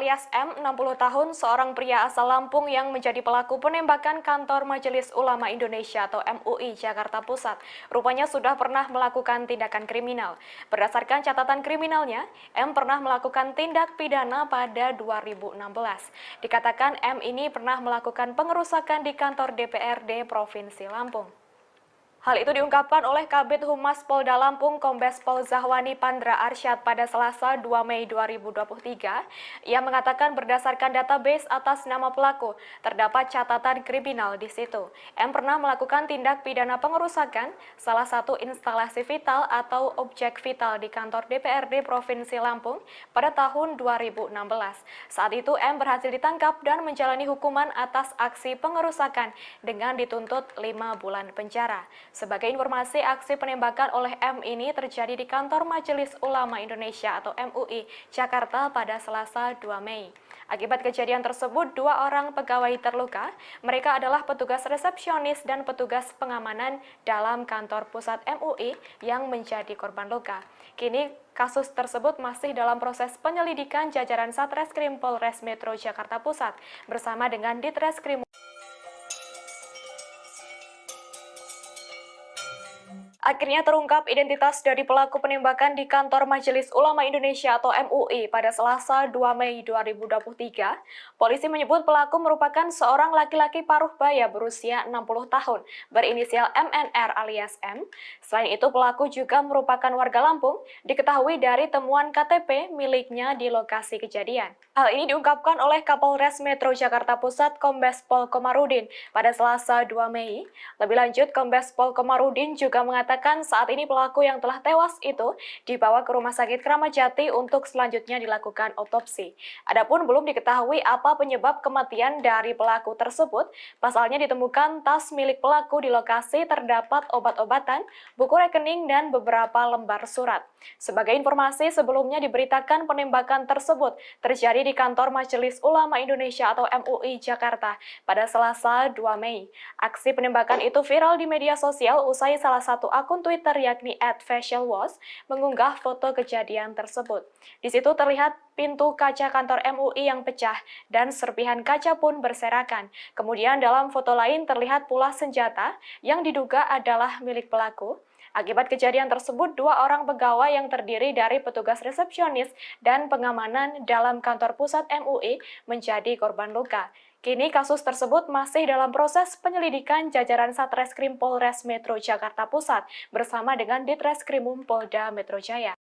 Speaker 6: alias M, 60 tahun, seorang pria asal Lampung yang menjadi pelaku penembakan kantor Majelis Ulama Indonesia atau MUI Jakarta Pusat. Rupanya sudah pernah melakukan tindakan kriminal. Berdasarkan catatan kriminalnya, M pernah melakukan tindak pidana pada 2016. Dikatakan M ini pernah melakukan pengerusakan di kantor DPRD Provinsi Lampung. Hal itu diungkapkan oleh Kabid Humas Polda Lampung Kombes Pol Zahwani Pandra Arsyad pada Selasa 2 Mei 2023. Ia mengatakan berdasarkan database atas nama pelaku, terdapat catatan kriminal di situ. M pernah melakukan tindak pidana pengerusakan salah satu instalasi vital atau objek vital di kantor DPRD Provinsi Lampung pada tahun 2016. Saat itu M berhasil ditangkap dan menjalani hukuman atas aksi pengerusakan dengan dituntut 5 bulan penjara. Sebagai informasi, aksi penembakan oleh M ini terjadi di kantor Majelis Ulama Indonesia atau MUI Jakarta pada Selasa 2 Mei. Akibat kejadian tersebut, 2 orang pegawai terluka. Mereka adalah petugas resepsionis dan petugas pengamanan dalam kantor pusat MUI yang menjadi korban luka. Kini kasus tersebut masih dalam proses penyelidikan jajaran Satreskrim Polres Metro Jakarta Pusat bersama dengan Ditreskrim. Akhirnya terungkap identitas dari pelaku penembakan di kantor Majelis Ulama Indonesia atau MUI pada Selasa 2 Mei 2023. Polisi menyebut pelaku merupakan seorang laki-laki paruh baya berusia 60 tahun berinisial MNR alias M. Selain itu pelaku juga merupakan warga Lampung, diketahui dari temuan KTP miliknya di lokasi kejadian. Hal ini diungkapkan oleh Kapolres Metro Jakarta Pusat Kombes Pol Komarudin pada Selasa 2 Mei. Lebih lanjut, Kombes Pol Komarudin juga mengatakan saat ini pelaku yang telah tewas itu dibawa ke Rumah Sakit Kramat Jati untuk selanjutnya dilakukan otopsi. Adapun belum diketahui apa penyebab kematian dari pelaku tersebut. Pasalnya ditemukan tas milik pelaku di lokasi terdapat obat-obatan, buku rekening, dan beberapa lembar surat. Sebagai informasi, sebelumnya diberitakan penembakan tersebut terjadi di kantor Majelis Ulama Indonesia atau MUI Jakarta pada Selasa 2 Mei. Aksi penembakan itu viral di media sosial usai salah satu akun Twitter yakni @facialwash mengunggah foto kejadian tersebut. Di situ terlihat pintu kaca kantor MUI yang pecah dan serpihan kaca pun berserakan. Kemudian dalam foto lain terlihat pula senjata yang diduga adalah milik pelaku. Akibat kejadian tersebut, 2 orang pegawai yang terdiri dari petugas resepsionis dan pengamanan dalam kantor pusat MUI menjadi korban luka. Kini kasus tersebut masih dalam proses penyelidikan jajaran Satreskrim Polres Metro Jakarta Pusat bersama dengan Ditreskrimum Polda Metro Jaya.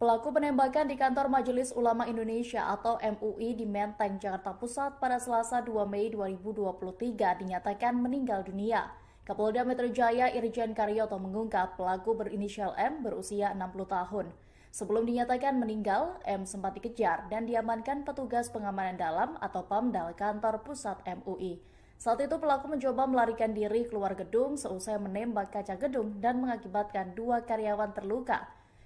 Speaker 1: Pelaku penembakan di kantor Majelis Ulama Indonesia atau MUI di Menteng, Jakarta Pusat pada Selasa 2 Mei 2023 dinyatakan meninggal dunia. Kapolda Metro Jaya Irjen Karyoto mengungkap pelaku berinisial M berusia 60 tahun. Sebelum dinyatakan meninggal, M sempat dikejar dan diamankan petugas pengamanan dalam atau PAMDAL kantor pusat MUI. Saat itu pelaku mencoba melarikan diri keluar gedung seusai menembak kaca gedung dan mengakibatkan 2 karyawan terluka.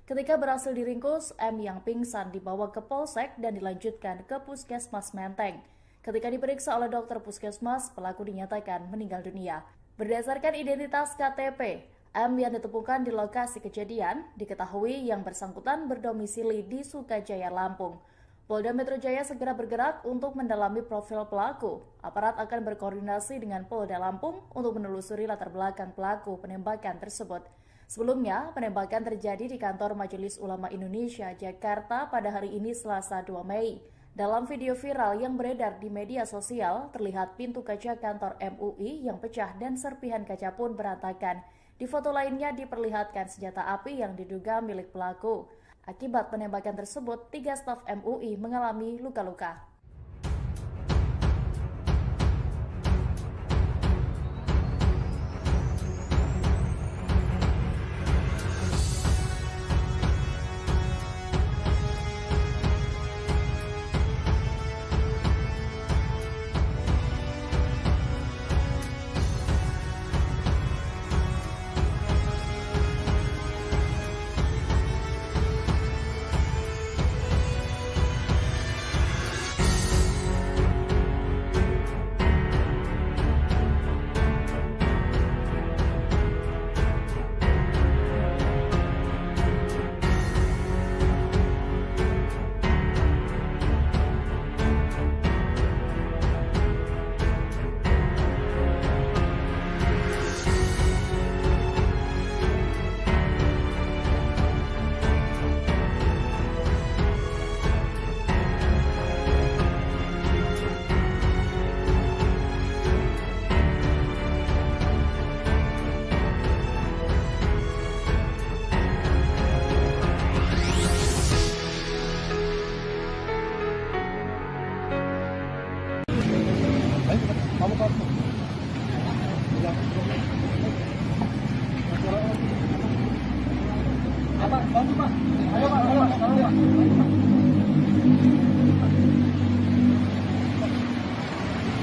Speaker 1: Ketika berhasil diringkus, M yang pingsan dibawa ke Polsek dan dilanjutkan ke Puskesmas Menteng. Ketika diperiksa oleh dokter Puskesmas, pelaku dinyatakan meninggal dunia. Berdasarkan identitas KTP, M yang ditemukan di lokasi kejadian diketahui yang bersangkutan berdomisili di Sukajaya, Lampung. Polda Metro Jaya segera bergerak untuk mendalami profil pelaku. Aparat akan berkoordinasi dengan Polda Lampung untuk menelusuri latar belakang pelaku penembakan tersebut. Sebelumnya, penembakan terjadi di kantor Majelis Ulama Indonesia, Jakarta pada hari ini Selasa 2 Mei. Dalam video viral yang beredar di media sosial, terlihat pintu kaca kantor MUI yang pecah dan serpihan kaca pun berantakan. Di foto lainnya diperlihatkan senjata api yang diduga milik pelaku. Akibat penembakan tersebut, 3 staf MUI mengalami luka-luka.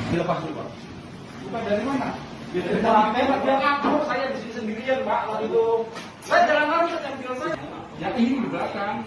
Speaker 2: Dilepas dulu, Pak. Bukan dari mana? Dari dalam tembak, dia ngaku saya di sini sendirian, Pak. Waktu itu saya jalan lari ke mobil saya. Ya ini di belakang.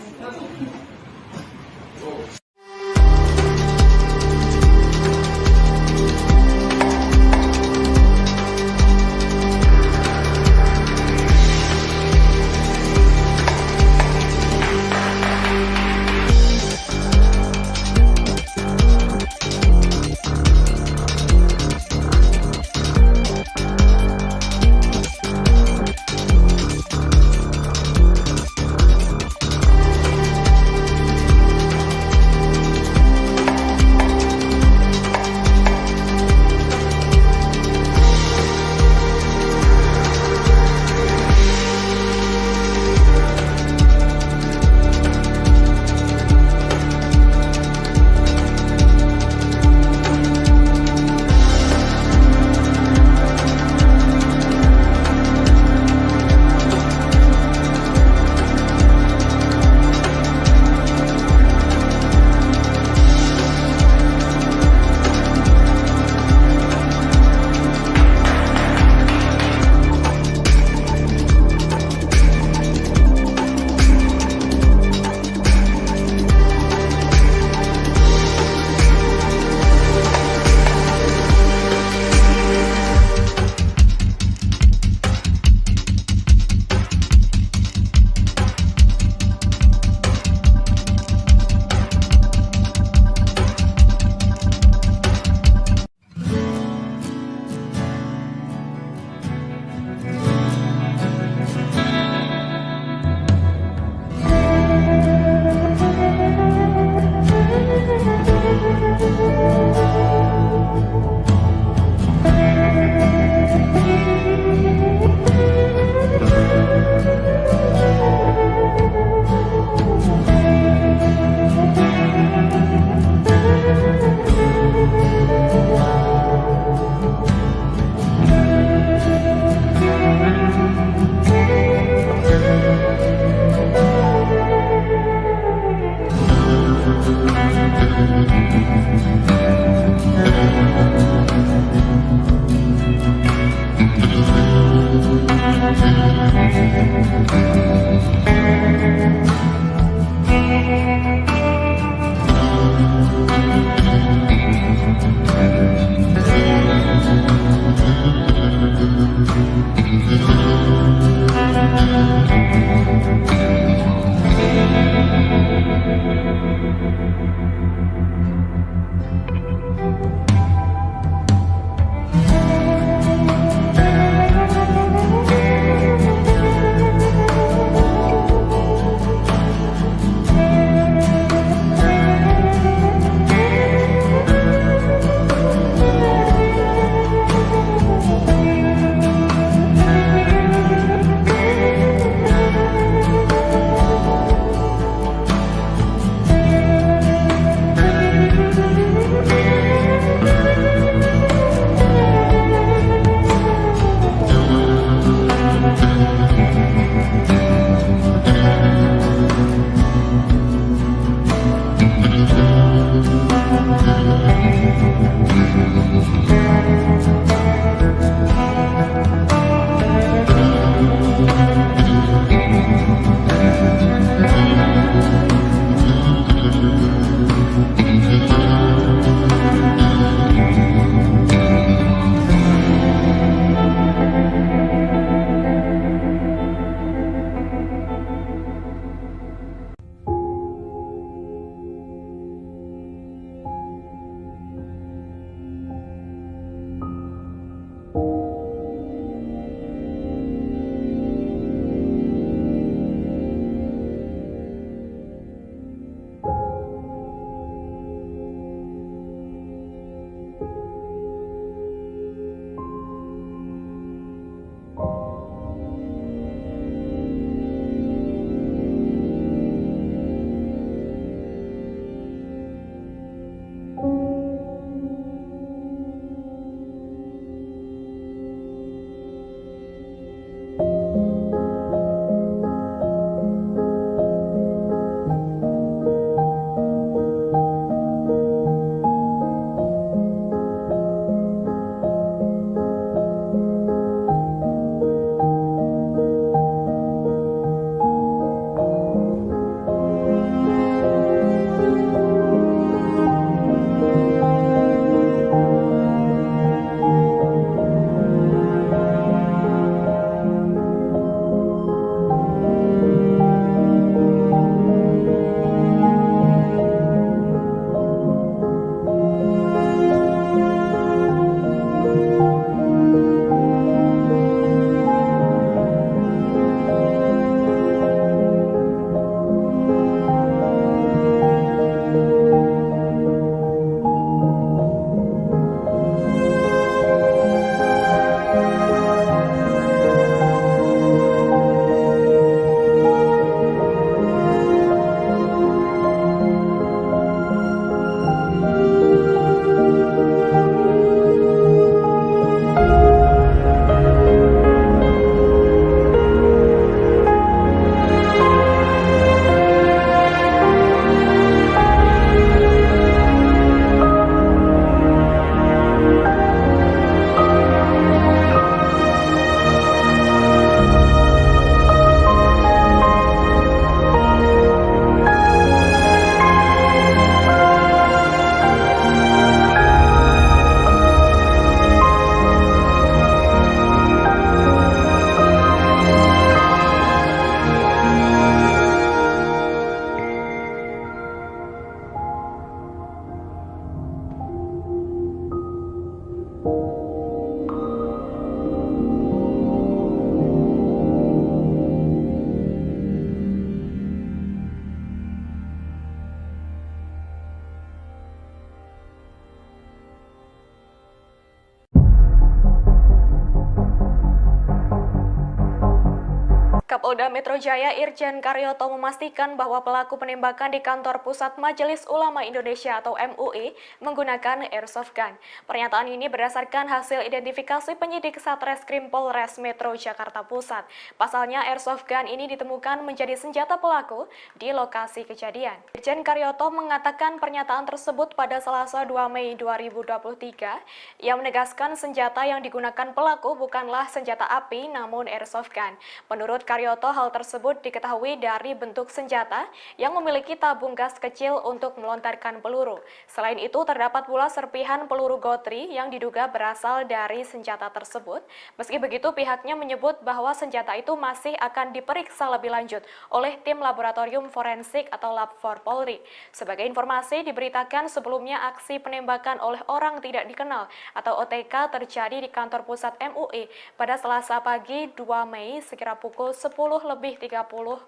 Speaker 6: Kapolda Metro Jaya Irjen Karyoto memastikan bahwa pelaku penembakan di kantor Pusat Majelis Ulama Indonesia atau MUI menggunakan airsoft gun. Pernyataan ini berdasarkan hasil identifikasi penyidik Satreskrim Polres Metro Jakarta Pusat. Pasalnya airsoft gun ini ditemukan menjadi senjata pelaku di lokasi kejadian. Irjen Karyoto mengatakan pernyataan tersebut pada Selasa 2 Mei 2023. Ia menegaskan senjata yang digunakan pelaku bukanlah senjata api namun airsoft gun. Menurut Karyoto, Karyoto, hal tersebut diketahui dari bentuk senjata yang memiliki tabung gas kecil untuk melontarkan peluru. Selain itu, terdapat pula serpihan peluru gotri yang diduga berasal dari senjata tersebut. Meski begitu, pihaknya menyebut bahwa senjata itu masih akan diperiksa lebih lanjut oleh tim laboratorium forensik atau Lab 4 Polri. Sebagai informasi, diberitakan sebelumnya aksi penembakan oleh orang tidak dikenal atau OTK terjadi di kantor pusat MUI pada Selasa pagi 2 Mei sekira pukul 10.30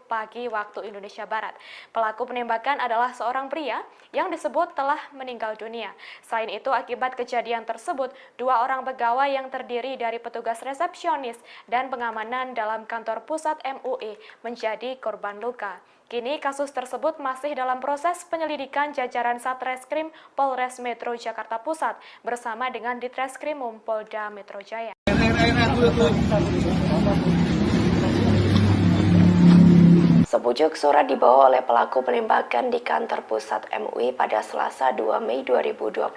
Speaker 6: pagi waktu Indonesia Barat. Pelaku penembakan adalah seorang pria yang disebut telah meninggal dunia. Selain itu, akibat kejadian tersebut, 2 orang pegawai yang terdiri dari petugas resepsionis dan pengamanan dalam kantor pusat MUI menjadi korban luka. Kini kasus tersebut masih dalam proses penyelidikan jajaran Satreskrim Polres Metro Jakarta Pusat bersama dengan Ditreskrimum Polda Metro Jaya. Sepucuk surat dibawa oleh pelaku penembakan di kantor pusat MUI pada Selasa 2 Mei 2023.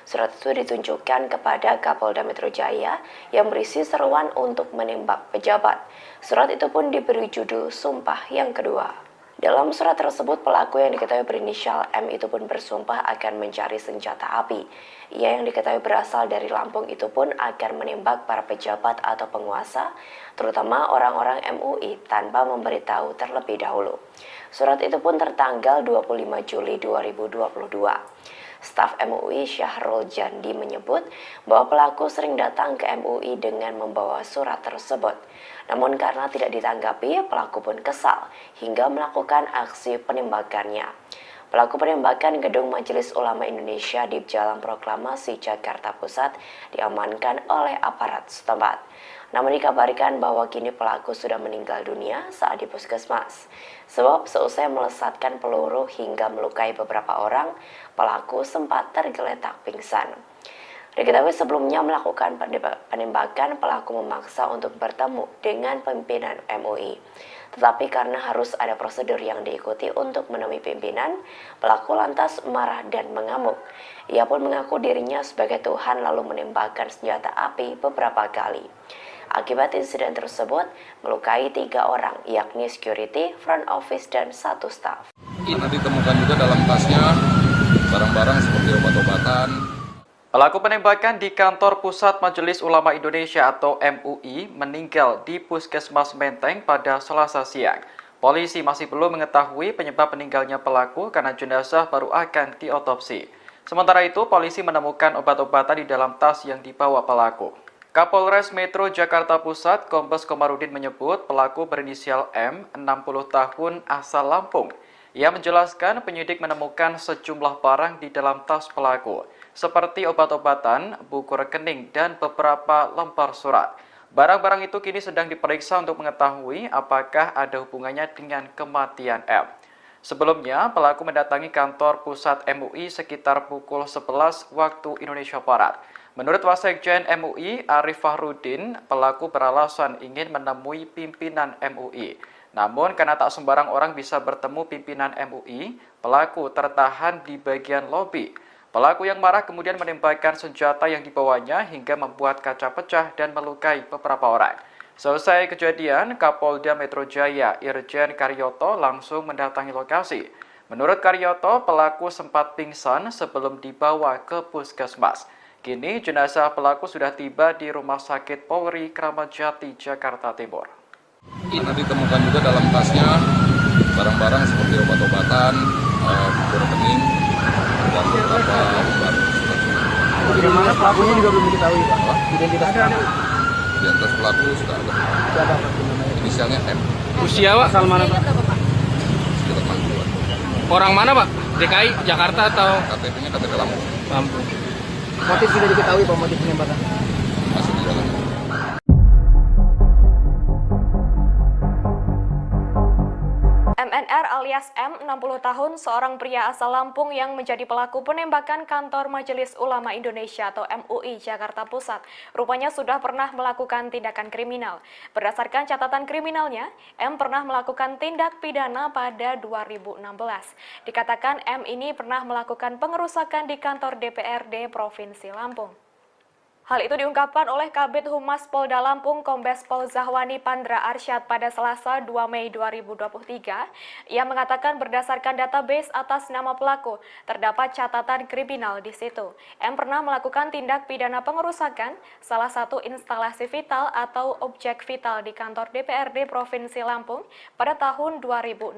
Speaker 6: Surat itu ditunjukkan kepada Kapolda Metro Jaya yang berisi seruan untuk menembak pejabat. Surat itu pun diberi judul Sumpah yang Kedua. Dalam surat tersebut, pelaku yang diketahui berinisial M itu pun bersumpah akan mencari senjata api. Ia yang diketahui berasal dari Lampung itu pun akan menembak para pejabat atau penguasa, terutama orang-orang MUI tanpa memberitahu terlebih dahulu. Surat itu pun tertanggal 25 Juli 2022. Staf MUI Syahrul Jandi menyebut bahwa pelaku sering datang ke MUI dengan membawa surat tersebut. Namun karena tidak ditanggapi, pelaku pun kesal hingga melakukan aksi penembakannya. Pelaku penembakan Gedung Majelis Ulama Indonesia di Jalan Proklamasi Jakarta Pusat diamankan oleh aparat setempat. Namun dikabarkan bahwa kini pelaku sudah meninggal dunia saat di puskesmas. Sebab seusai melesatkan peluru hingga melukai beberapa orang, pelaku sempat tergeletak pingsan. Diketahui sebelumnya melakukan penembakan, pelaku memaksa untuk bertemu dengan pimpinan MUI. Tetapi karena harus ada prosedur yang diikuti untuk menemui pimpinan, pelaku lantas marah dan mengamuk. Ia pun mengaku dirinya sebagai Tuhan lalu menembakkan senjata api beberapa kali. Akibat insiden tersebut, melukai 3 orang, yakni security, front office, dan 1 staf.
Speaker 3: Karena ditemukan juga dalam tasnya barang-barang seperti obat-obatan.
Speaker 4: Pelaku penembakan di kantor Pusat Majelis Ulama Indonesia atau MUI meninggal di Puskesmas Menteng pada Selasa siang. Polisi masih belum mengetahui penyebab meninggalnya pelaku karena jenazah baru akan diotopsi. Sementara itu, polisi menemukan obat-obatan di dalam tas yang dibawa pelaku. Kapolres Metro Jakarta Pusat, Kombes Komarudin menyebut pelaku berinisial M, 60 tahun, asal Lampung. Ia menjelaskan penyidik menemukan sejumlah barang di dalam tas pelaku, seperti obat-obatan, buku rekening, dan beberapa lembar surat. Barang-barang itu kini sedang diperiksa untuk mengetahui apakah ada hubungannya dengan kematian M. Sebelumnya, pelaku mendatangi kantor pusat MUI sekitar pukul 11 waktu Indonesia Barat. Menurut Wasekjen MUI, Arif Fahrudin, pelaku beralasan ingin menemui pimpinan MUI. Namun, karena tak sembarang orang bisa bertemu pimpinan MUI, pelaku tertahan di bagian lobi. Pelaku yang marah kemudian menembakkan senjata yang dibawanya hingga membuat kaca pecah dan melukai beberapa orang. Selesai kejadian, Kapolda Metro Jaya Irjen Karyoto langsung mendatangi lokasi. Menurut Karyoto, pelaku sempat pingsan sebelum dibawa ke puskesmas. Kini jenazah pelaku sudah tiba di Rumah Sakit Polri Kramat Jati, Jakarta Timur.
Speaker 3: Karena ditemukan juga dalam tasnya barang-barang seperti obat-obatan, buku rekening, dan beberapa lembar surat.
Speaker 2: Bagaimana pelakunya juga belum diketahui, Pak? Identitas pelaku.
Speaker 3: Identitas pelaku sudah ada.
Speaker 2: Siapa?
Speaker 3: Inisialnya M.
Speaker 5: Usia, Pak?
Speaker 2: Asal mana, Pak?
Speaker 3: Sekitar 60-an.
Speaker 5: Orang mana, Pak? DKI, Jakarta atau
Speaker 3: KTP-nya KTP Lampung.
Speaker 5: Lampung?
Speaker 2: Motif sudah diketahui, Pak, motif penembakan.
Speaker 3: Masih di jalan.
Speaker 6: MNR alias M, 60 tahun, seorang pria asal Lampung yang menjadi pelaku penembakan kantor Majelis Ulama Indonesia atau MUI Jakarta Pusat. Rupanya sudah pernah melakukan tindakan kriminal. Berdasarkan catatan kriminalnya, M pernah melakukan tindak pidana pada 2016. Dikatakan M ini pernah melakukan pengerusakan di kantor DPRD Provinsi Lampung. Hal itu diungkapkan oleh Kabid Humas Polda Lampung Kombes Pol Zahwani Pandra Arsyad pada Selasa 2 Mei 2023. Ia mengatakan berdasarkan database atas nama pelaku, terdapat catatan kriminal di situ. M pernah melakukan tindak pidana pengerusakan salah satu instalasi vital atau objek vital di kantor DPRD Provinsi Lampung pada tahun 2016.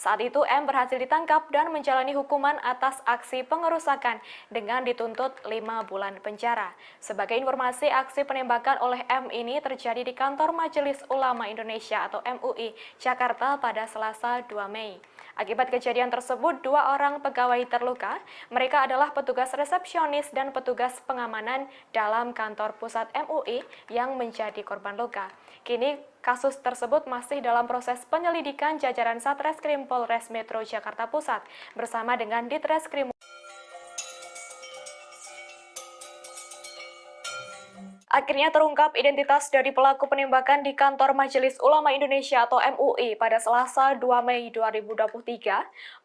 Speaker 6: Saat itu M berhasil ditangkap dan menjalani hukuman atas aksi pengerusakan dengan dituntut 5 bulan penjara. Sebagai informasi, aksi penembakan oleh M ini terjadi di kantor Majelis Ulama Indonesia atau MUI, Jakarta pada Selasa 2 Mei. Akibat kejadian tersebut, 2 orang pegawai terluka. Mereka adalah petugas resepsionis dan petugas pengamanan dalam kantor pusat MUI yang menjadi korban luka. Kini, kasus tersebut masih dalam proses penyelidikan jajaran Satreskrim Polres Metro Jakarta Pusat bersama dengan Ditreskrim. Akhirnya terungkap identitas dari pelaku penembakan di kantor Majelis Ulama Indonesia atau MUI pada Selasa 2 Mei 2023.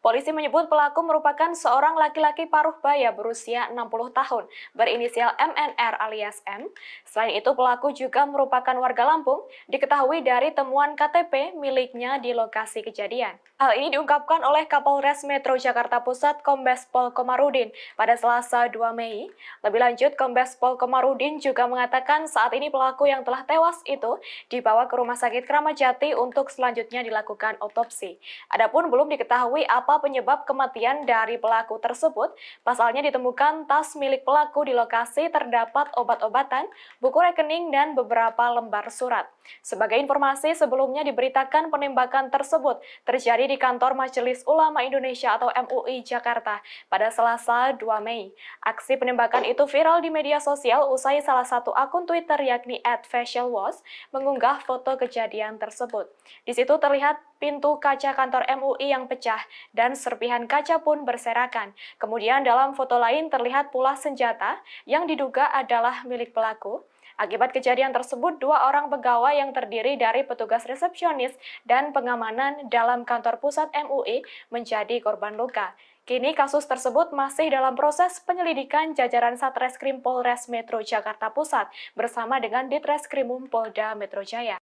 Speaker 6: Polisi menyebut pelaku merupakan seorang laki-laki paruh baya berusia 60 tahun, berinisial MNR alias M. Selain itu, pelaku juga merupakan warga Lampung, diketahui dari temuan KTP miliknya di lokasi kejadian. Hal ini diungkapkan oleh Kapolres Metro Jakarta Pusat Kombes Pol Komarudin pada Selasa 2 Mei. Lebih lanjut, Kombes Pol Komarudin juga mengatakan saat ini pelaku yang telah tewas itu dibawa ke Rumah Sakit Kramat Jati untuk selanjutnya dilakukan otopsi. Adapun belum diketahui apa penyebab kematian dari pelaku tersebut. Pasalnya ditemukan tas milik pelaku di lokasi terdapat obat-obatan, buku rekening, dan beberapa lembar surat. Sebagai informasi, sebelumnya diberitakan penembakan tersebut terjadi di kantor Majelis Ulama Indonesia atau MUI Jakarta pada Selasa 2 Mei. Aksi penembakan itu viral di media sosial usai salah satu akun Twitter yakni @facialwash mengunggah foto kejadian tersebut. Di situ terlihat pintu kaca kantor MUI yang pecah dan serpihan kaca pun berserakan. Kemudian dalam foto lain terlihat pula senjata yang diduga adalah milik pelaku. Akibat kejadian tersebut, 2 orang pegawai yang terdiri dari petugas resepsionis dan pengamanan dalam kantor pusat MUI menjadi korban luka. Kini kasus tersebut masih dalam proses penyelidikan jajaran Satreskrim Polres Metro Jakarta Pusat bersama dengan Ditreskrimum Polda Metro Jaya.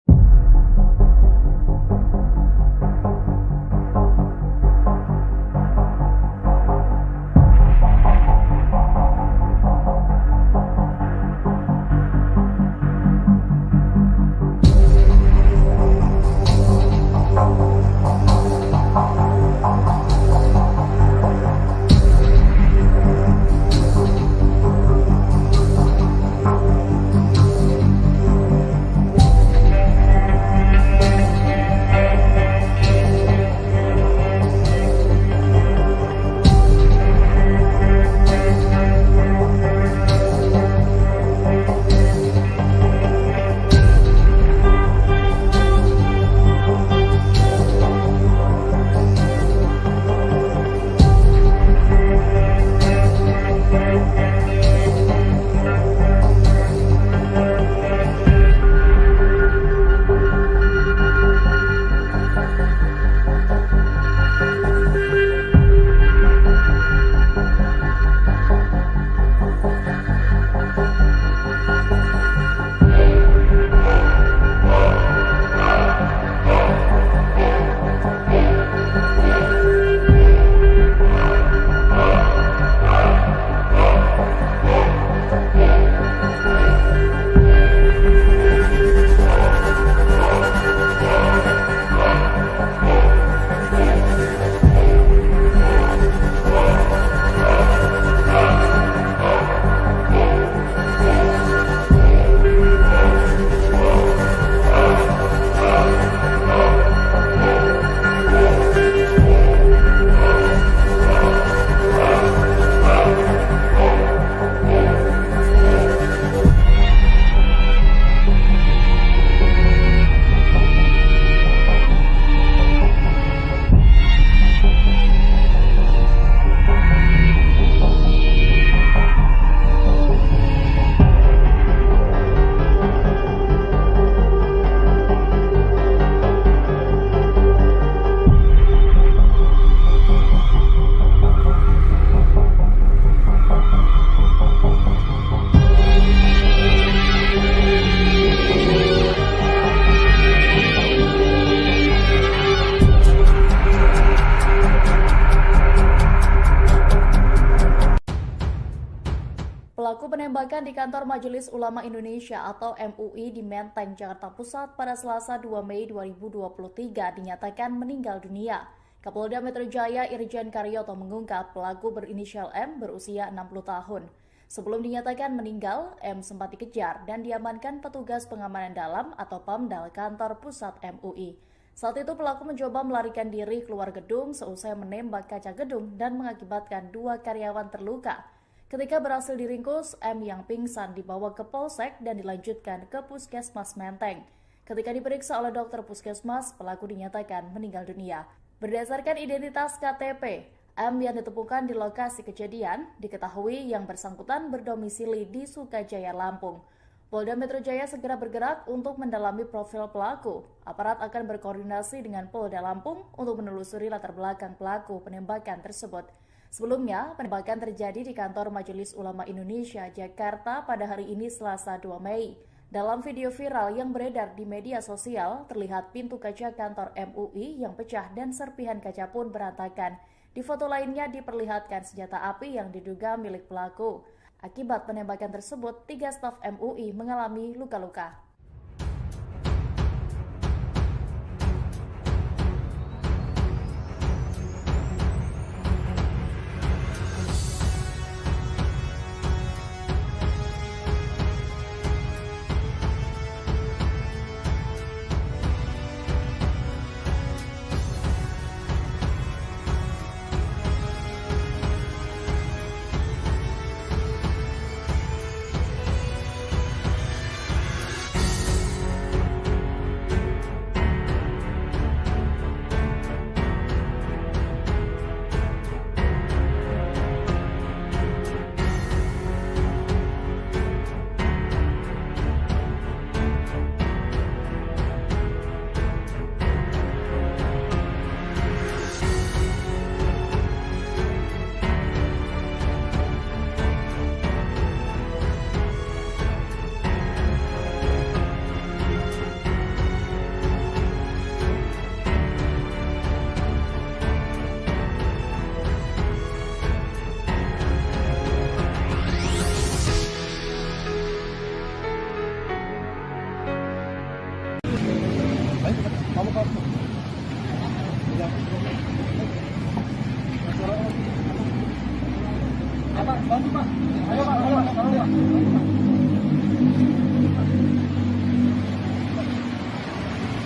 Speaker 1: Pelaku penembakan di kantor Majelis Ulama Indonesia atau MUI di Menteng, Jakarta Pusat pada Selasa 2 Mei 2023 dinyatakan meninggal dunia. Kapolda Metro Jaya Irjen Karyoto mengungkap pelaku berinisial M berusia 60 tahun. Sebelum dinyatakan meninggal, M sempat dikejar dan diamankan petugas pengamanan dalam atau PAMDAL kantor pusat MUI. Saat itu pelaku mencoba melarikan diri keluar gedung seusai menembak kaca gedung dan mengakibatkan 2 karyawan terluka. Ketika berhasil diringkus, M yang pingsan dibawa ke Polsek dan dilanjutkan ke Puskesmas Menteng. Ketika diperiksa oleh dokter Puskesmas, pelaku dinyatakan meninggal dunia. Berdasarkan identitas KTP, M yang ditemukan di lokasi kejadian diketahui yang bersangkutan berdomisili di Sukajaya, Lampung. Polda Metro Jaya segera bergerak untuk mendalami profil pelaku. Aparat akan berkoordinasi dengan Polda Lampung untuk menelusuri latar belakang pelaku penembakan tersebut. Sebelumnya, penembakan terjadi di kantor Majelis Ulama Indonesia, Jakarta pada hari ini Selasa 2 Mei. Dalam video viral yang beredar di media sosial, terlihat pintu kaca kantor MUI yang pecah dan serpihan kaca pun berantakan. Di foto lainnya diperlihatkan senjata api yang diduga milik pelaku. Akibat penembakan tersebut, 3 staf MUI mengalami luka-luka.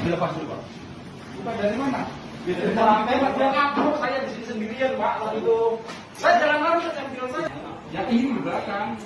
Speaker 2: Dilepas dulu, Pak. Bukan dari mana? Dari lantai, Pak. Dia kabur, saya di sini sendirian, Pak. Lalu itu, saya jalan lalu, saya bilang saya. Ya ini di belakang.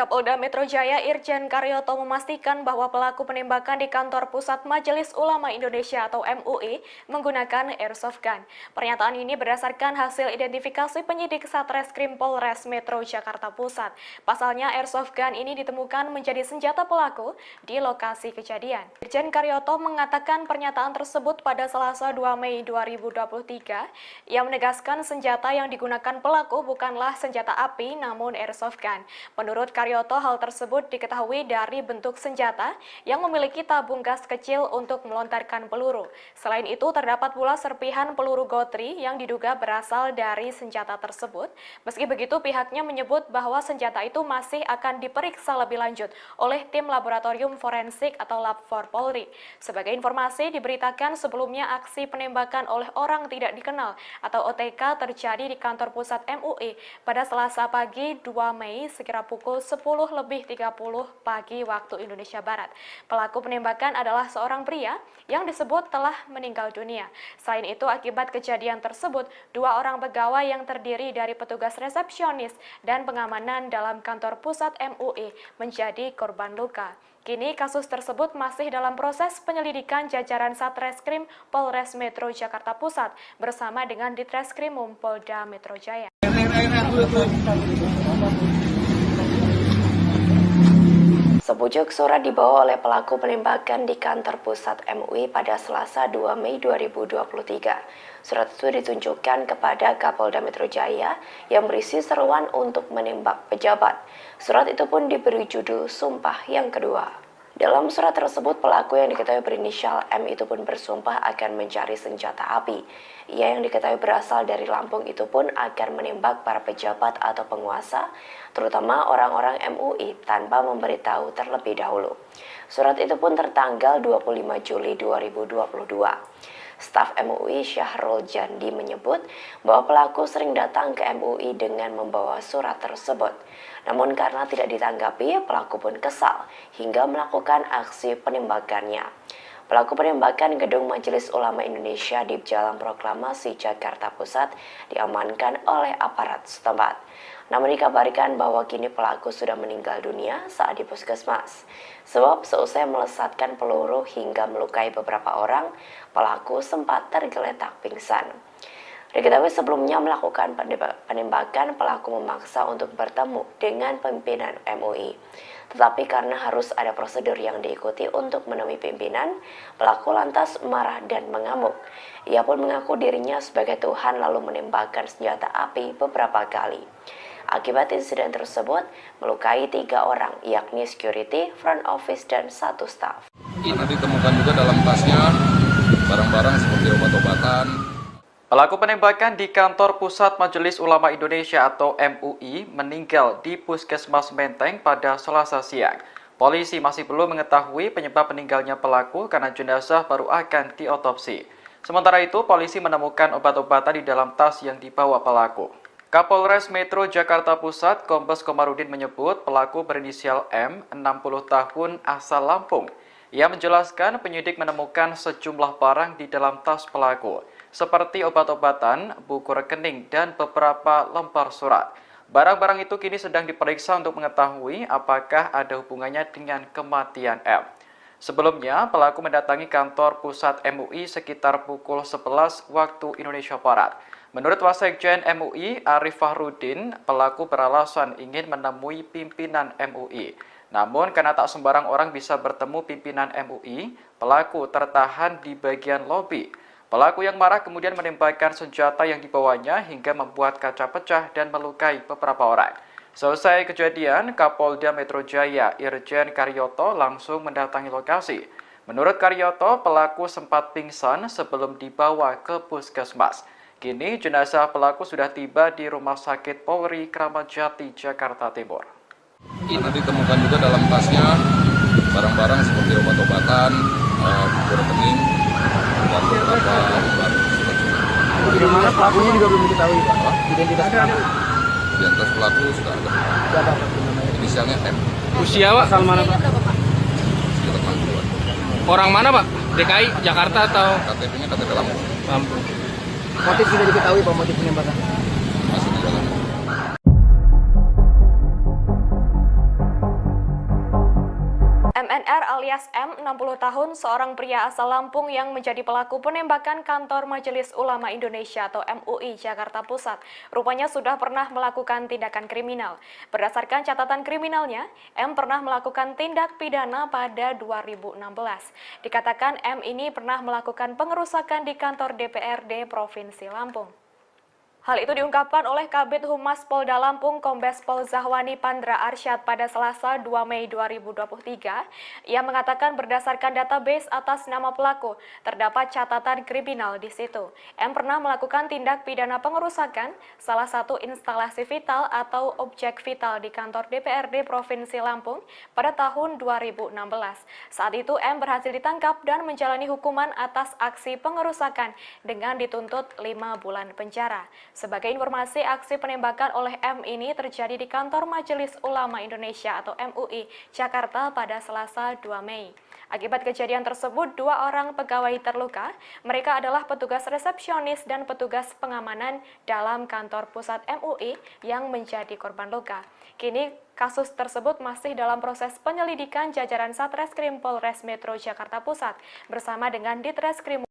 Speaker 6: Kapolda Metro Jaya Irjen Karyoto memastikan bahwa pelaku penembakan di kantor Pusat Majelis Ulama Indonesia atau MUI menggunakan airsoft gun. Pernyataan ini berdasarkan hasil identifikasi penyidik Satreskrim Polres Metro Jakarta Pusat. Pasalnya airsoft gun ini ditemukan menjadi senjata pelaku di lokasi kejadian. Irjen Karyoto mengatakan pernyataan tersebut pada Selasa 2 Mei 2023. Ia menegaskan senjata yang digunakan pelaku bukanlah senjata api namun airsoft gun. Menurut Karyoto, Karyoto, hal tersebut diketahui dari bentuk senjata yang memiliki tabung gas kecil untuk melontarkan peluru. Selain itu, terdapat pula serpihan peluru gotri yang diduga berasal dari senjata tersebut. Meski begitu, pihaknya menyebut bahwa senjata itu masih akan diperiksa lebih lanjut oleh tim laboratorium forensik atau Lab 4 Polri. Sebagai informasi, diberitakan sebelumnya aksi penembakan oleh orang tidak dikenal atau OTK terjadi di kantor pusat MUI pada Selasa pagi 2 Mei sekira pukul 10.30 pagi waktu Indonesia Barat. Pelaku penembakan adalah seorang pria yang disebut telah meninggal dunia. Selain itu, akibat kejadian tersebut, 2 orang pegawai yang terdiri dari petugas resepsionis dan pengamanan dalam kantor pusat MUI menjadi korban luka. Kini kasus tersebut masih dalam proses penyelidikan jajaran Satreskrim Polres Metro Jakarta Pusat bersama dengan Ditreskrimum Polda Metro Jaya. Sepucuk surat dibawa oleh pelaku penembakan di kantor pusat MUI pada Selasa 2 Mei 2023. Surat itu ditunjukkan kepada Kapolda Metro Jaya yang berisi seruan untuk menembak pejabat. Surat itu pun diberi judul Sumpah yang Kedua. Dalam surat tersebut, pelaku yang diketahui berinisial M itu pun bersumpah akan mencari senjata api. Ia yang diketahui berasal dari Lampung itu pun akan menembak para pejabat atau penguasa, terutama orang-orang MUI tanpa memberitahu terlebih dahulu. Surat itu pun tertanggal 25 Juli 2022. Staf MUI Syahrul Jandi menyebut bahwa pelaku sering datang ke MUI dengan membawa surat tersebut. Namun karena tidak ditanggapi, pelaku pun kesal hingga melakukan aksi penembakannya. Pelaku penembakan Gedung Majelis Ulama Indonesia di Jalan Proklamasi Jakarta Pusat diamankan oleh aparat setempat. Namun dikabarkan bahwa kini pelaku sudah meninggal dunia saat di puskesmas. Sebab seusai melesatkan peluru hingga melukai beberapa orang, pelaku sempat tergeletak pingsan. Diketahui sebelumnya melakukan penembakan, pelaku memaksa untuk bertemu dengan pimpinan MUI. Tetapi karena harus ada prosedur yang diikuti untuk menemui pimpinan, pelaku lantas marah dan mengamuk. Ia pun mengaku dirinya sebagai Tuhan lalu menembakkan senjata api beberapa kali. Akibat insiden tersebut, melukai 3 orang, yakni security, front office, dan 1 staf.
Speaker 3: Karena ditemukan juga dalam tasnya barang-barang seperti obat-obatan.
Speaker 4: Pelaku penembakan di kantor Pusat Majelis Ulama Indonesia atau MUI meninggal di Puskesmas Menteng pada Selasa siang. Polisi masih belum mengetahui penyebab meninggalnya pelaku karena jenazah baru akan diotopsi. Sementara itu, polisi menemukan obat-obatan di dalam tas yang dibawa pelaku. Kapolres Metro Jakarta Pusat, Kombes Komarudin menyebut pelaku berinisial M, 60 tahun, asal Lampung. Ia menjelaskan penyidik menemukan sejumlah barang di dalam tas pelaku, seperti obat-obatan, buku rekening, dan beberapa lembar surat. Barang-barang itu kini sedang diperiksa untuk mengetahui apakah ada hubungannya dengan kematian M. Sebelumnya, pelaku mendatangi kantor pusat MUI sekitar pukul 11 waktu Indonesia Barat. Menurut Wasekjen MUI, Arif Fahrudin, pelaku beralasan ingin menemui pimpinan MUI. Namun, karena tak sembarang orang bisa bertemu pimpinan MUI, pelaku tertahan di bagian lobi. Pelaku yang marah kemudian menembakkan senjata yang dibawanya hingga membuat kaca pecah dan melukai beberapa orang. Selesai kejadian, Kapolda Metro Jaya Irjen Karyoto langsung mendatangi lokasi. Menurut Karyoto, pelaku sempat pingsan sebelum dibawa ke puskesmas. Kini jenazah pelaku sudah tiba di Rumah Sakit Polri Kramat Jati, Jakarta Timur.
Speaker 3: Karena ditemukan juga dalam tasnya barang-barang seperti obat-obatan, buku rekening, dan beberapa lembar surat.
Speaker 2: Bagaimana pelakunya juga belum diketahui, Pak? Identitas pelaku.
Speaker 3: Identitas pelaku sudah ada.
Speaker 2: Siapa?
Speaker 3: Inisialnya M.
Speaker 5: Usia Pak?
Speaker 2: Asal mana, Pak?
Speaker 3: Sekitar 60-an.
Speaker 5: Orang mana Pak? DKI, Jakarta atau
Speaker 3: KTP-nya KTP Lampung.
Speaker 5: Lampung?
Speaker 2: Motif sudah diketahui, Pak, motif penembakan.
Speaker 3: Masih di dalam.
Speaker 6: MNR alias M, 60 tahun, seorang pria asal Lampung yang menjadi pelaku penembakan kantor Majelis Ulama Indonesia atau MUI Jakarta Pusat. Rupanya sudah pernah melakukan tindakan kriminal. Berdasarkan catatan kriminalnya, M pernah melakukan tindak pidana pada 2016. Dikatakan M ini pernah melakukan pengerusakan di kantor DPRD Provinsi Lampung. Hal itu diungkapkan oleh Kabid Humas Polda Lampung Kombes Pol Zahwani Pandra Arsyad pada Selasa 2 Mei 2023. Ia mengatakan berdasarkan database atas nama pelaku, terdapat catatan kriminal di situ. M pernah melakukan tindak pidana pengerusakan salah satu instalasi vital atau objek vital di kantor DPRD Provinsi Lampung pada tahun 2016. Saat itu M berhasil ditangkap dan menjalani hukuman atas aksi pengerusakan dengan dituntut 5 bulan penjara. Sebagai informasi, aksi penembakan oleh M ini terjadi di kantor Majelis Ulama Indonesia atau MUI, Jakarta pada Selasa 2 Mei. Akibat kejadian tersebut, 2 orang pegawai terluka. Mereka adalah petugas resepsionis dan petugas pengamanan dalam kantor pusat MUI yang menjadi korban luka. Kini, kasus tersebut masih dalam proses penyelidikan jajaran Satreskrim Polres Metro Jakarta Pusat bersama dengan Ditreskrim.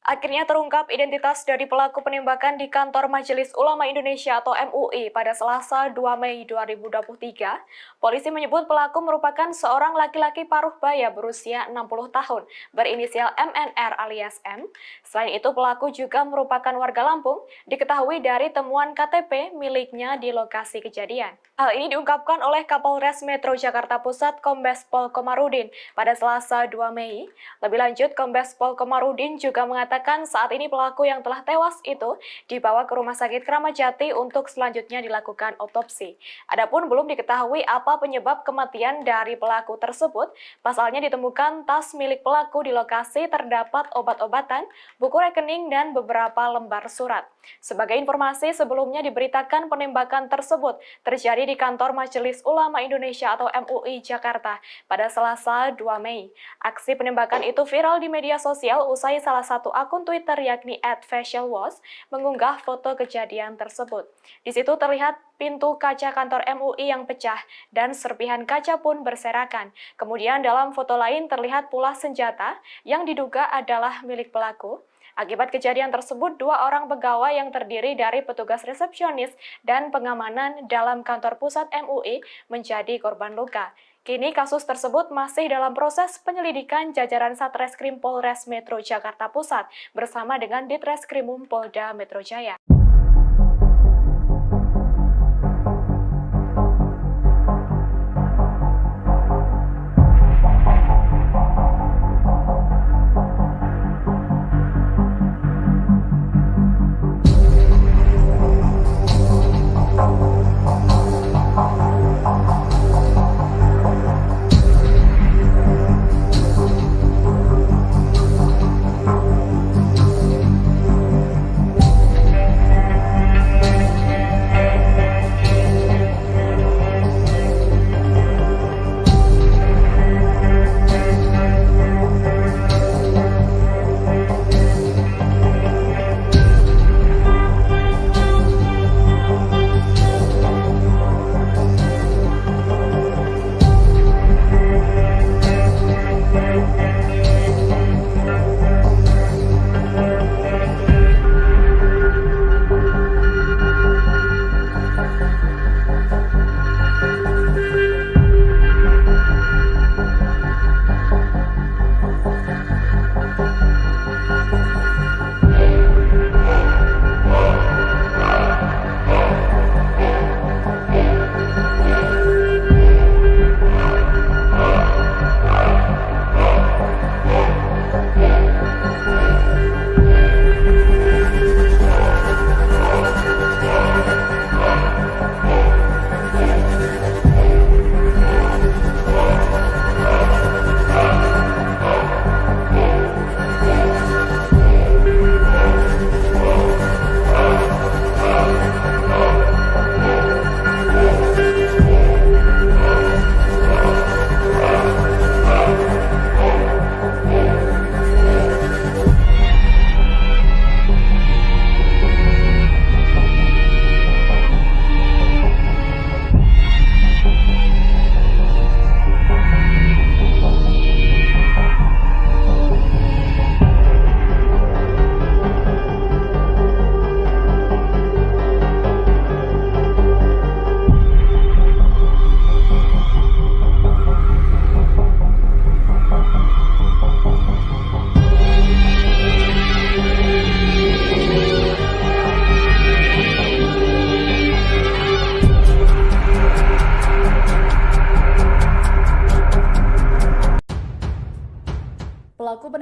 Speaker 6: Akhirnya terungkap identitas dari pelaku penembakan di kantor Majelis Ulama Indonesia atau MUI pada Selasa 2 Mei 2023. Polisi menyebut pelaku merupakan seorang laki-laki paruh baya berusia 60 tahun, berinisial MNR alias M. Selain itu, pelaku juga merupakan warga Lampung, diketahui dari temuan KTP miliknya di lokasi kejadian. Hal ini diungkapkan oleh Kapolres Metro Jakarta Pusat Kombes Pol Komarudin pada Selasa 2 Mei. Lebih lanjut, Kombes Pol Komarudin juga mengatakan saat ini pelaku yang telah tewas itu dibawa ke Rumah Sakit Kramat Jati untuk selanjutnya dilakukan otopsi. Adapun belum diketahui apa penyebab kematian dari pelaku tersebut. Pasalnya ditemukan tas milik pelaku di lokasi terdapat obat-obatan, buku rekening, dan beberapa lembar surat. Sebagai informasi, sebelumnya diberitakan penembakan tersebut terjadi di kantor Majelis Ulama Indonesia atau MUI Jakarta pada Selasa 2 Mei. Aksi penembakan itu viral di media sosial usai salah satu akun Twitter yakni @facialwash mengunggah foto kejadian tersebut. Di situ terlihat pintu kaca kantor MUI yang pecah dan serpihan kaca pun berserakan. Kemudian dalam foto lain terlihat pula senjata yang diduga adalah milik pelaku. Akibat kejadian tersebut, 2 orang pegawai yang terdiri dari petugas resepsionis dan pengamanan dalam kantor pusat MUI menjadi korban luka. Kini kasus tersebut masih dalam proses penyelidikan jajaran Satreskrim Polres Metro Jakarta Pusat bersama dengan Ditreskrimum Polda Metro Jaya.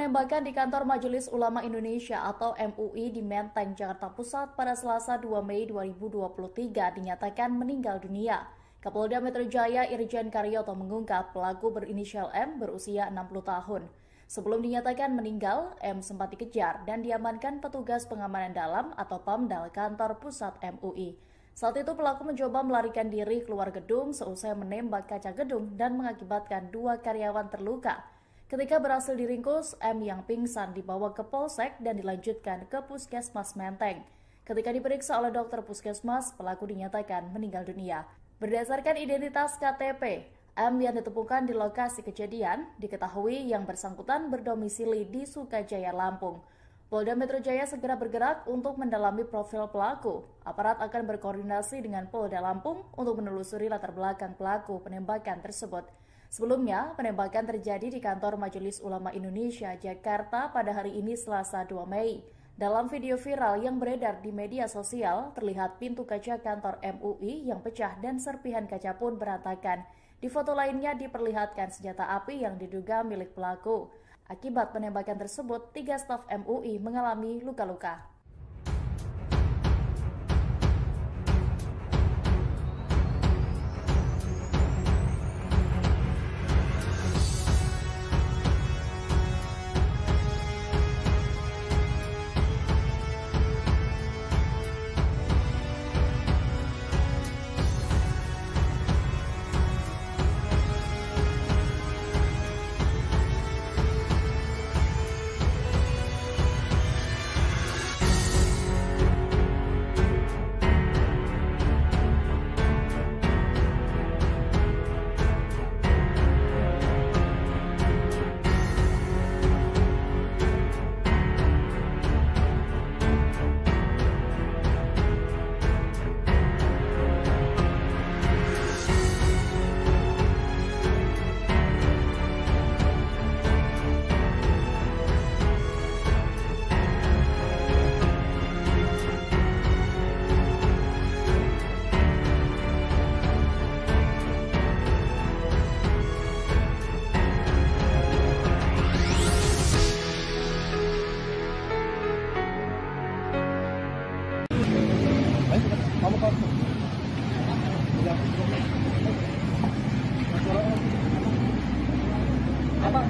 Speaker 1: penembakan di kantor Majelis Ulama Indonesia atau MUI di Menteng, Jakarta Pusat pada Selasa 2 Mei 2023 dinyatakan meninggal dunia. Kapolda Metro Jaya Irjen Karyoto mengungkap pelaku berinisial M berusia 60 tahun. Sebelum dinyatakan meninggal, M sempat dikejar dan diamankan petugas pengamanan dalam atau PAMDAL kantor pusat MUI. Saat itu pelaku mencoba melarikan diri keluar gedung seusai menembak kaca gedung dan mengakibatkan 2 karyawan terluka. Ketika berhasil diringkus, M yang pingsan dibawa ke Polsek dan dilanjutkan ke Puskesmas Menteng. Ketika diperiksa oleh dokter Puskesmas, pelaku dinyatakan meninggal dunia. Berdasarkan identitas KTP, M yang ditemukan di lokasi kejadian diketahui yang bersangkutan berdomisili di Sukajaya, Lampung. Polda Metro Jaya segera bergerak untuk mendalami profil pelaku. Aparat akan berkoordinasi dengan Polda Lampung untuk menelusuri latar belakang pelaku penembakan tersebut. Sebelumnya, penembakan terjadi di kantor Majelis Ulama Indonesia, Jakarta pada hari ini Selasa 2 Mei. Dalam video viral yang beredar di media sosial, terlihat pintu kaca kantor MUI yang pecah dan serpihan kaca pun berantakan. Di foto lainnya diperlihatkan senjata api yang diduga milik pelaku. Akibat penembakan tersebut, 3 staf MUI mengalami luka-luka.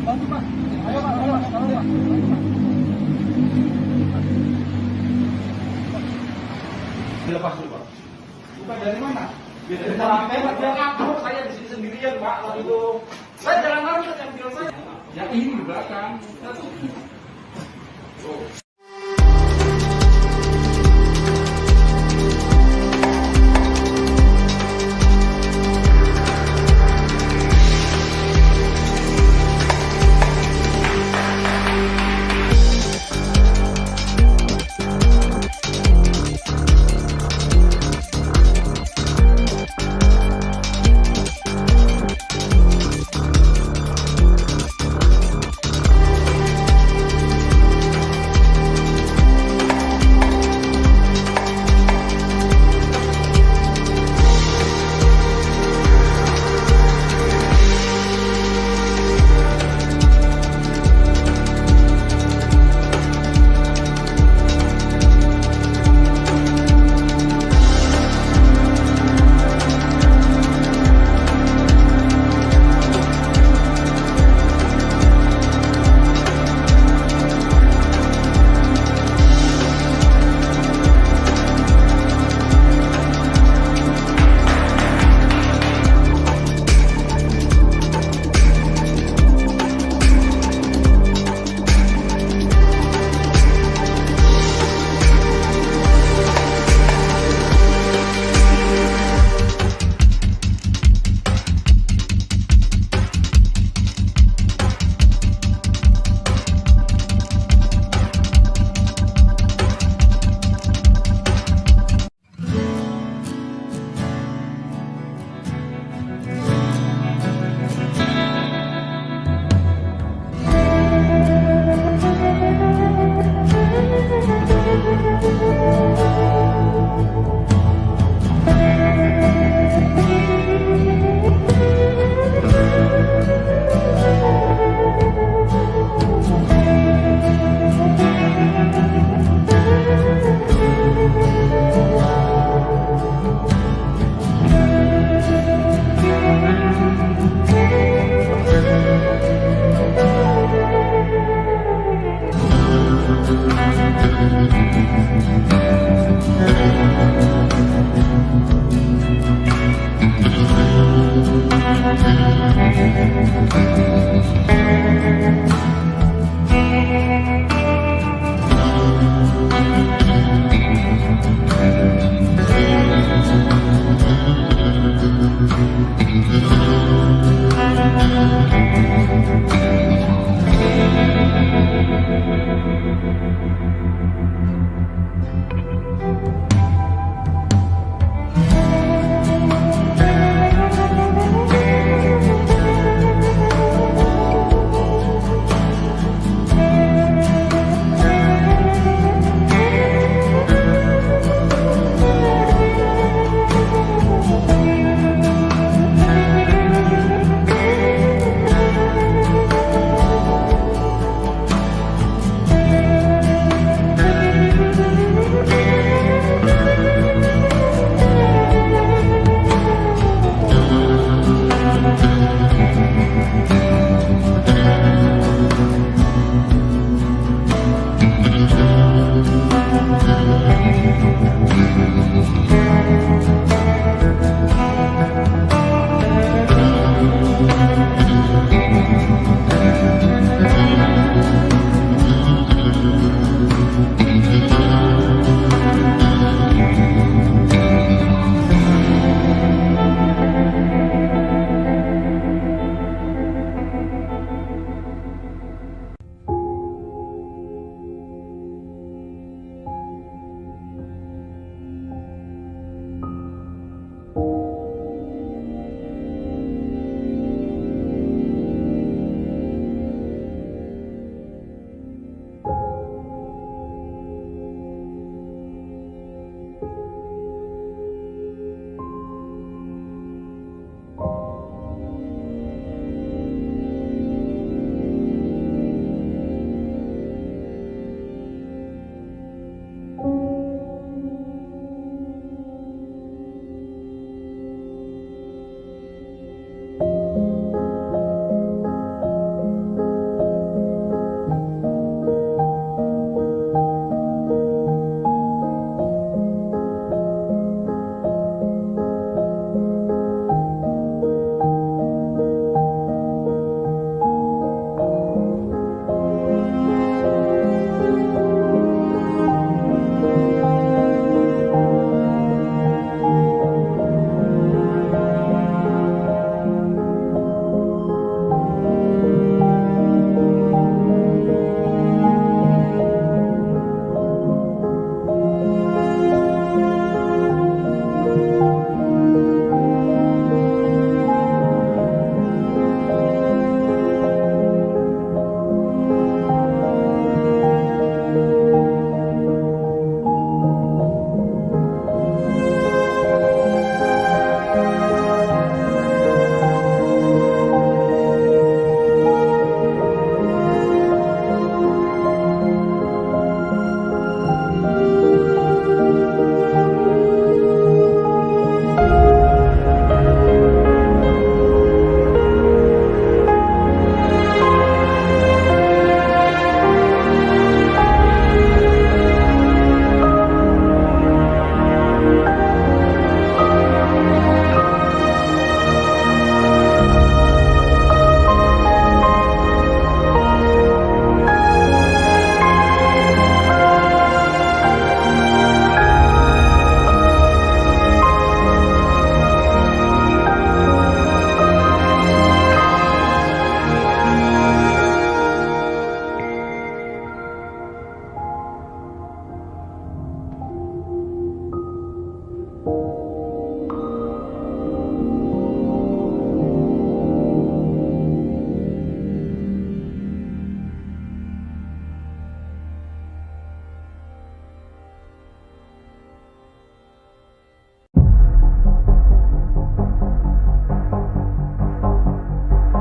Speaker 2: Bantu Pak. Ayo Pak, tolong Pak. Dilepas dulu Pak. Bukan dari mana? Dari lantai Pak, dia ngaku saya di sini sendirian Pak. Lalu itu saya jalan lagi yang bilang saya. Ya ini di belakang.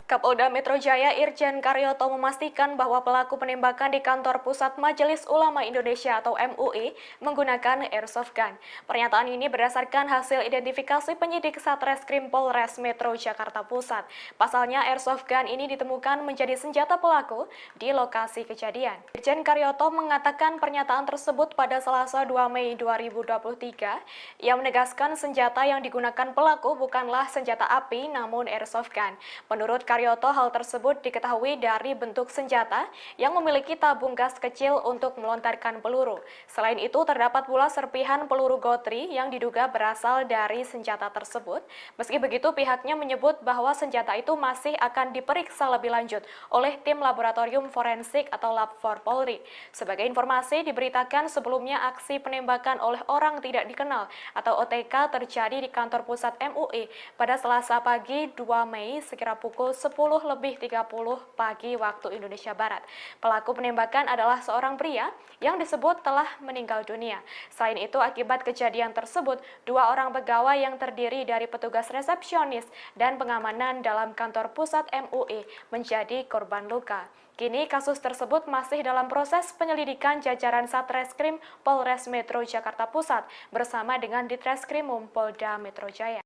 Speaker 6: Kapolda Metro Jaya Irjen Karyoto memastikan bahwa pelaku penembakan di kantor Pusat Majelis Ulama Indonesia atau MUI menggunakan airsoft gun. Pernyataan ini berdasarkan hasil identifikasi penyidik Satreskrim Polres Metro Jakarta Pusat. Pasalnya airsoft gun ini ditemukan menjadi senjata pelaku di lokasi kejadian. Irjen Karyoto mengatakan pernyataan tersebut pada Selasa 2 Mei 2023. Ia menegaskan senjata yang digunakan pelaku bukanlah senjata api namun airsoft gun. Menurut Karyoto, hal tersebut diketahui dari bentuk senjata yang memiliki tabung gas kecil untuk melontarkan peluru. Selain itu, terdapat pula serpihan peluru gotri yang diduga berasal dari senjata tersebut. Meski begitu, pihaknya menyebut bahwa senjata itu masih akan diperiksa lebih lanjut oleh tim laboratorium forensik atau Lab 4 Polri. Sebagai informasi, diberitakan sebelumnya aksi penembakan oleh orang tidak dikenal atau OTK terjadi di kantor pusat MUI pada Selasa pagi 2 Mei sekira pukul 10:30 pagi waktu Indonesia Barat. Pelaku penembakan adalah seorang pria yang disebut telah meninggal dunia. Selain itu, akibat kejadian tersebut, 2 orang pegawai yang terdiri dari petugas resepsionis dan pengamanan dalam kantor pusat MUI menjadi korban luka. Kini kasus tersebut masih dalam proses penyelidikan jajaran Satreskrim Polres Metro Jakarta Pusat bersama dengan Ditreskrimum Polda Metro Jaya.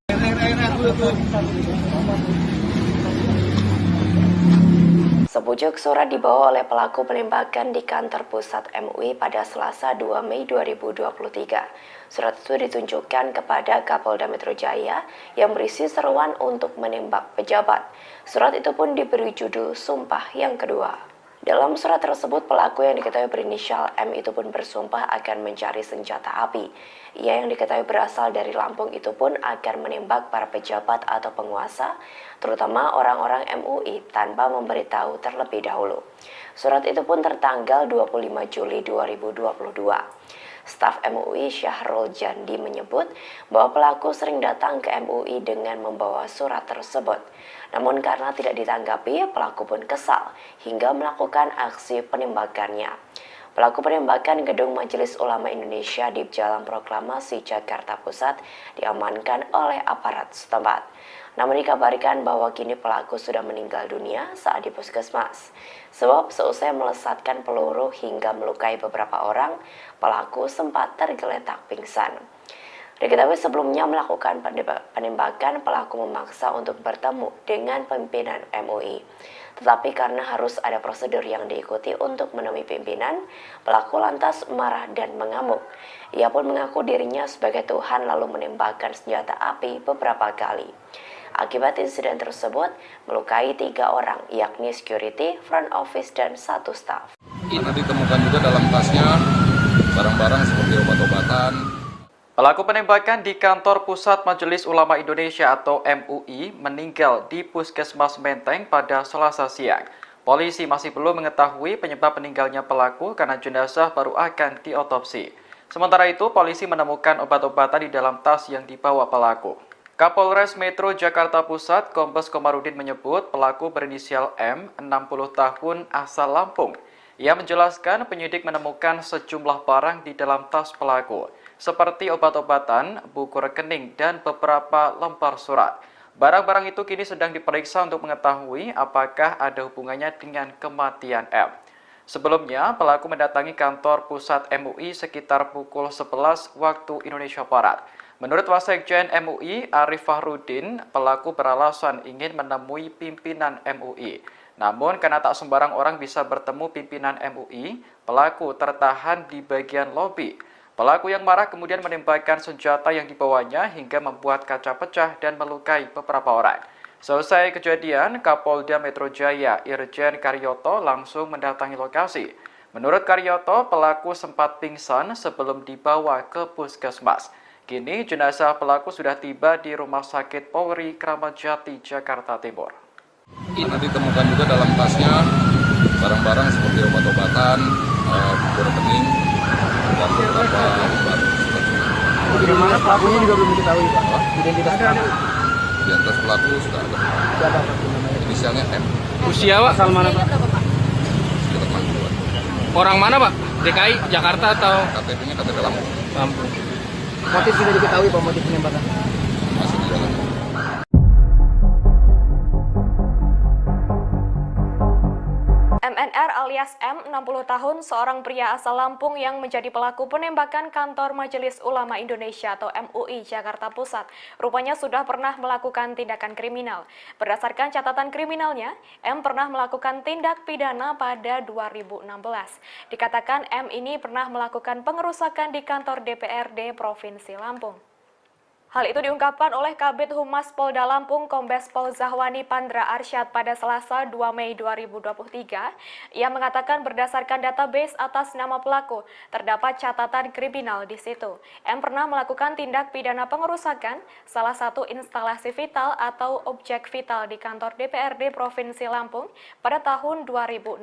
Speaker 6: Sepucuk surat dibawa oleh pelaku penembakan di kantor pusat MUI pada Selasa 2 Mei 2023. Surat itu ditunjukkan kepada Kapolda Metro Jaya yang berisi seruan untuk menembak pejabat. Surat itu pun diberi judul Sumpah yang Kedua. Dalam surat tersebut, pelaku yang diketahui berinisial M itu pun bersumpah akan mencari senjata api. Ia yang diketahui berasal dari Lampung itu pun akan menembak para pejabat atau penguasa, terutama orang-orang MUI tanpa memberitahu terlebih dahulu. Surat itu pun tertanggal 25 Juli 2022. Staf MUI Syahrul Jandi menyebut bahwa pelaku sering datang ke MUI dengan membawa surat tersebut. Namun karena tidak ditanggapi, pelaku pun kesal hingga melakukan aksi penembakannya. Pelaku penembakan Gedung Majelis Ulama Indonesia di Jalan Proklamasi Jakarta Pusat diamankan oleh aparat setempat. Namun dikabarkan bahwa kini pelaku sudah meninggal dunia saat di puskesmas. Sebab seusai melesatkan peluru hingga melukai beberapa orang, pelaku sempat tergeletak pingsan. Diketahui sebelumnya melakukan penembakan, pelaku memaksa untuk bertemu dengan pimpinan MUI. Tetapi karena harus ada prosedur yang diikuti untuk menemui pimpinan, pelaku lantas marah dan mengamuk. Ia pun mengaku dirinya sebagai Tuhan lalu menembakkan senjata api beberapa kali. Akibat insiden tersebut, melukai 3 orang, yakni security, front office, dan 1 staf.
Speaker 3: Nanti ditemukan juga dalam tasnya barang-barang seperti obat-obatan.
Speaker 4: Pelaku penembakan di kantor Pusat Majelis Ulama Indonesia atau MUI meninggal di Puskesmas Menteng pada Selasa siang. Polisi masih belum mengetahui penyebab meninggalnya pelaku karena jenazah baru akan diotopsi. Sementara itu, polisi menemukan obat-obatan di dalam tas yang dibawa pelaku. Kapolres Metro Jakarta Pusat, Kombes Komarudin menyebut pelaku berinisial M, 60 tahun, asal Lampung. Ia menjelaskan penyidik menemukan sejumlah barang di dalam tas pelaku, seperti obat-obatan, buku rekening, dan beberapa lembar surat. Barang-barang itu kini sedang diperiksa untuk mengetahui apakah ada hubungannya dengan kematian M. Sebelumnya, pelaku mendatangi kantor pusat MUI sekitar pukul 11 waktu Indonesia Barat. Menurut Wasekjen MUI, Arif Fahrudin, pelaku beralasan ingin menemui pimpinan MUI. Namun, karena tak sembarang orang bisa bertemu pimpinan MUI, pelaku tertahan di bagian lobi. Pelaku yang marah kemudian menembakkan senjata yang dibawanya hingga membuat kaca pecah dan melukai beberapa orang. Selesai kejadian, Kapolda Metro Jaya Irjen Karyoto langsung mendatangi lokasi. Menurut Karyoto, pelaku sempat pingsan sebelum dibawa ke puskesmas. Kini jenazah pelaku sudah tiba di Rumah Sakit Polri Kramat Jati, Jakarta Timur.
Speaker 3: Nanti ditemukan juga dalam tasnya barang-barang seperti obat-obatan, buku rekening, dan beberapa barang.
Speaker 5: Yang mana pelakunya juga belum diketahui, Pak. Identitas pelaku.
Speaker 3: Identitas pelaku sudah ada.
Speaker 5: Siapa Pak namanya?
Speaker 3: Inisialnya M.
Speaker 5: Usia Pak? Asal mana Pak?
Speaker 3: Sekitar 60-an.
Speaker 5: Orang mana Pak? DKI, Jakarta atau
Speaker 3: KTP-nya KTP Lampung.
Speaker 5: Lampung? Motif sudah diketahui Pak, motif penembakan?
Speaker 3: Masih di jalan.
Speaker 6: MNR alias M, 60 tahun, seorang pria asal Lampung yang menjadi pelaku penembakan kantor Majelis Ulama Indonesia atau MUI Jakarta Pusat. Rupanya sudah pernah melakukan tindakan kriminal. Berdasarkan catatan kriminalnya, M pernah melakukan tindak pidana pada 2016. Dikatakan M ini pernah melakukan pengerusakan di kantor DPRD Provinsi Lampung. Hal itu diungkapkan oleh Kabid Humas Polda Lampung Kombes Pol Zahwani Pandra Arsyad pada Selasa 2 Mei 2023. Ia mengatakan berdasarkan database atas nama pelaku, terdapat catatan kriminal di situ. M pernah melakukan tindak pidana pengerusakan salah satu instalasi vital atau objek vital di kantor DPRD Provinsi Lampung pada tahun 2016.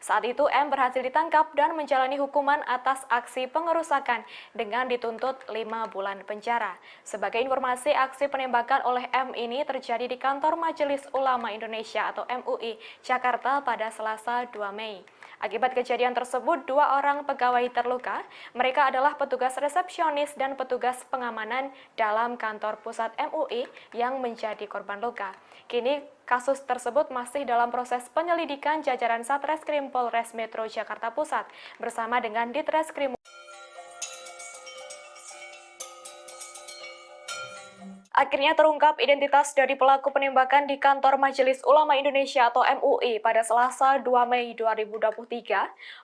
Speaker 6: Saat itu M berhasil ditangkap dan menjalani hukuman atas aksi pengerusakan dengan dituntut 5 bulan penjara. Sebagai informasi, aksi penembakan oleh M ini terjadi di kantor Majelis Ulama Indonesia atau MUI Jakarta pada Selasa 2 Mei. Akibat kejadian tersebut, 2 orang pegawai terluka. Mereka adalah petugas resepsionis dan petugas pengamanan dalam kantor pusat MUI yang menjadi korban luka. Kini kasus tersebut masih dalam proses penyelidikan jajaran Satreskrim Polres Metro Jakarta Pusat bersama dengan Ditreskrim. Akhirnya terungkap identitas dari pelaku penembakan di kantor Majelis Ulama Indonesia atau MUI pada Selasa 2 Mei 2023.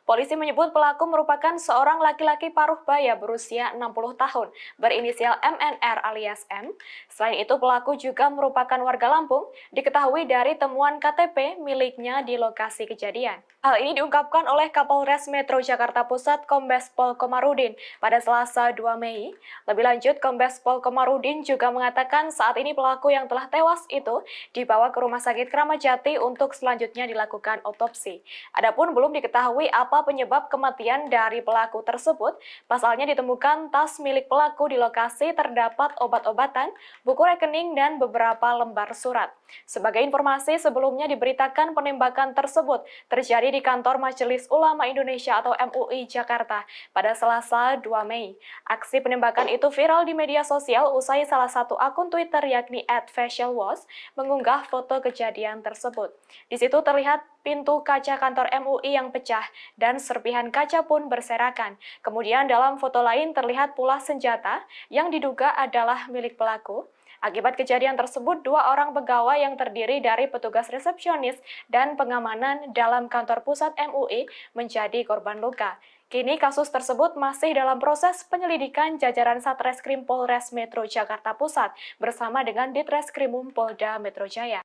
Speaker 6: Polisi menyebut pelaku merupakan seorang laki-laki paruh baya berusia 60 tahun berinisial MNR alias M. Selain itu pelaku juga merupakan warga Lampung, diketahui dari temuan KTP miliknya di lokasi kejadian. Hal ini diungkapkan oleh Kapolres Metro Jakarta Pusat Kombes Pol Komarudin pada Selasa 2 Mei. Lebih lanjut, Kombes Pol Komarudin juga mengatakan saat ini pelaku yang telah tewas itu dibawa ke Rumah Sakit Kramat Jati untuk selanjutnya dilakukan otopsi. Adapun belum diketahui apa penyebab kematian dari pelaku tersebut. Pasalnya ditemukan tas milik pelaku di lokasi terdapat obat-obatan, buku rekening, dan beberapa lembar surat. Sebagai informasi, sebelumnya diberitakan penembakan tersebut terjadi di kantor Majelis Ulama Indonesia atau MUI Jakarta pada Selasa 2 Mei. Aksi penembakan itu viral di media sosial usai salah satu akun Twitter yakni @facialwash mengunggah foto kejadian tersebut. Di situ terlihat pintu kaca kantor MUI yang pecah dan serpihan kaca pun berserakan. Kemudian dalam foto lain terlihat pula senjata yang diduga adalah milik pelaku. Akibat kejadian tersebut, 2 orang pegawai yang terdiri dari petugas resepsionis dan pengamanan dalam kantor pusat MUI menjadi korban luka. Kini kasus tersebut masih dalam proses penyelidikan jajaran Satreskrim Polres Metro Jakarta Pusat bersama dengan Ditreskrimum Polda Metro Jaya.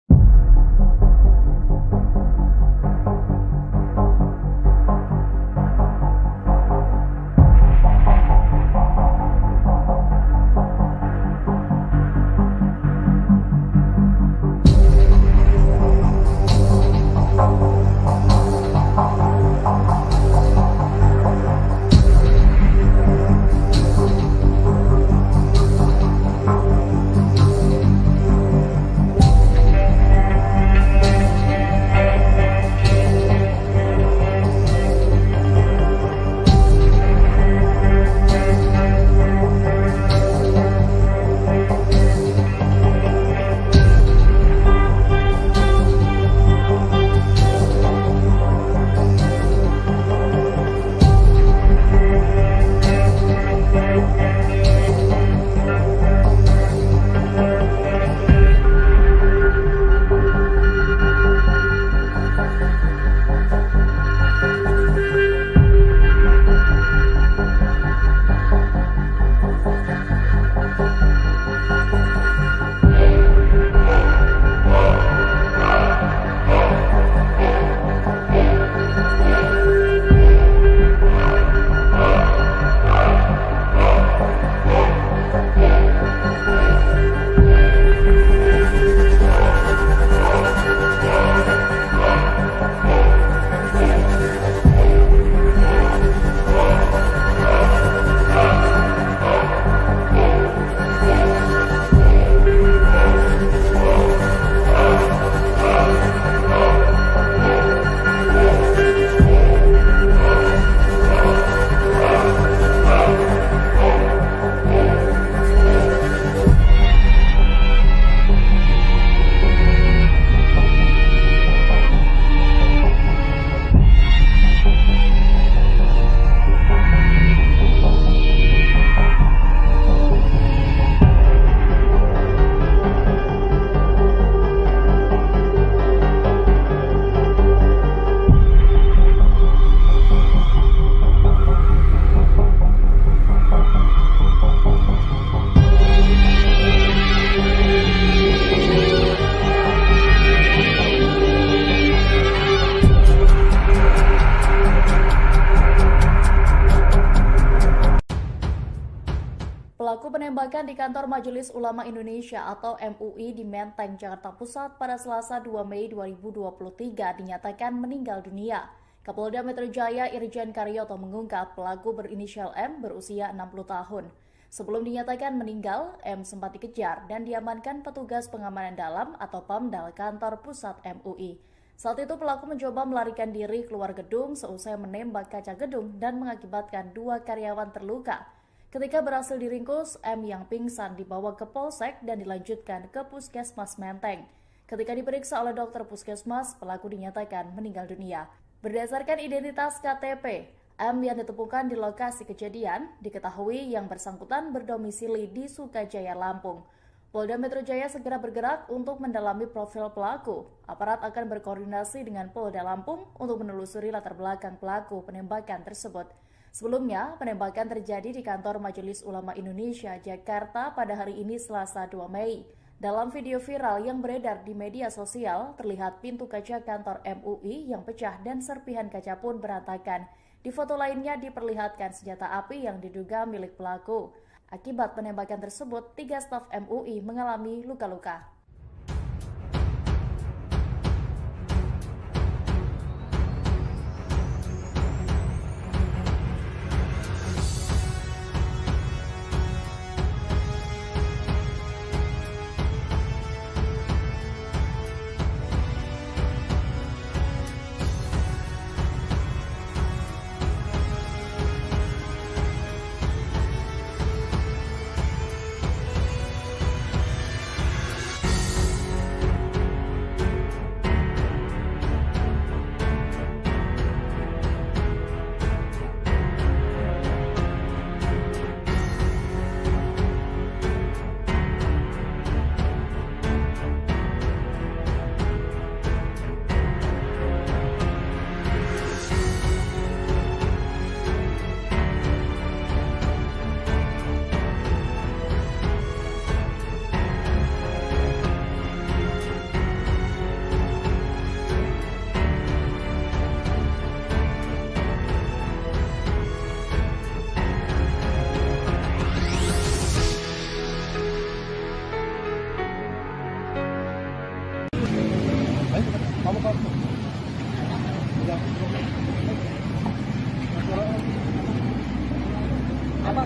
Speaker 1: penembakan di kantor Majelis Ulama Indonesia atau MUI di Menteng, Jakarta Pusat pada Selasa 2 Mei 2023 dinyatakan meninggal dunia. Kapolda Metro Jaya Irjen Karyoto mengungkap pelaku berinisial M berusia 60 tahun. Sebelum dinyatakan meninggal, M sempat dikejar dan diamankan petugas pengamanan dalam atau PAMDAL kantor pusat MUI. Saat itu pelaku mencoba melarikan diri keluar gedung seusai menembak kaca gedung dan mengakibatkan 2 karyawan terluka. Ketika berhasil diringkus, M yang pingsan dibawa ke Polsek dan dilanjutkan ke Puskesmas Menteng. Ketika diperiksa oleh dokter Puskesmas, pelaku dinyatakan meninggal dunia. Berdasarkan identitas KTP, M yang ditemukan di lokasi kejadian diketahui yang bersangkutan berdomisili di Sukajaya, Lampung. Polda Metro Jaya segera bergerak untuk mendalami profil pelaku. Aparat akan berkoordinasi dengan Polda Lampung untuk menelusuri latar belakang pelaku penembakan tersebut. Sebelumnya, penembakan terjadi di kantor Majelis Ulama Indonesia, Jakarta pada hari ini Selasa 2 Mei. Dalam video viral yang beredar di media sosial, terlihat pintu kaca kantor MUI yang pecah dan serpihan kaca pun berantakan. Di foto lainnya diperlihatkan senjata api yang diduga milik pelaku. Akibat penembakan tersebut, 3 staf MUI mengalami luka-luka.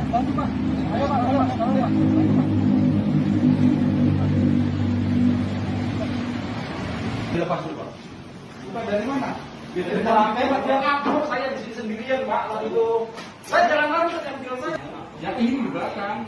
Speaker 2: Bantu Pak. Ayo Pak, tolong Pak. Dilepas dulu Pak. Bukan dari mana? Dari lantai Pak, dia kabur, saya di sini sendirian Pak. Lalu itu, saya jalan lari ke mobil saya. Ya ini di belakang.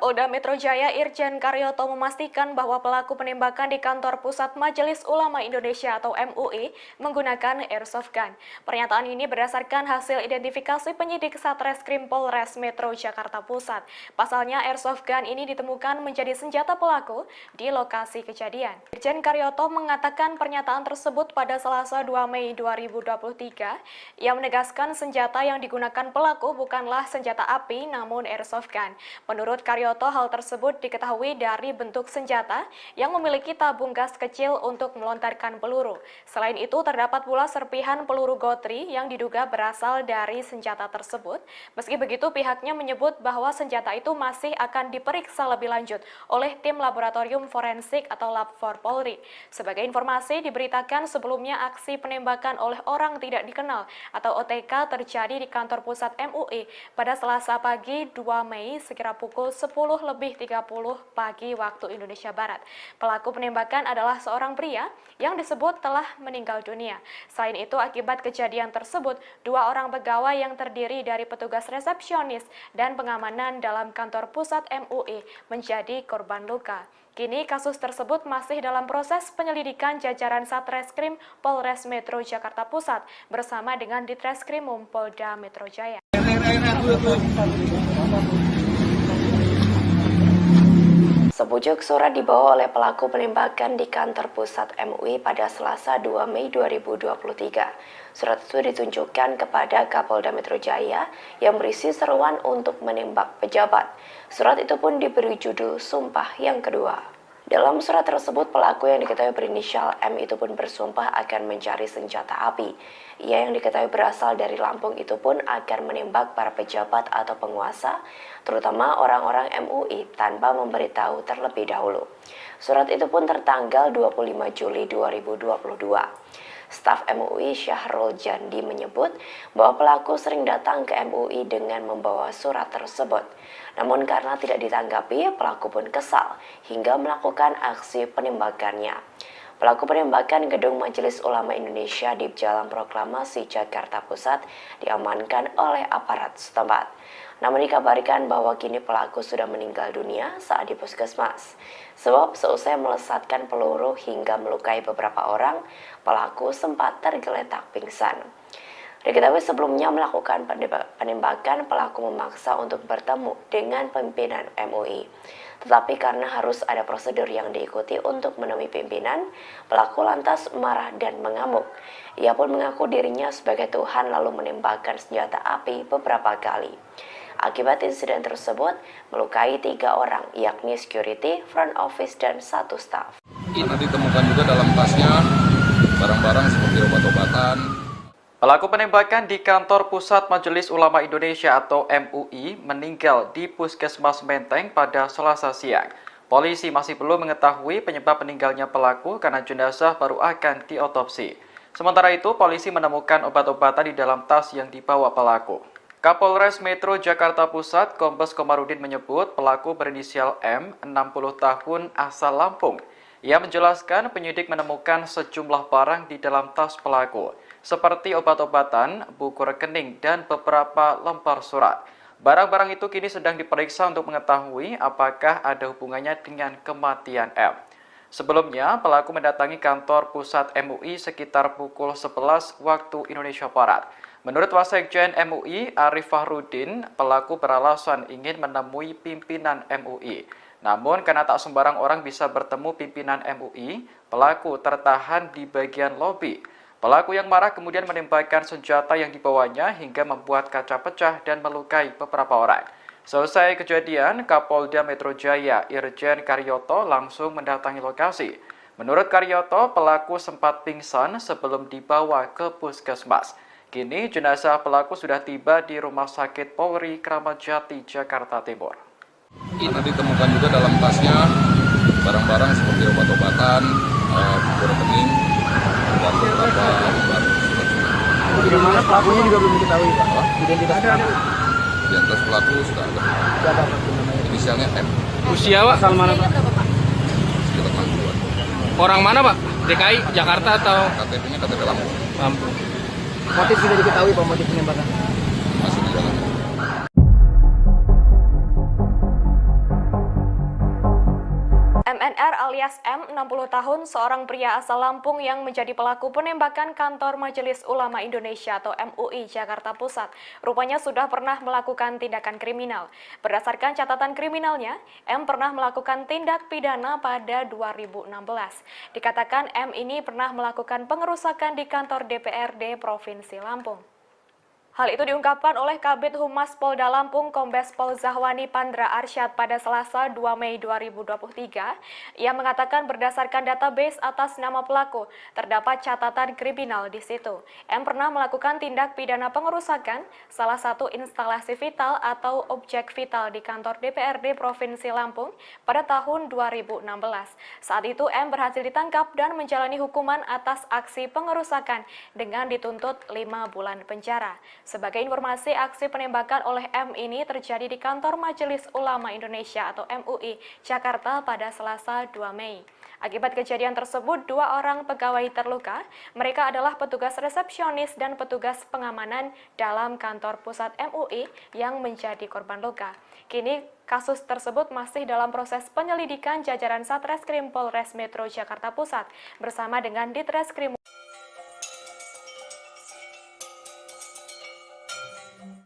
Speaker 6: Kapolda Metro Jaya Irjen Karyoto memastikan bahwa pelaku penembakan di kantor pusat Majelis Ulama Indonesia atau MUI menggunakan airsoft gun. Pernyataan ini berdasarkan hasil identifikasi penyidik Satreskrim Polres Metro Jakarta Pusat. Pasalnya airsoft gun ini ditemukan menjadi senjata pelaku di lokasi kejadian. Irjen Karyoto mengatakan pernyataan tersebut pada Selasa 2 Mei 2023. Ia menegaskan senjata yang digunakan pelaku bukanlah senjata api namun airsoft gun. Menurut Karyoto, hal tersebut diketahui dari bentuk senjata yang memiliki tabung gas kecil untuk melontarkan peluru. Selain itu, terdapat pula serpihan peluru gotri yang diduga berasal dari senjata tersebut. Meski begitu, pihaknya menyebut bahwa senjata itu masih akan diperiksa lebih lanjut oleh tim laboratorium forensik atau Lab 4 Polri. Sebagai informasi, diberitakan sebelumnya aksi penembakan oleh orang tidak dikenal atau OTK terjadi di kantor pusat MUI pada Selasa pagi 2 Mei sekira pukul 10:30 pagi waktu Indonesia Barat. Pelaku penembakan adalah seorang pria yang disebut telah meninggal dunia. Selain itu, akibat kejadian tersebut, 2 orang pegawai yang terdiri dari petugas resepsionis dan pengamanan dalam kantor pusat MUI menjadi korban luka. Kini kasus tersebut masih dalam proses penyelidikan jajaran Satreskrim Polres Metro Jakarta Pusat bersama dengan Ditreskrimum Polda Metro Jaya. Sebujuk surat dibawa oleh pelaku penembakan di kantor pusat MUI pada Selasa 2 Mei 2023. Surat itu ditunjukkan kepada Kapolda Metro Jaya yang berisi seruan untuk menembak pejabat. Surat itu pun diberi judul Sumpah yang Kedua. Dalam surat tersebut, pelaku yang diketahui berinisial M itu pun bersumpah akan mencari senjata api. Ia yang diketahui berasal dari Lampung itu pun akan menembak para pejabat atau penguasa, terutama orang-orang MUI tanpa memberitahu terlebih dahulu. Surat itu pun tertanggal 25 Juli 2022. Staf MUI Syahrul Jandi menyebut bahwa pelaku sering datang ke MUI dengan membawa surat tersebut. Namun karena tidak ditanggapi, pelaku pun kesal hingga melakukan aksi penembakannya. Pelaku penembakan gedung Majelis Ulama Indonesia di Jalan Proklamasi Jakarta Pusat diamankan oleh aparat setempat. Namun dikabarkan bahwa kini pelaku sudah meninggal dunia saat di puskesmas. Sebab seusai melesatkan peluru hingga melukai beberapa orang, pelaku sempat tergeletak pingsan. Diketahui sebelumnya melakukan penembakan, pelaku memaksa untuk bertemu dengan pimpinan MUI. Tetapi karena harus ada prosedur yang diikuti untuk menemui pimpinan, pelaku lantas marah dan mengamuk. Ia pun mengaku dirinya sebagai Tuhan lalu menembakkan senjata api beberapa kali. Akibat insiden tersebut, melukai 3 orang, yakni security, front office, dan 1 staf.
Speaker 3: Karena ditemukan juga dalam tasnya barang-barang seperti obat-obatan.
Speaker 4: Pelaku penembakan di kantor pusat Majelis Ulama Indonesia atau MUI meninggal di Puskesmas Menteng pada Selasa siang. Polisi masih belum mengetahui penyebab meninggalnya pelaku karena jenazah baru akan diotopsi. Sementara itu, polisi menemukan obat-obatan di dalam tas yang dibawa pelaku. Kapolres Metro Jakarta Pusat, Kombes Komarudin menyebut pelaku berinisial M, 60 tahun, asal Lampung. Ia menjelaskan penyidik menemukan sejumlah barang di dalam tas pelaku, seperti obat-obatan, buku rekening, dan beberapa lembar surat. Barang-barang itu kini sedang diperiksa untuk mengetahui apakah ada hubungannya dengan kematian M. Sebelumnya, pelaku mendatangi kantor pusat MUI sekitar pukul 11 waktu Indonesia Barat. Menurut Wasekjen MUI, Arif Fahrudin, pelaku beralasan ingin menemui pimpinan MUI. Namun, karena tak sembarang orang bisa bertemu pimpinan MUI, pelaku tertahan di bagian lobi. Pelaku yang marah kemudian menembakkan senjata yang dibawanya hingga membuat kaca pecah dan melukai beberapa orang. Selesai kejadian, Kapolda Metro Jaya Irjen Karyoto langsung mendatangi lokasi. Menurut Karyoto, pelaku sempat pingsan sebelum dibawa ke puskesmas. Kini jenazah pelaku sudah tiba di Rumah Sakit Polri Kramat Jati, Jakarta Timur.
Speaker 3: Karena ditemukan juga dalam tasnya barang-barang seperti obat-obatan, buku rekening, dan beberapa lembar surat.
Speaker 5: Bagaimana pelakunya juga belum diketahui, Pak? Identitas pelaku.
Speaker 3: Identitas pelaku sudah ada.
Speaker 5: Siapa namanya?
Speaker 3: Inisialnya M.
Speaker 7: Usia Pak? Asal mana Pak?
Speaker 3: Sekitar 60-an.
Speaker 7: Orang mana Pak? DKI, Jakarta atau?
Speaker 3: KTP-nya KTP Lampung.
Speaker 7: Lampung.
Speaker 5: Motif sudah diketahui, Pak, motif penembakan?
Speaker 3: Masih di dalam.
Speaker 6: alias M, 60 tahun, seorang pria asal Lampung yang menjadi pelaku penembakan kantor Majelis Ulama Indonesia atau MUI Jakarta Pusat. Rupanya sudah pernah melakukan tindakan kriminal. Berdasarkan catatan kriminalnya, M pernah melakukan tindak pidana pada 2016. Dikatakan M ini pernah melakukan pengerusakan di kantor DPRD Provinsi Lampung. Hal itu diungkapkan oleh Kabid Humas Polda Lampung Kombes Pol Zahwani Pandra Arsyad pada Selasa 2 Mei 2023. Ia mengatakan berdasarkan database atas nama pelaku, terdapat catatan kriminal di situ. M pernah melakukan tindak pidana pengerusakan salah satu instalasi vital atau objek vital di kantor DPRD Provinsi Lampung pada tahun 2016. Saat itu M berhasil ditangkap dan menjalani hukuman atas aksi pengerusakan dengan dituntut 5 bulan penjara. Sebagai informasi, aksi penembakan oleh M ini terjadi di kantor Majelis Ulama Indonesia atau MUI Jakarta pada Selasa 2 Mei. Akibat kejadian tersebut, 2 orang pegawai terluka. Mereka adalah petugas resepsionis dan petugas pengamanan dalam kantor pusat MUI yang menjadi korban luka. Kini kasus tersebut masih dalam proses penyelidikan jajaran Satreskrim Polres Metro Jakarta Pusat bersama dengan Ditreskrim.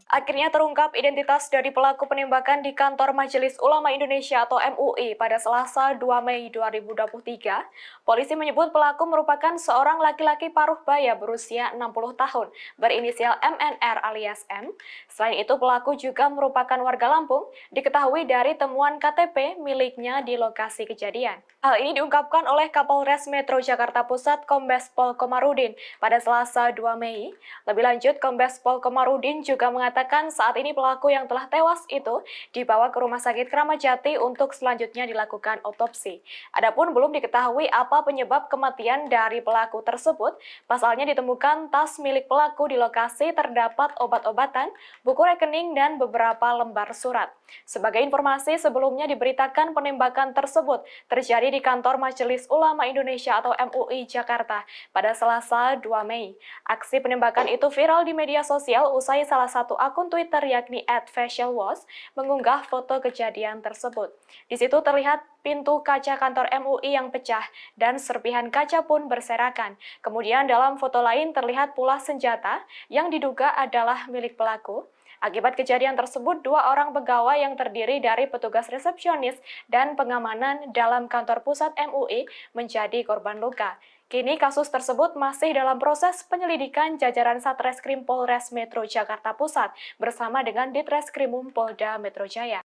Speaker 6: Akhirnya terungkap identitas dari pelaku penembakan di kantor Majelis Ulama Indonesia atau MUI pada Selasa 2 Mei 2023. Polisi menyebut pelaku merupakan seorang laki-laki paruh baya berusia 60 tahun, berinisial MNR alias M. Selain itu, pelaku juga merupakan warga Lampung, diketahui dari temuan KTP miliknya di lokasi kejadian. Hal ini diungkapkan oleh Kapolres Metro Jakarta Pusat Kombes Pol Komarudin pada Selasa 2 Mei. Lebih lanjut, Kombes Pol Komarudin juga mengatakan saat ini pelaku yang telah tewas itu dibawa ke Rumah Sakit Kramat Jati untuk selanjutnya dilakukan otopsi. Adapun belum diketahui apa penyebab kematian dari pelaku tersebut. Pasalnya ditemukan tas milik pelaku di lokasi terdapat obat-obatan, buku rekening, dan beberapa lembar surat. Sebagai informasi, sebelumnya diberitakan penembakan tersebut terjadi di kantor Majelis Ulama Indonesia atau MUI Jakarta pada Selasa 2 Mei. Aksi penembakan itu viral di media sosial usai salah satu akun Twitter yakni @facialwash mengunggah foto kejadian tersebut. Di situ terlihat pintu kaca kantor MUI yang pecah dan serpihan kaca pun berserakan. Kemudian dalam foto lain terlihat pula senjata yang diduga adalah milik pelaku. Akibat kejadian tersebut, 2 orang pegawai yang terdiri dari petugas resepsionis dan pengamanan dalam kantor pusat MUI menjadi korban luka. Kini kasus tersebut masih dalam proses penyelidikan jajaran Satreskrim Polres Metro Jakarta Pusat bersama dengan Ditreskrimum Polda Metro Jaya.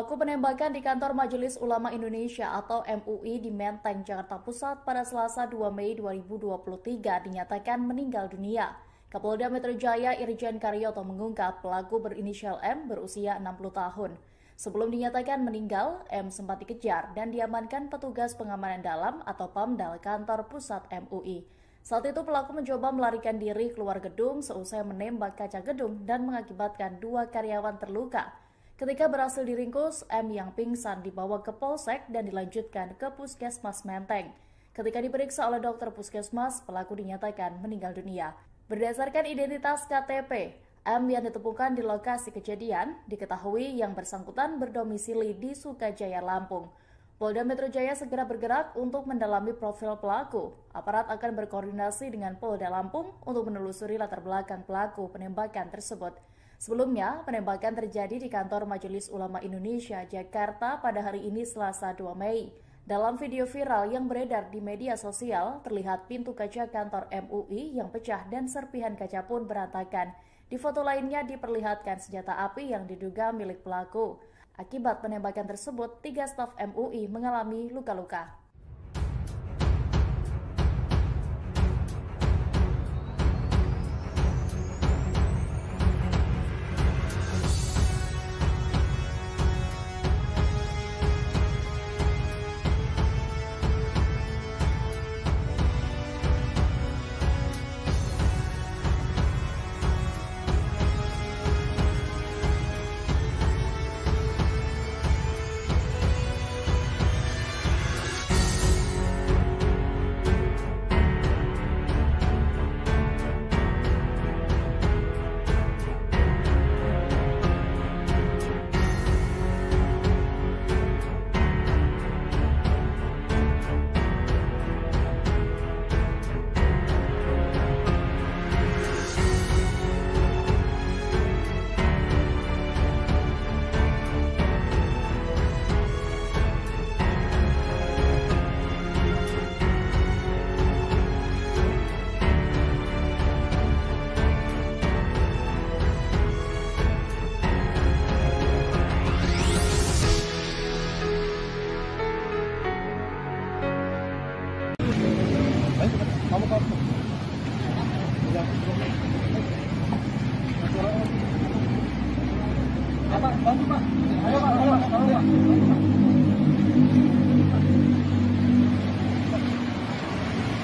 Speaker 1: Pelaku penembakan di kantor Majelis Ulama Indonesia atau MUI di Menteng, Jakarta Pusat pada Selasa 2 Mei 2023 dinyatakan meninggal dunia. Kapolda Metro Jaya Irjen Karyoto mengungkap pelaku berinisial M berusia 60 tahun. Sebelum dinyatakan meninggal, M sempat dikejar dan diamankan petugas pengamanan dalam atau PAMDAL kantor pusat MUI. Saat itu pelaku mencoba melarikan diri keluar gedung seusai menembak kaca gedung dan mengakibatkan 2 karyawan terluka. Ketika berhasil diringkus, M yang pingsan dibawa ke Polsek dan dilanjutkan ke Puskesmas Menteng. Ketika diperiksa oleh dokter Puskesmas, pelaku dinyatakan meninggal dunia. Berdasarkan identitas KTP, M yang ditemukan di lokasi kejadian diketahui yang bersangkutan berdomisili di Sukajaya, Lampung. Polda Metro Jaya segera bergerak untuk mendalami profil pelaku. Aparat akan berkoordinasi dengan Polda Lampung untuk menelusuri latar belakang pelaku penembakan tersebut. Sebelumnya, penembakan terjadi di kantor Majelis Ulama Indonesia, Jakarta pada hari ini Selasa 2 Mei. Dalam video viral yang beredar di media sosial, terlihat pintu kaca kantor MUI yang pecah dan serpihan kaca pun berantakan. Di foto lainnya diperlihatkan senjata api yang diduga milik pelaku. Akibat penembakan tersebut, 3 staf MUI mengalami luka-luka.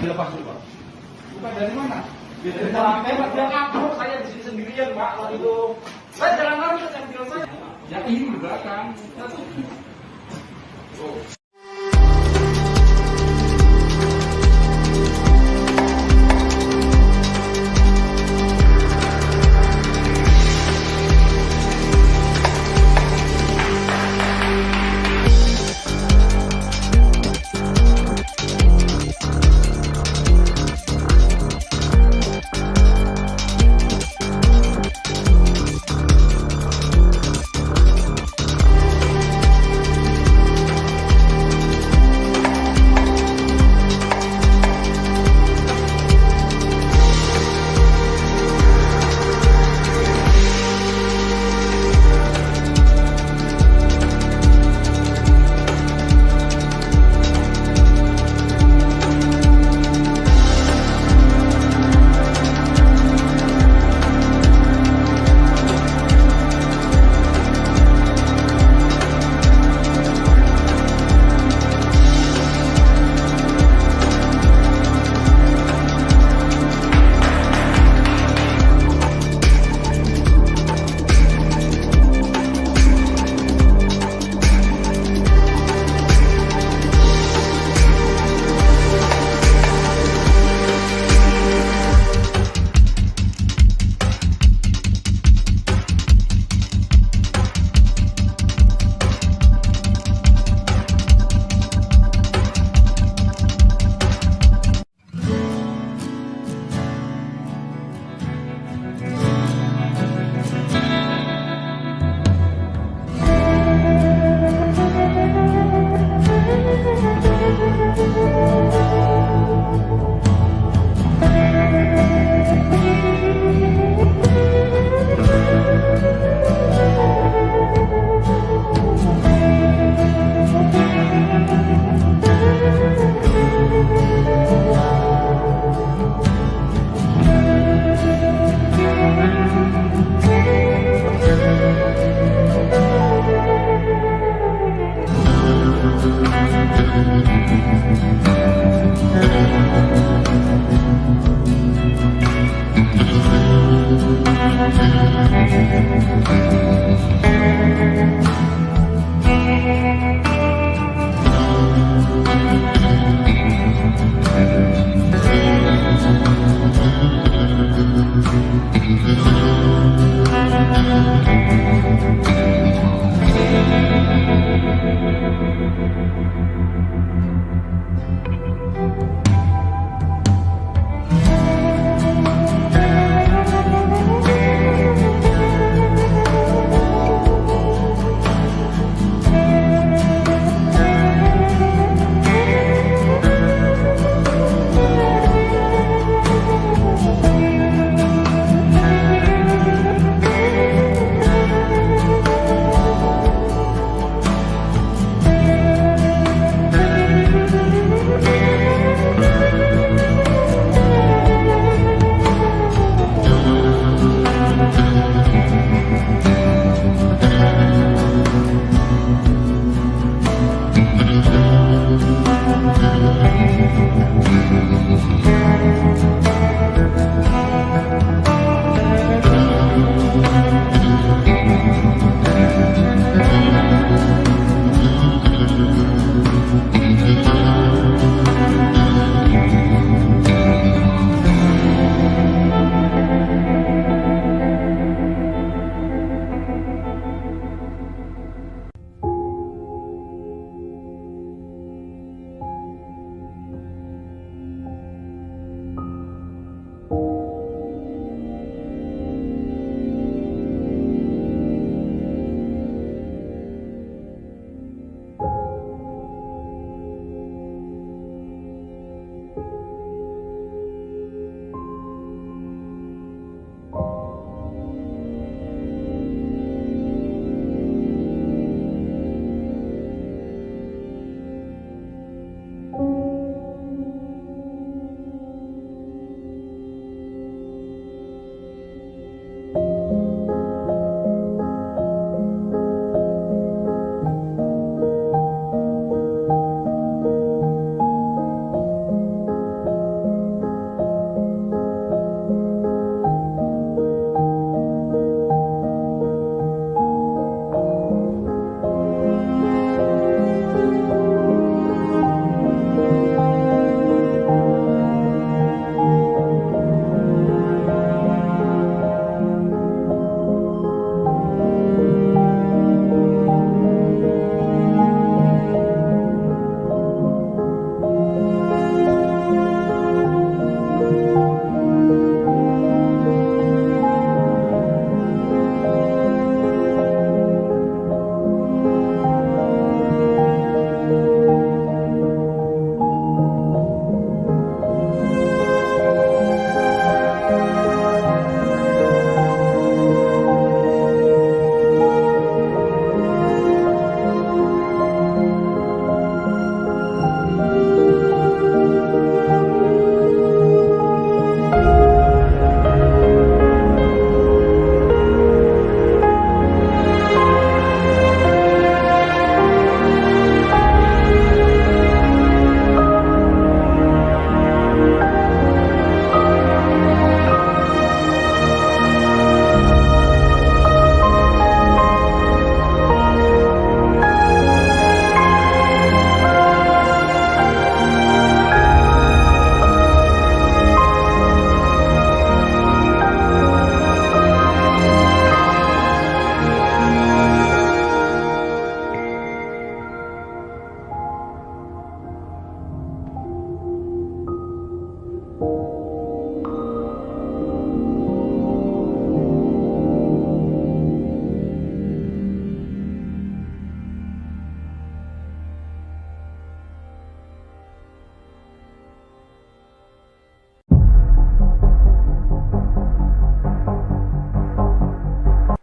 Speaker 2: Dilepas dulu, Pak. Bukan dari mana? Dari belakang, Pak. Dia kabur, saya di sini sendirian, Pak. Waktu itu saya jalan lari ke mobil saya. Ya ini di belakang.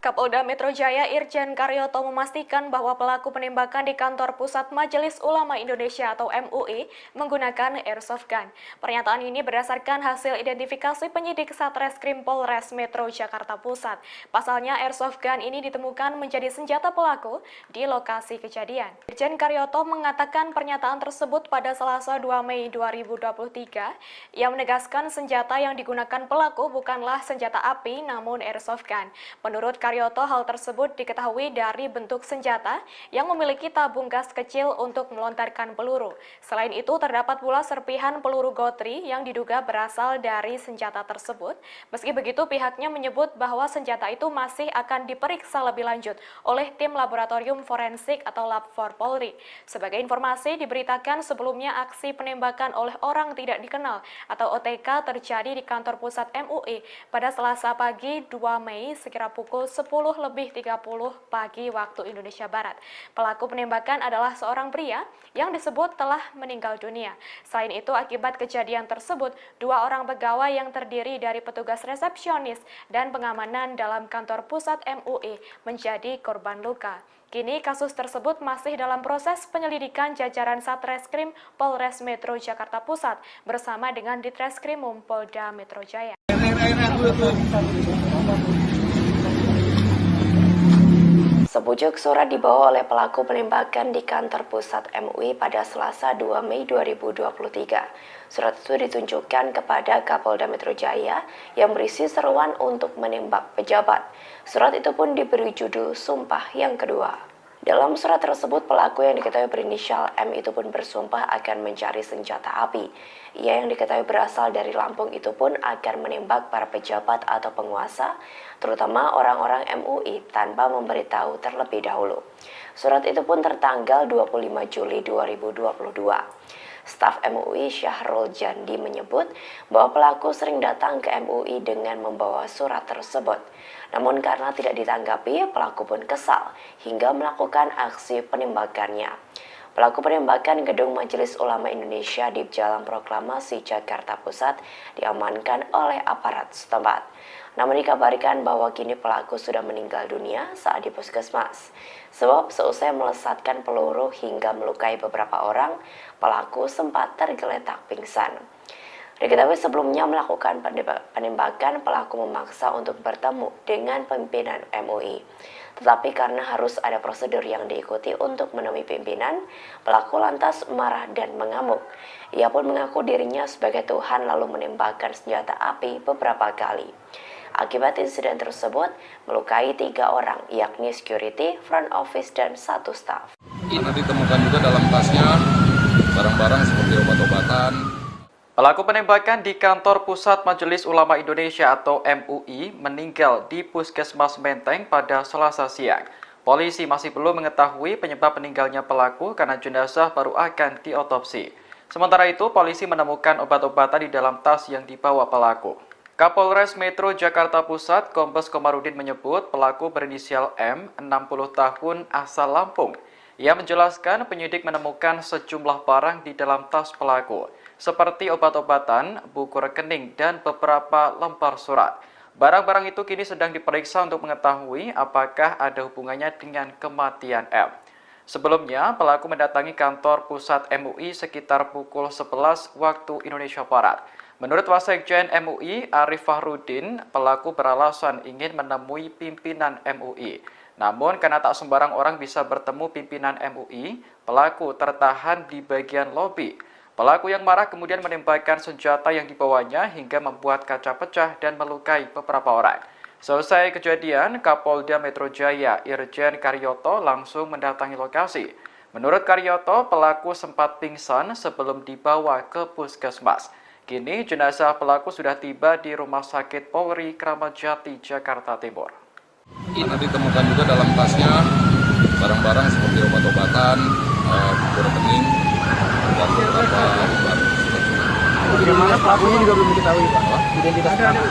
Speaker 6: Kapolda Metro Jaya Irjen Karyoto memastikan bahwa pelaku penembakan di kantor Pusat Majelis Ulama Indonesia atau MUI menggunakan airsoft gun. Pernyataan ini berdasarkan hasil identifikasi penyidik Satreskrim Polres Metro Jakarta Pusat. Pasalnya airsoft gun ini ditemukan menjadi senjata pelaku di lokasi kejadian. Irjen Karyoto mengatakan pernyataan tersebut pada Selasa 2 Mei 2023. Ia menegaskan senjata yang digunakan pelaku bukanlah senjata api namun airsoft gun. Menurut Karyoto, hal tersebut diketahui dari bentuk senjata yang memiliki tabung gas kecil untuk melontarkan peluru. Selain itu, terdapat pula serpihan peluru gotri yang diduga berasal dari senjata tersebut. Meski begitu, pihaknya menyebut bahwa senjata itu masih akan diperiksa lebih lanjut oleh tim laboratorium forensik atau Lab4 Polri. Sebagai informasi, diberitakan sebelumnya aksi penembakan oleh orang tidak dikenal atau OTK terjadi di kantor pusat MUI pada Selasa pagi 2 Mei sekira pukul 10:30 pagi waktu Indonesia Barat. Pelaku penembakan adalah seorang pria yang disebut telah meninggal dunia. Selain itu, akibat kejadian tersebut, 2 orang pegawai yang terdiri dari petugas resepsionis dan pengamanan dalam kantor pusat MUI menjadi korban luka. Kini kasus tersebut masih dalam proses penyelidikan jajaran Satreskrim Polres Metro Jakarta Pusat bersama dengan Ditreskrimum Polda Metro Jaya. Sepucuk surat dibawa oleh pelaku penembakan di kantor pusat MUI pada Selasa 2 Mei 2023. Surat itu ditunjukkan kepada Kapolda Metro Jaya yang berisi seruan untuk menembak pejabat. Surat itu pun diberi judul Sumpah yang Kedua. Dalam surat tersebut, pelaku yang diketahui berinisial M itu pun bersumpah akan mencari senjata api. Ia yang diketahui berasal dari Lampung itu pun akan menembak para pejabat atau penguasa, terutama orang-orang MUI tanpa memberitahu terlebih dahulu. Surat itu pun tertanggal 25 Juli 2022. Staf MUI Syahrul Jandi menyebut bahwa pelaku sering datang ke MUI dengan membawa surat tersebut. Namun karena tidak ditanggapi, pelaku pun kesal hingga melakukan aksi penembakannya. Pelaku penembakan Gedung Majelis Ulama Indonesia di Jalan Proklamasi Jakarta Pusat diamankan oleh aparat setempat. Namun dikabarkan bahwa kini pelaku sudah meninggal dunia saat di puskesmas. Sebab seusai melesatkan peluru hingga melukai beberapa orang, pelaku sempat tergeletak pingsan. Diketahui sebelumnya melakukan penembakan, pelaku memaksa untuk bertemu dengan pimpinan MUI. Tetapi karena harus ada prosedur yang diikuti untuk menemui pimpinan, pelaku lantas marah dan mengamuk. Ia pun mengaku dirinya sebagai Tuhan lalu menembakkan senjata api beberapa kali. Akibat insiden tersebut, melukai 3 orang, yakni security, front office, dan 1 staf.
Speaker 3: Nanti ditemukan juga dalam tasnya barang-barang seperti obat-obatan.
Speaker 4: Pelaku penembakan di kantor Pusat Majelis Ulama Indonesia atau MUI meninggal di Puskesmas Menteng pada Selasa siang. Polisi masih belum mengetahui penyebab meninggalnya pelaku karena jenazah baru akan diotopsi. Sementara itu, polisi menemukan obat-obatan di dalam tas yang dibawa pelaku. Kapolres Metro Jakarta Pusat, Kombes Komarudin menyebut pelaku berinisial M, 60 tahun, asal Lampung. Ia menjelaskan penyidik menemukan sejumlah barang di dalam tas pelaku, seperti obat-obatan, buku rekening, dan beberapa lembar surat. Barang-barang itu kini sedang diperiksa untuk mengetahui apakah ada hubungannya dengan kematian M. Sebelumnya, pelaku mendatangi kantor pusat MUI sekitar pukul 11 waktu Indonesia Barat. Menurut Wasekjen MUI, Arif Fahrudin, pelaku beralasan ingin menemui pimpinan MUI. Namun, karena tak sembarang orang bisa bertemu pimpinan MUI, pelaku tertahan di bagian lobi. Pelaku yang marah kemudian menembakkan senjata yang dibawanya hingga membuat kaca pecah dan melukai beberapa orang. Selesai kejadian, Kapolda Metro Jaya Irjen Karyoto langsung mendatangi lokasi. Menurut Karyoto, pelaku sempat pingsan sebelum dibawa ke puskesmas. Kini jenazah pelaku sudah tiba di Rumah Sakit Polri Kramat Jati, Jakarta Timur.
Speaker 3: Nanti ditemukan juga dalam tasnya barang-barang seperti obat-obatan, buku rekening, dan beberapa lembar surat.
Speaker 5: Bagaimana pelakunya juga belum diketahui, Pak? Identitas pelaku.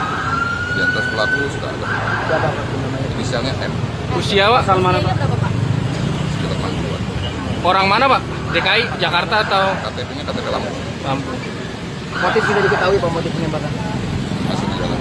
Speaker 3: Identitas pelaku sudah ada.
Speaker 5: Siapa namanya?
Speaker 3: Inisialnya M.
Speaker 7: Usia Pak? Asal mana Pak?
Speaker 3: Sekitar 60-an.
Speaker 7: Orang mana Pak? DKI, Jakarta atau?
Speaker 3: KTP-nya KTP Lampung.
Speaker 7: Lampung.
Speaker 5: Motif sudah diketahui, Pak, motif penembakan?
Speaker 3: Masih di jalan.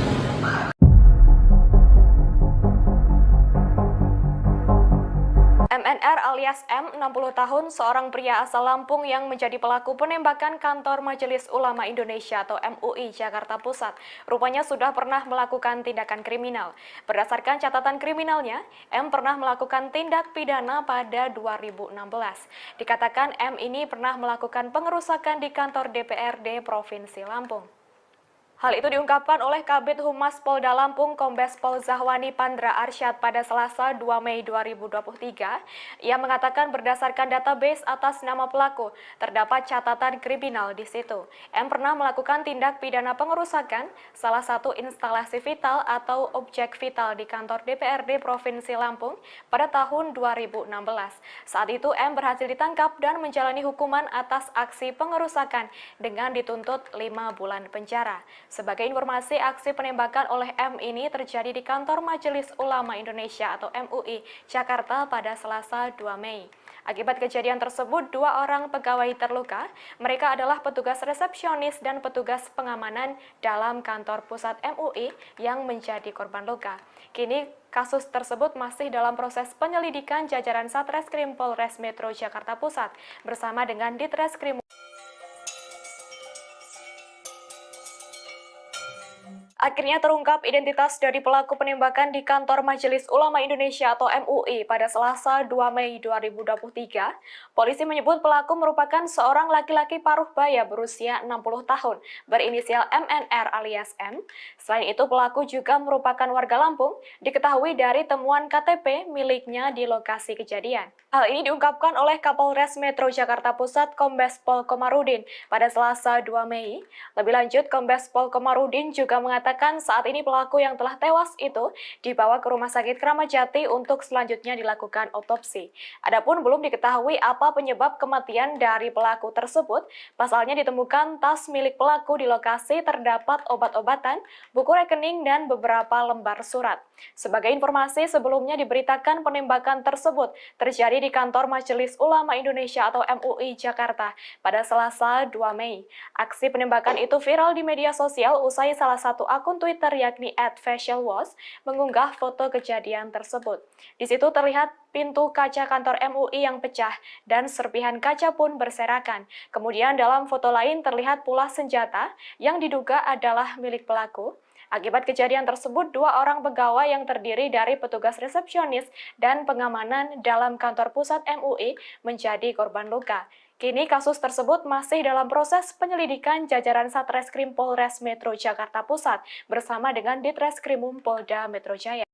Speaker 6: MNR alias M, 60 tahun, seorang pria asal Lampung yang menjadi pelaku penembakan kantor Majelis Ulama Indonesia atau MUI Jakarta Pusat, rupanya sudah pernah melakukan tindakan kriminal. Berdasarkan catatan kriminalnya, M pernah melakukan tindak pidana pada 2016. Dikatakan M ini pernah melakukan pengerusakan di kantor DPRD Provinsi Lampung. Hal itu diungkapkan oleh Kabid Humas Polda Lampung Kombes Pol Zahwani Pandra Arsyad pada Selasa 2 Mei 2023. Ia mengatakan berdasarkan database atas nama pelaku, terdapat catatan kriminal di situ. M pernah melakukan tindak pidana pengerusakan salah satu instalasi vital atau objek vital di kantor DPRD Provinsi Lampung pada tahun 2016. Saat itu M berhasil ditangkap dan menjalani hukuman atas aksi pengerusakan dengan dituntut 5 bulan penjara. Sebagai informasi, aksi penembakan oleh M ini terjadi di kantor Majelis Ulama Indonesia atau MUI Jakarta pada Selasa 2 Mei. Akibat kejadian tersebut, 2 orang pegawai terluka. Mereka adalah petugas resepsionis dan petugas pengamanan dalam kantor pusat MUI yang menjadi korban luka. Kini kasus tersebut masih dalam proses penyelidikan jajaran Satreskrim Polres Metro Jakarta Pusat bersama dengan Ditreskrim. Akhirnya terungkap identitas dari pelaku penembakan di kantor Majelis Ulama Indonesia atau MUI pada Selasa 2 Mei 2023. Polisi menyebut pelaku merupakan seorang laki-laki paruh baya berusia 60 tahun berinisial MNR alias M. Selain itu pelaku juga merupakan warga Lampung, diketahui dari temuan KTP miliknya di lokasi kejadian. Hal ini diungkapkan oleh Kapolres Metro Jakarta Pusat Kombes Pol Komarudin pada Selasa 2 Mei. Lebih lanjut, Kombes Pol Komarudin juga mengatakan saat ini pelaku yang telah tewas itu dibawa ke Rumah Sakit Kramat Jati untuk selanjutnya dilakukan otopsi. Adapun belum diketahui apa penyebab kematian dari pelaku tersebut. Pasalnya ditemukan tas milik pelaku di lokasi terdapat obat-obatan, buku rekening, dan beberapa lembar surat. Sebagai informasi, sebelumnya diberitakan penembakan tersebut terjadi di kantor Majelis Ulama Indonesia atau MUI Jakarta pada Selasa 2 Mei. Aksi penembakan itu viral di media sosial usai salah satu akun Twitter yakni @facialwash mengunggah foto kejadian tersebut. Di situ terlihat pintu kaca kantor MUI yang pecah dan serpihan kaca pun berserakan. Kemudian dalam foto lain terlihat pula senjata yang diduga adalah milik pelaku. Akibat kejadian tersebut, 2 orang pegawai yang terdiri dari petugas resepsionis dan pengamanan dalam kantor pusat MUI menjadi korban luka. Kini kasus tersebut masih dalam proses penyelidikan jajaran Satreskrim Polres Metro Jakarta Pusat bersama dengan Ditreskrimum Polda Metro Jaya.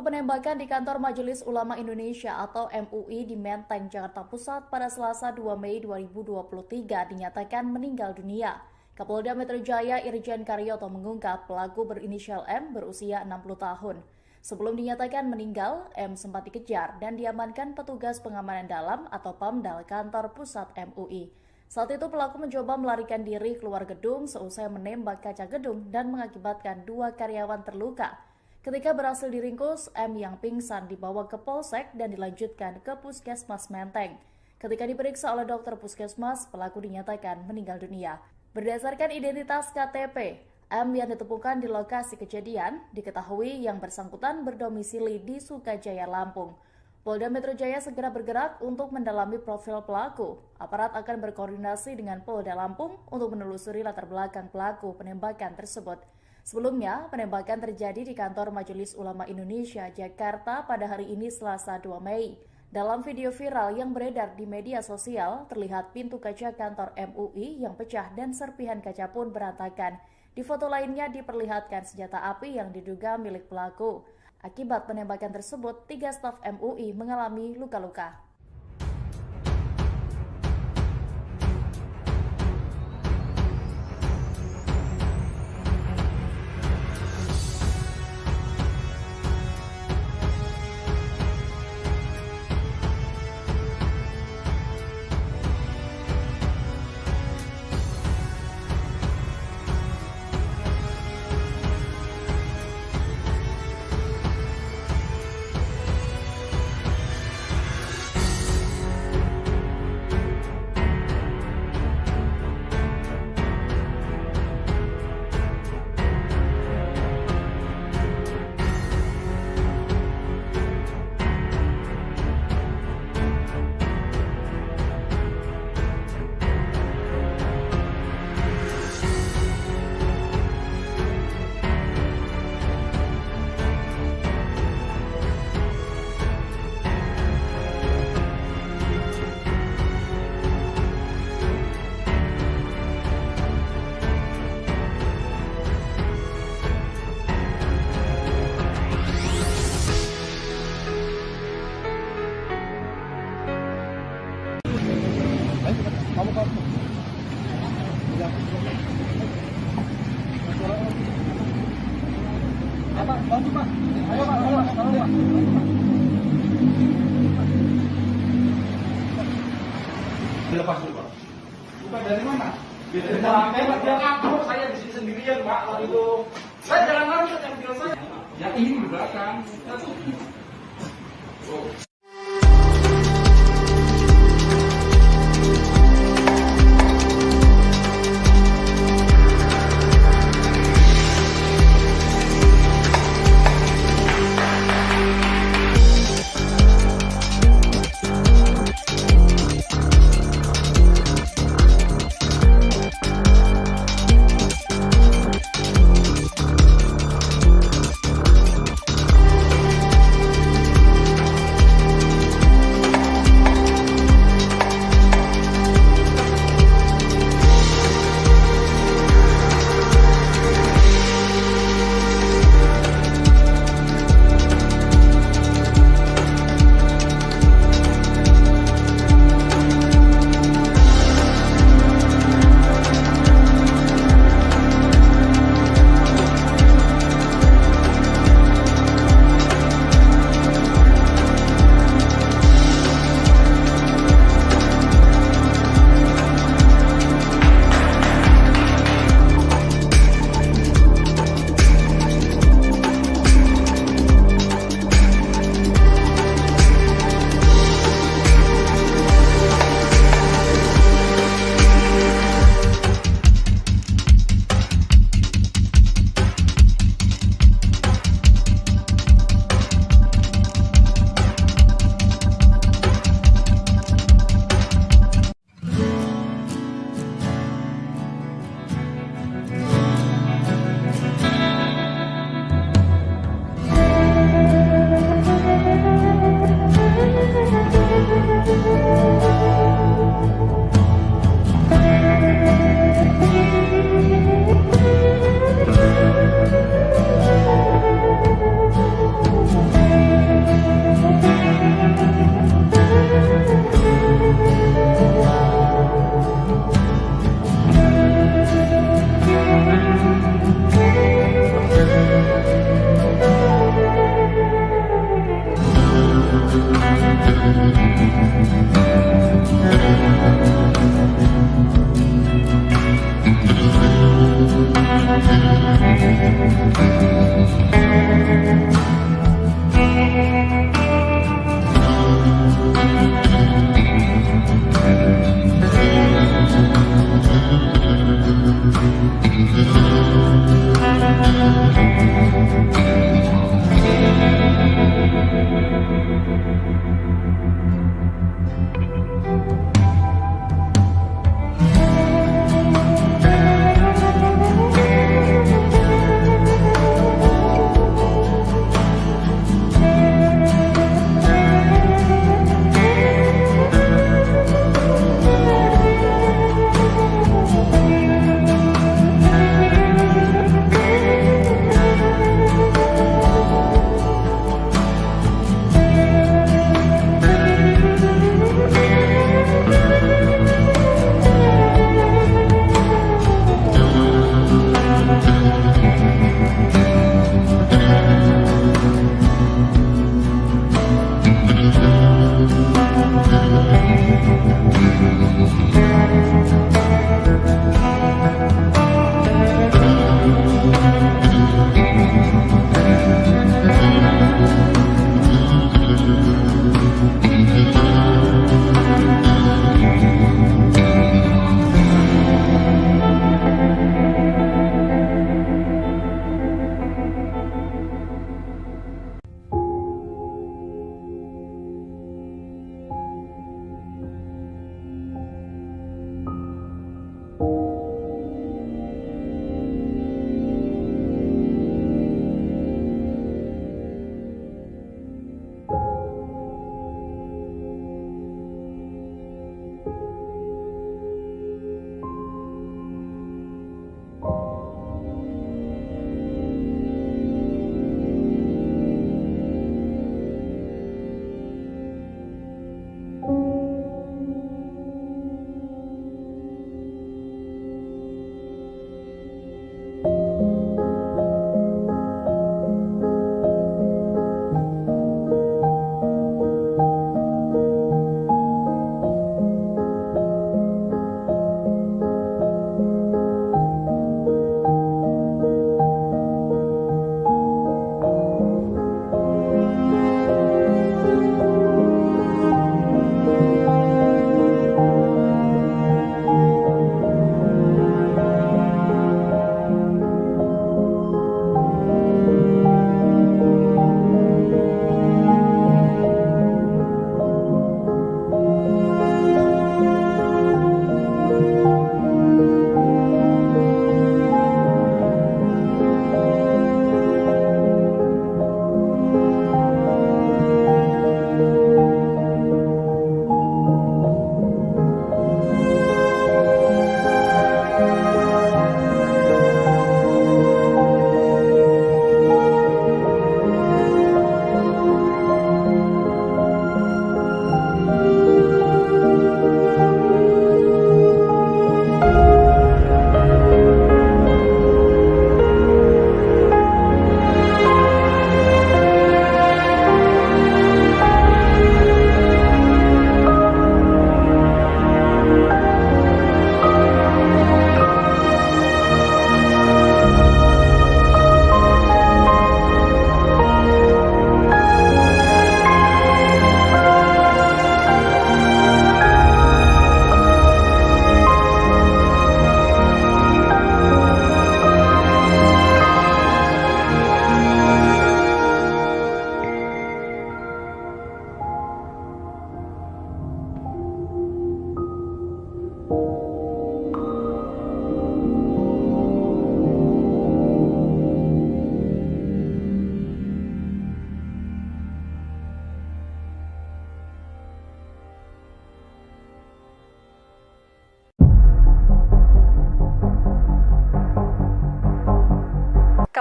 Speaker 1: penembakan di kantor Majelis Ulama Indonesia atau MUI di Menteng, Jakarta Pusat pada Selasa 2 Mei 2023 dinyatakan meninggal dunia. Kapolda Metro Jaya Irjen Karyoto mengungkap pelaku berinisial M berusia 60 tahun. Sebelum dinyatakan meninggal, M sempat dikejar dan diamankan petugas pengamanan dalam atau PAMDAL kantor pusat MUI. Saat itu pelaku mencoba melarikan diri keluar gedung seusai menembak kaca gedung dan mengakibatkan 2 karyawan terluka. Ketika berhasil diringkus, M yang pingsan dibawa ke Polsek dan dilanjutkan ke Puskesmas Menteng. Ketika diperiksa oleh dokter Puskesmas, pelaku dinyatakan meninggal dunia. Berdasarkan identitas KTP, M yang ditemukan di lokasi kejadian diketahui yang bersangkutan berdomisili di Sukajaya, Lampung. Polda Metro Jaya segera bergerak untuk mendalami profil pelaku. Aparat akan berkoordinasi dengan Polda Lampung untuk menelusuri latar belakang pelaku penembakan tersebut. Sebelumnya, penembakan terjadi di kantor Majelis Ulama Indonesia, Jakarta pada hari ini Selasa 2 Mei. Dalam video viral yang beredar di media sosial, terlihat pintu kaca kantor MUI yang pecah dan serpihan kaca pun berantakan. Di foto lainnya diperlihatkan senjata api yang diduga milik pelaku. Akibat penembakan tersebut, 3 staf MUI mengalami luka-luka.
Speaker 2: Dilepas dulu, Pak. Bukan dari mana? Dari belakang, dia ngaku saya di sini sendirian, Pak. Waktu itu saya jalan lari yang bilang saya. Ya ini di belakang.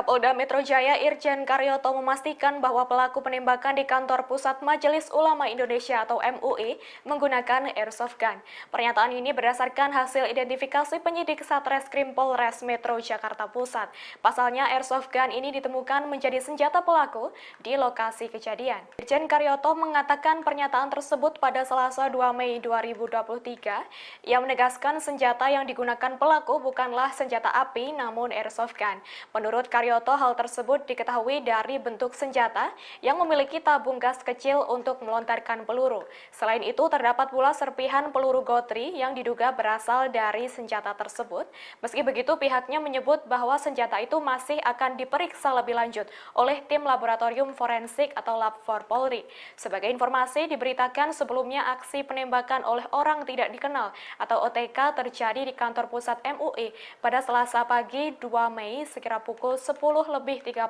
Speaker 6: Kapolda Metro Jaya Irjen Karyoto memastikan bahwa pelaku penembakan di kantor pusat Majelis Ulama Indonesia atau MUI menggunakan airsoft gun. Pernyataan ini berdasarkan hasil identifikasi penyidik Satreskrim Polres Metro Jakarta Pusat. Pasalnya airsoft gun ini ditemukan menjadi senjata pelaku di lokasi kejadian. Irjen Karyoto mengatakan pernyataan tersebut pada Selasa 2 Mei 2023. Ia menegaskan senjata yang digunakan pelaku bukanlah senjata api namun airsoft gun. Menurut Karyoto, hal tersebut diketahui dari bentuk senjata yang memiliki tabung gas kecil untuk melontarkan peluru. Selain itu, terdapat pula serpihan peluru gotri yang diduga berasal dari senjata tersebut. Meski begitu, pihaknya menyebut bahwa senjata itu masih akan diperiksa lebih lanjut oleh tim laboratorium forensik atau Lab4 Polri. Sebagai informasi, diberitakan sebelumnya aksi penembakan oleh orang tidak dikenal atau OTK terjadi di kantor pusat MUI pada Selasa pagi 2 Mei sekira pukul 10:30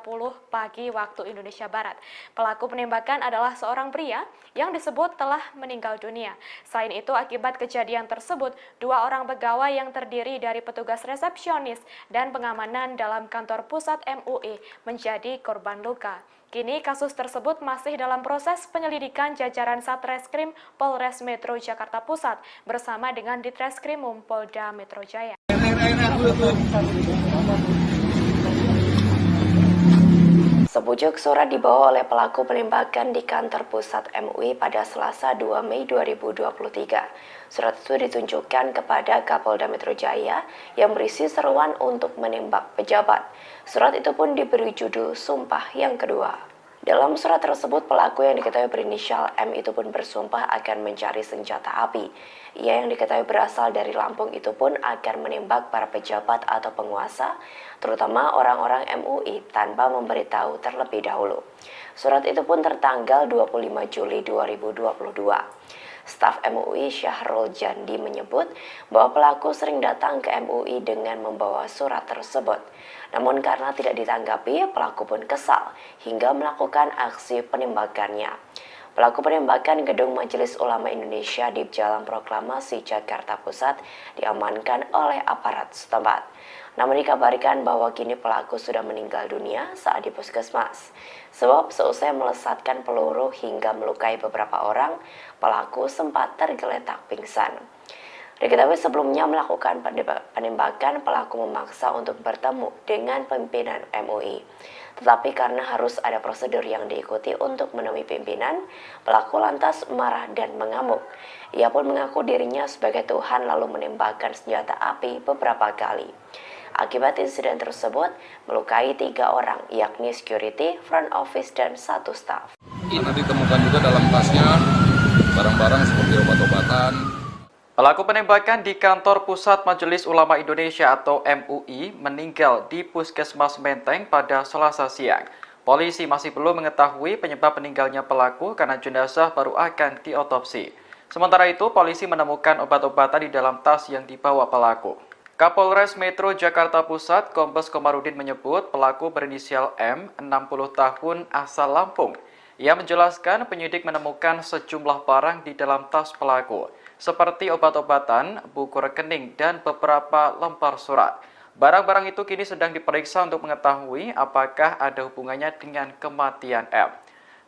Speaker 6: pagi waktu Indonesia Barat. Pelaku penembakan adalah seorang pria yang disebut telah meninggal dunia. Selain itu, akibat kejadian tersebut, 2 orang pegawai yang terdiri dari petugas resepsionis dan pengamanan dalam kantor pusat MUI menjadi korban luka. Kini kasus tersebut masih dalam proses penyelidikan jajaran Satreskrim Polres Metro Jakarta Pusat bersama dengan Ditreskrimum Polda Metro Jaya. Sepucuk surat dibawa oleh pelaku penembakan di kantor pusat MUI pada Selasa 2 Mei 2023. Surat itu ditunjukkan kepada Kapolda Metro Jaya yang berisi seruan untuk menembak pejabat. Surat itu pun diberi judul Sumpah yang Kedua. Dalam surat tersebut, pelaku yang diketahui berinisial M itu pun bersumpah akan mencari senjata api. Ia yang diketahui berasal dari Lampung itu pun akan menembak para pejabat atau penguasa, terutama orang-orang MUI tanpa memberitahu terlebih dahulu. Surat itu pun tertanggal 25 Juli 2022. Staf MUI Syahrul Jandi menyebut bahwa pelaku sering datang ke MUI dengan membawa surat tersebut. Namun karena tidak ditanggapi, pelaku pun kesal hingga melakukan aksi penembakannya. Pelaku penembakan Gedung Majelis Ulama Indonesia di Jalan Proklamasi Jakarta Pusat diamankan oleh aparat setempat. Namun dikabarkan bahwa kini pelaku sudah meninggal dunia saat di puskesmas. Sebab seusai melesatkan peluru hingga melukai beberapa orang, pelaku sempat tergeletak pingsan. Diketahui sebelumnya melakukan penembakan, pelaku memaksa untuk bertemu dengan pimpinan MUI. Tetapi karena harus ada prosedur yang diikuti untuk menemui pimpinan, pelaku lantas marah dan mengamuk. Ia pun mengaku dirinya sebagai Tuhan lalu menembakkan senjata api beberapa kali. Akibat insiden tersebut, melukai 3 orang, yakni security, front office, dan 1 staf.
Speaker 3: Nanti ditemukan juga dalam tasnya barang-barang seperti obat-obatan.
Speaker 4: Pelaku penembakan di kantor pusat Majelis Ulama Indonesia atau MUI meninggal di Puskesmas Menteng pada Selasa siang. Polisi masih belum mengetahui penyebab meninggalnya pelaku karena jenazah baru akan diotopsi. Sementara itu, polisi menemukan obat-obatan di dalam tas yang dibawa pelaku. Kapolres Metro Jakarta Pusat, Kombes Komarudin menyebut pelaku berinisial M, 60 tahun, asal Lampung. Ia menjelaskan penyidik menemukan sejumlah barang di dalam tas pelaku, seperti obat-obatan, buku rekening, dan beberapa lembar surat. Barang-barang itu kini sedang diperiksa untuk mengetahui apakah ada hubungannya dengan kematian M.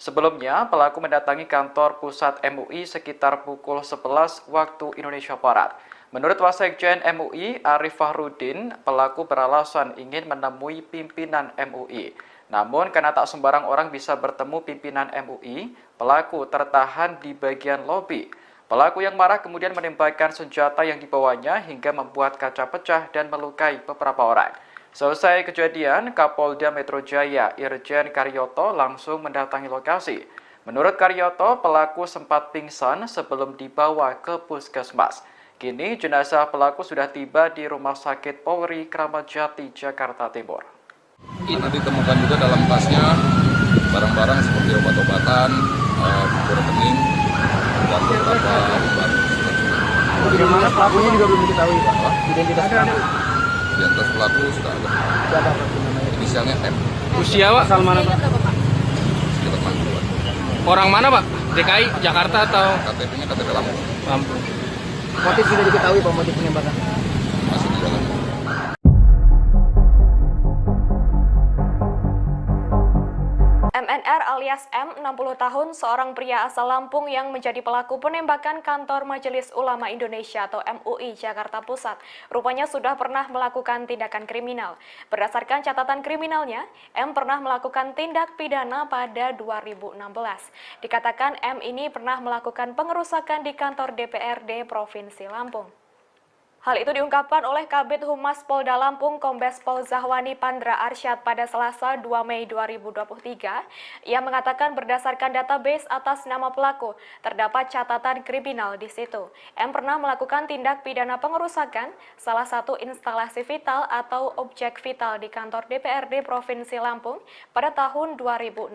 Speaker 4: Sebelumnya, pelaku mendatangi kantor pusat MUI sekitar pukul 11 waktu Indonesia Barat. Menurut Wasekjen MUI, Arif Fahrudin, pelaku beralasan ingin menemui pimpinan MUI. Namun, karena tak sembarang orang bisa bertemu pimpinan MUI, pelaku tertahan di bagian lobi. Pelaku yang marah kemudian menembakkan senjata yang dibawanya hingga membuat kaca pecah dan melukai beberapa orang. Selesai kejadian, Kapolda Metro Jaya Irjen Karyoto langsung mendatangi lokasi. Menurut Karyoto, pelaku sempat pingsan sebelum dibawa ke puskesmas. Kini jenazah pelaku sudah tiba di Rumah Sakit Polri Kramat Jati, Jakarta Timur.
Speaker 3: Nanti ditemukan juga dalam tasnya barang-barang seperti obat-obatan, buku rekening, dan beberapa lembar surat.
Speaker 5: Bagaimana pelakunya juga belum diketahui, Pak? Identitas pelaku.
Speaker 3: Identitas pelaku sudah ada.
Speaker 5: Siapa namanya?
Speaker 3: Inisialnya M.
Speaker 7: Usia Pak?
Speaker 5: Asal mana, Pak?
Speaker 3: Sekitar 60-an.
Speaker 7: Orang mana Pak? DKI, Jakarta atau
Speaker 3: KTP-nya KTP Lampung.
Speaker 7: Lampung?
Speaker 5: Motif sudah diketahui, Pak, motif penembakan.
Speaker 3: Masih di dalam.
Speaker 6: alias M, 60 tahun, seorang pria asal Lampung yang menjadi pelaku penembakan kantor Majelis Ulama Indonesia atau MUI Jakarta Pusat. Rupanya sudah pernah melakukan tindakan kriminal. Berdasarkan catatan kriminalnya, M pernah melakukan tindak pidana pada 2016. Dikatakan M ini pernah melakukan pengerusakan di kantor DPRD Provinsi Lampung. Hal itu diungkapkan oleh Kabid Humas Polda Lampung Kombes Pol Zahwani Pandra Arsyad pada Selasa 2 Mei 2023. Ia mengatakan berdasarkan database atas nama pelaku, terdapat catatan kriminal di situ. M pernah melakukan tindak pidana pengerusakan salah satu instalasi vital atau objek vital di kantor DPRD Provinsi Lampung pada tahun 2016.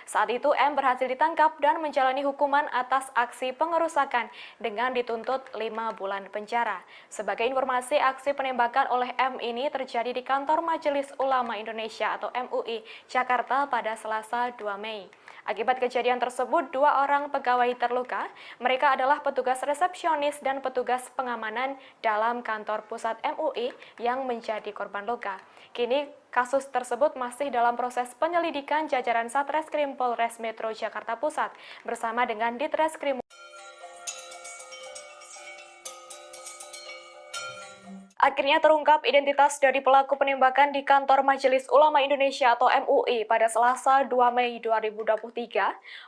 Speaker 6: Saat itu M berhasil ditangkap dan menjalani hukuman atas aksi pengerusakan dengan dituntut 5 bulan penjara. Sebagai informasi, aksi penembakan oleh M ini terjadi di kantor Majelis Ulama Indonesia atau MUI Jakarta pada Selasa 2 Mei. Akibat kejadian tersebut, 2 orang pegawai terluka. Mereka adalah petugas resepsionis dan petugas pengamanan dalam kantor pusat MUI yang menjadi korban luka. Kini kasus tersebut masih dalam proses penyelidikan jajaran Satreskrim Polres Metro Jakarta Pusat bersama dengan Ditreskrim. Akhirnya terungkap identitas dari pelaku penembakan di kantor Majelis Ulama Indonesia atau MUI pada Selasa 2 Mei 2023.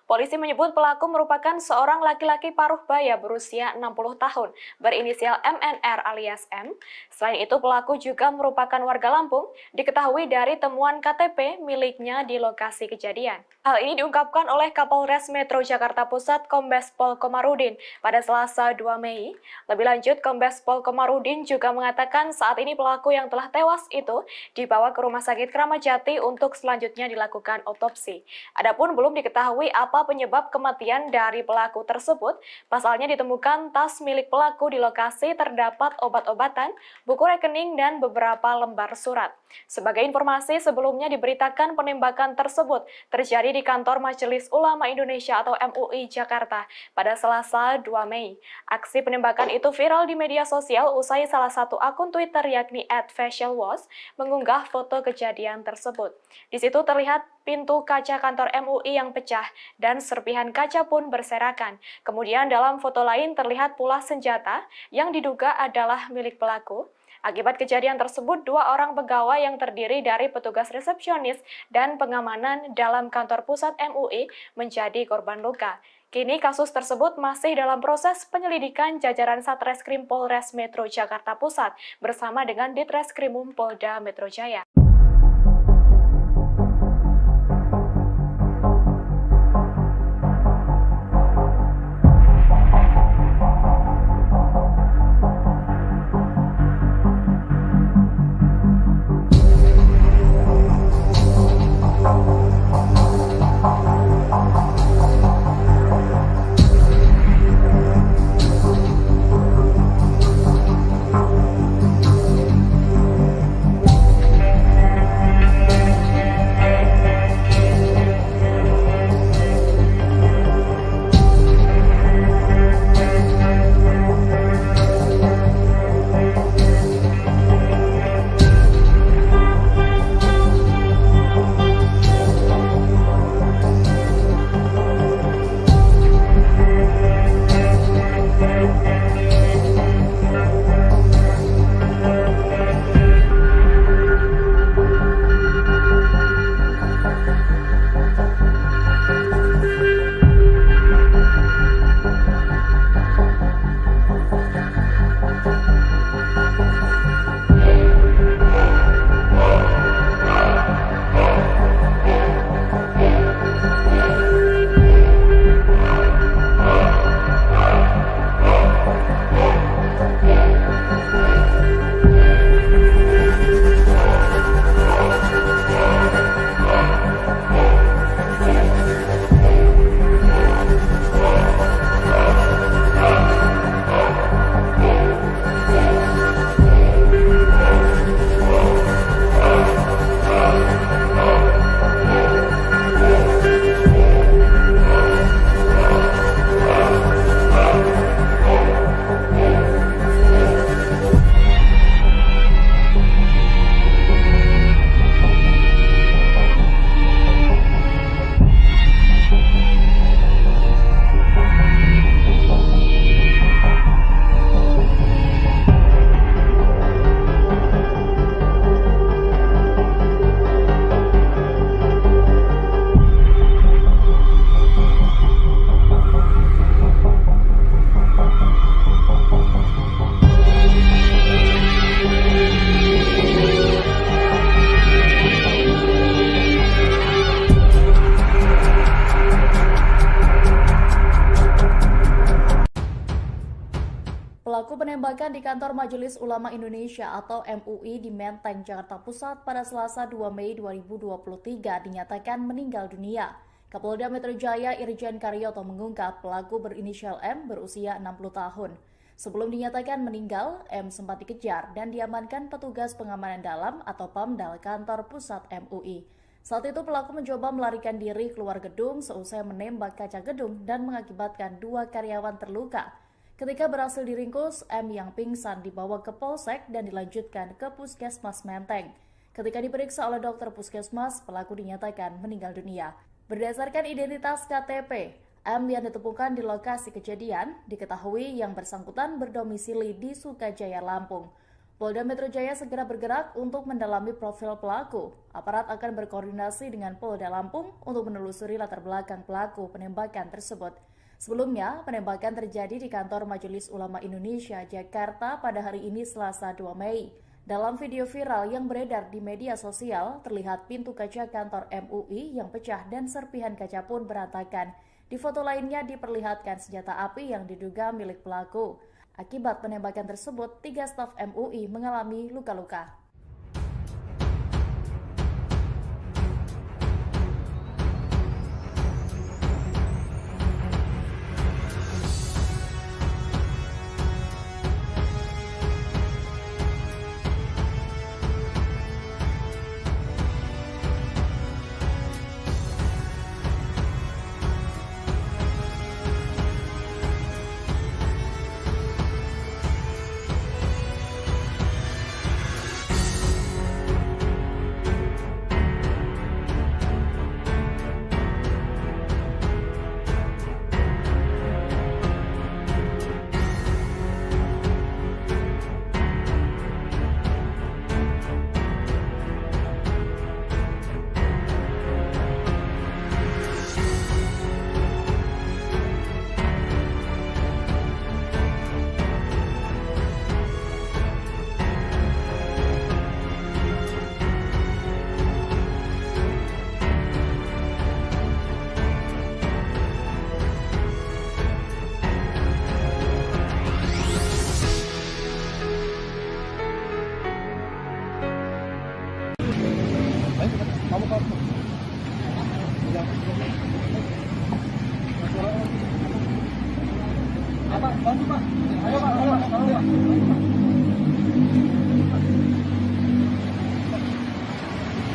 Speaker 6: Polisi menyebut pelaku merupakan seorang laki-laki paruh baya berusia 60 tahun berinisial MNR alias M. Selain itu pelaku juga merupakan warga Lampung, diketahui dari temuan KTP miliknya di lokasi kejadian. Hal ini diungkapkan oleh Kapolres Metro Jakarta Pusat Kombes Pol Komarudin pada Selasa 2 Mei. Lebih lanjut, Kombes Pol Komarudin juga mengatakan saat ini pelaku yang telah tewas itu dibawa ke Rumah Sakit Kramat Jati untuk selanjutnya dilakukan otopsi. Adapun belum diketahui apa penyebab kematian dari pelaku tersebut. Pasalnya ditemukan tas milik pelaku di lokasi terdapat obat-obatan, buku rekening, dan beberapa lembar surat. Sebagai informasi, sebelumnya diberitakan penembakan tersebut terjadi di kantor Majelis Ulama Indonesia atau MUI Jakarta pada Selasa 2 Mei. Aksi penembakan itu viral di media sosial usai salah satu akun Twitter yakni @facialwash mengunggah foto kejadian tersebut. Di situ terlihat pintu kaca kantor MUI yang pecah dan serpihan kaca pun berserakan. Kemudian dalam foto lain terlihat pula senjata yang diduga adalah milik pelaku. Akibat kejadian tersebut, 2 orang pegawai yang terdiri dari petugas resepsionis dan pengamanan dalam kantor pusat MUI menjadi korban luka. Kini kasus tersebut masih dalam proses penyelidikan jajaran Satreskrim Polres Metro Jakarta Pusat bersama dengan Ditreskrimum Polda Metro Jaya.
Speaker 1: penembakan di kantor Majelis Ulama Indonesia atau MUI di Menteng, Jakarta Pusat pada Selasa 2 Mei 2023 dinyatakan meninggal dunia. Kapolda Metro Jaya Irjen Karyoto mengungkap pelaku berinisial M berusia 60 tahun. Sebelum dinyatakan meninggal, M sempat dikejar dan diamankan petugas pengamanan dalam atau PAMDAL kantor pusat MUI. Saat itu pelaku mencoba melarikan diri keluar gedung seusai menembak kaca gedung dan mengakibatkan 2 karyawan terluka. Ketika berhasil diringkus, M yang pingsan dibawa ke Polsek dan dilanjutkan ke Puskesmas Menteng. Ketika diperiksa oleh dokter Puskesmas, pelaku dinyatakan meninggal dunia. Berdasarkan identitas KTP, M yang ditemukan di lokasi kejadian diketahui yang bersangkutan berdomisili di Sukajaya, Lampung. Polda Metro Jaya segera bergerak untuk mendalami profil pelaku. Aparat akan berkoordinasi dengan Polda Lampung untuk menelusuri latar belakang pelaku penembakan tersebut. Sebelumnya, penembakan terjadi di kantor Majelis Ulama Indonesia, Jakarta pada hari ini Selasa 2 Mei. Dalam video viral yang beredar di media sosial, terlihat pintu kaca kantor MUI yang pecah dan serpihan kaca pun berantakan. Di foto lainnya diperlihatkan senjata api yang diduga milik pelaku. Akibat penembakan tersebut, 3 staf MUI mengalami luka-luka.
Speaker 2: Bantu Pak. Ayo Pak, ayo Pak.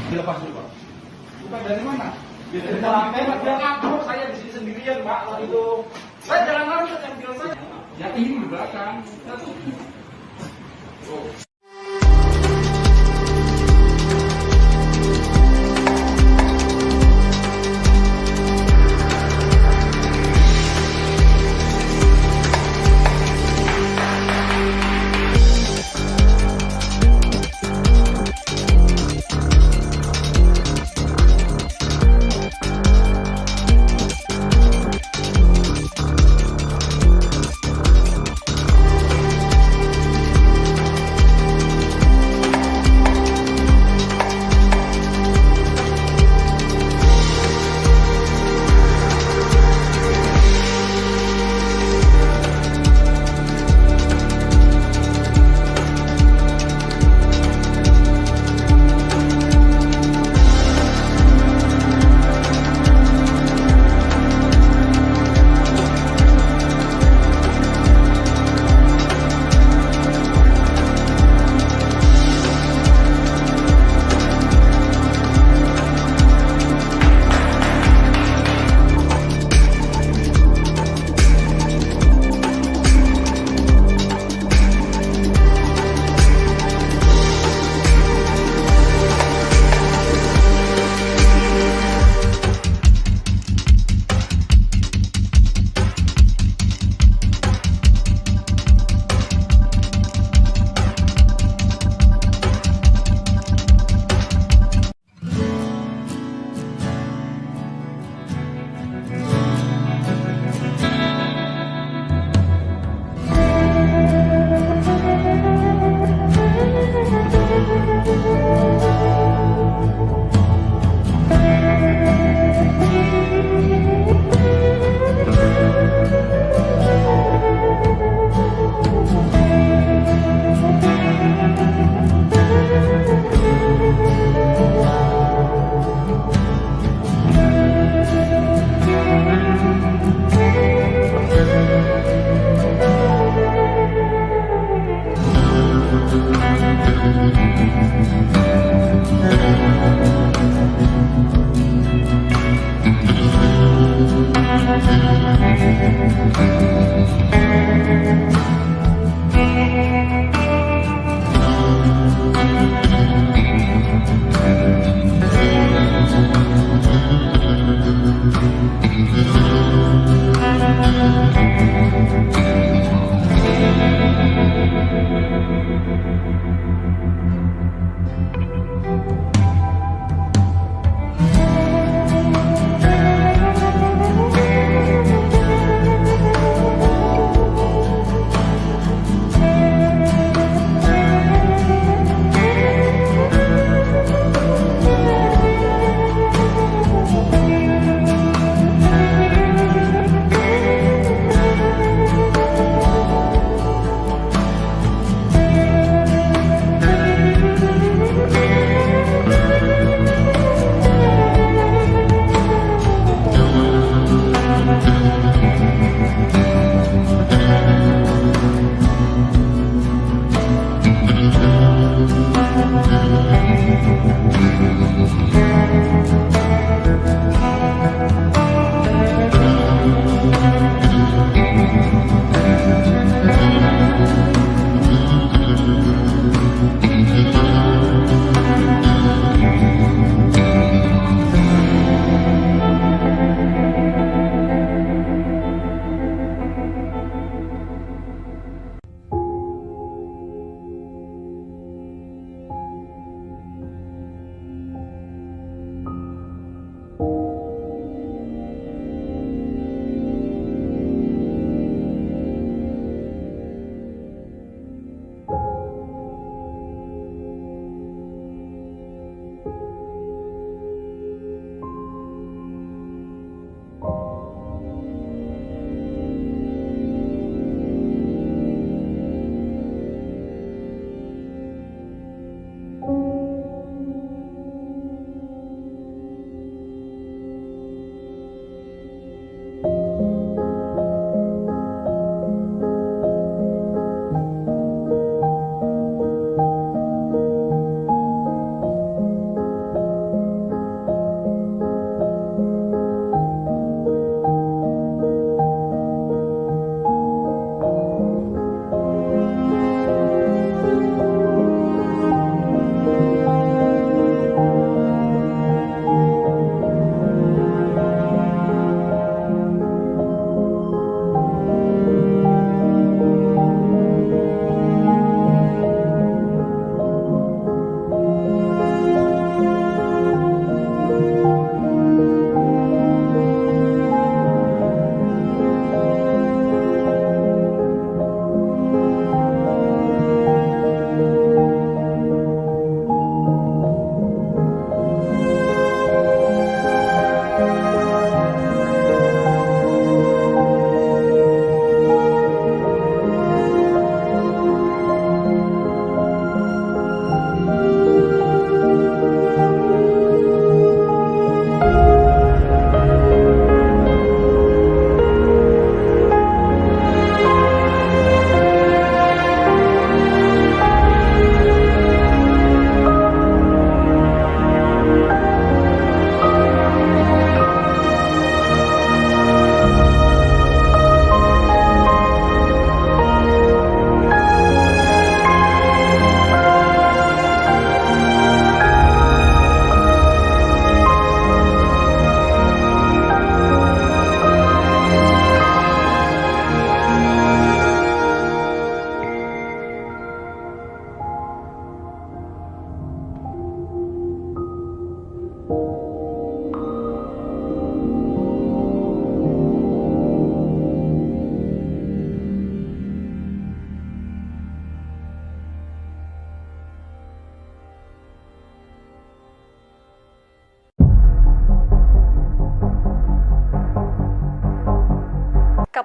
Speaker 2: Dilepas dulu Pak. Bukan dari mana? Dari lantai Pak. Dia ngaku saya di sini sendirian Pak. Waktu itu saya jalan lari ke mobil saya. Ya ini di belakang.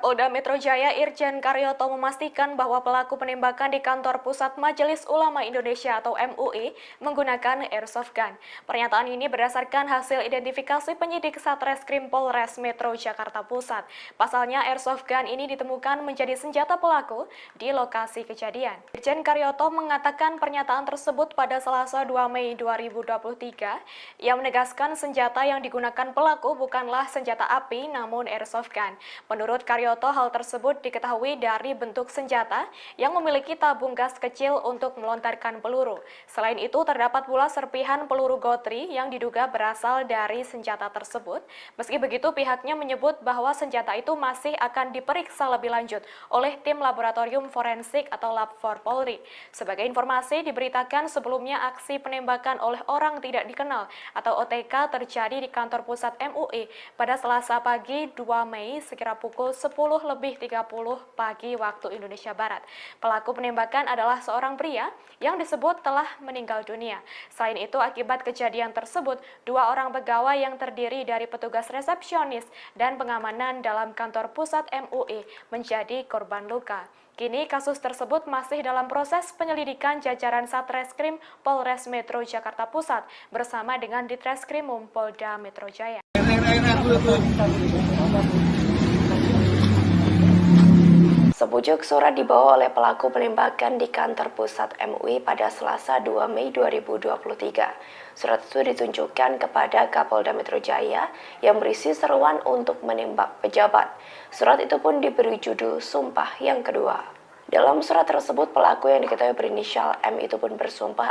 Speaker 6: Kapolda Metro Jaya Irjen Karyoto memastikan bahwa pelaku penembakan di kantor pusat Majelis Ulama Indonesia atau MUI menggunakan airsoft gun. Pernyataan ini berdasarkan hasil identifikasi penyidik Satreskrim Polres Metro Jakarta Pusat. Pasalnya airsoft gun ini ditemukan menjadi senjata pelaku di lokasi kejadian. Irjen Karyoto mengatakan pernyataan tersebut pada Selasa 2 Mei 2023. Ia menegaskan senjata yang digunakan pelaku bukanlah senjata api namun airsoft gun. Menurut Karyoto, hal tersebut diketahui dari bentuk senjata yang memiliki tabung gas kecil untuk melontarkan peluru. Selain itu, terdapat pula serpihan peluru gotri yang diduga berasal dari senjata tersebut. Meski begitu, pihaknya menyebut bahwa senjata itu masih akan diperiksa lebih lanjut oleh tim laboratorium forensik atau Lab 4 Polri. Sebagai informasi, diberitakan sebelumnya aksi penembakan oleh orang tidak dikenal atau OTK terjadi di kantor pusat MUI pada Selasa pagi 2 Mei sekira pukul 10:30 pagi waktu Indonesia Barat. Pelaku penembakan adalah seorang pria yang disebut telah meninggal dunia. Selain itu, akibat kejadian tersebut, 2 orang pegawai yang terdiri dari petugas resepsionis dan pengamanan dalam kantor pusat MUI menjadi korban luka. Kini kasus tersebut masih dalam proses penyelidikan jajaran Satreskrim Polres Metro Jakarta Pusat bersama dengan Ditreskrimum Polda Metro Jaya. Sepucuk surat dibawa oleh pelaku penembakan di kantor pusat MUI pada Selasa 2 Mei 2023. Surat itu ditunjukkan kepada Kapolda Metro Jaya yang berisi seruan untuk menembak pejabat. Surat itu pun diberi judul Sumpah yang Kedua. Dalam surat tersebut, pelaku yang diketahui berinisial M itu pun bersumpah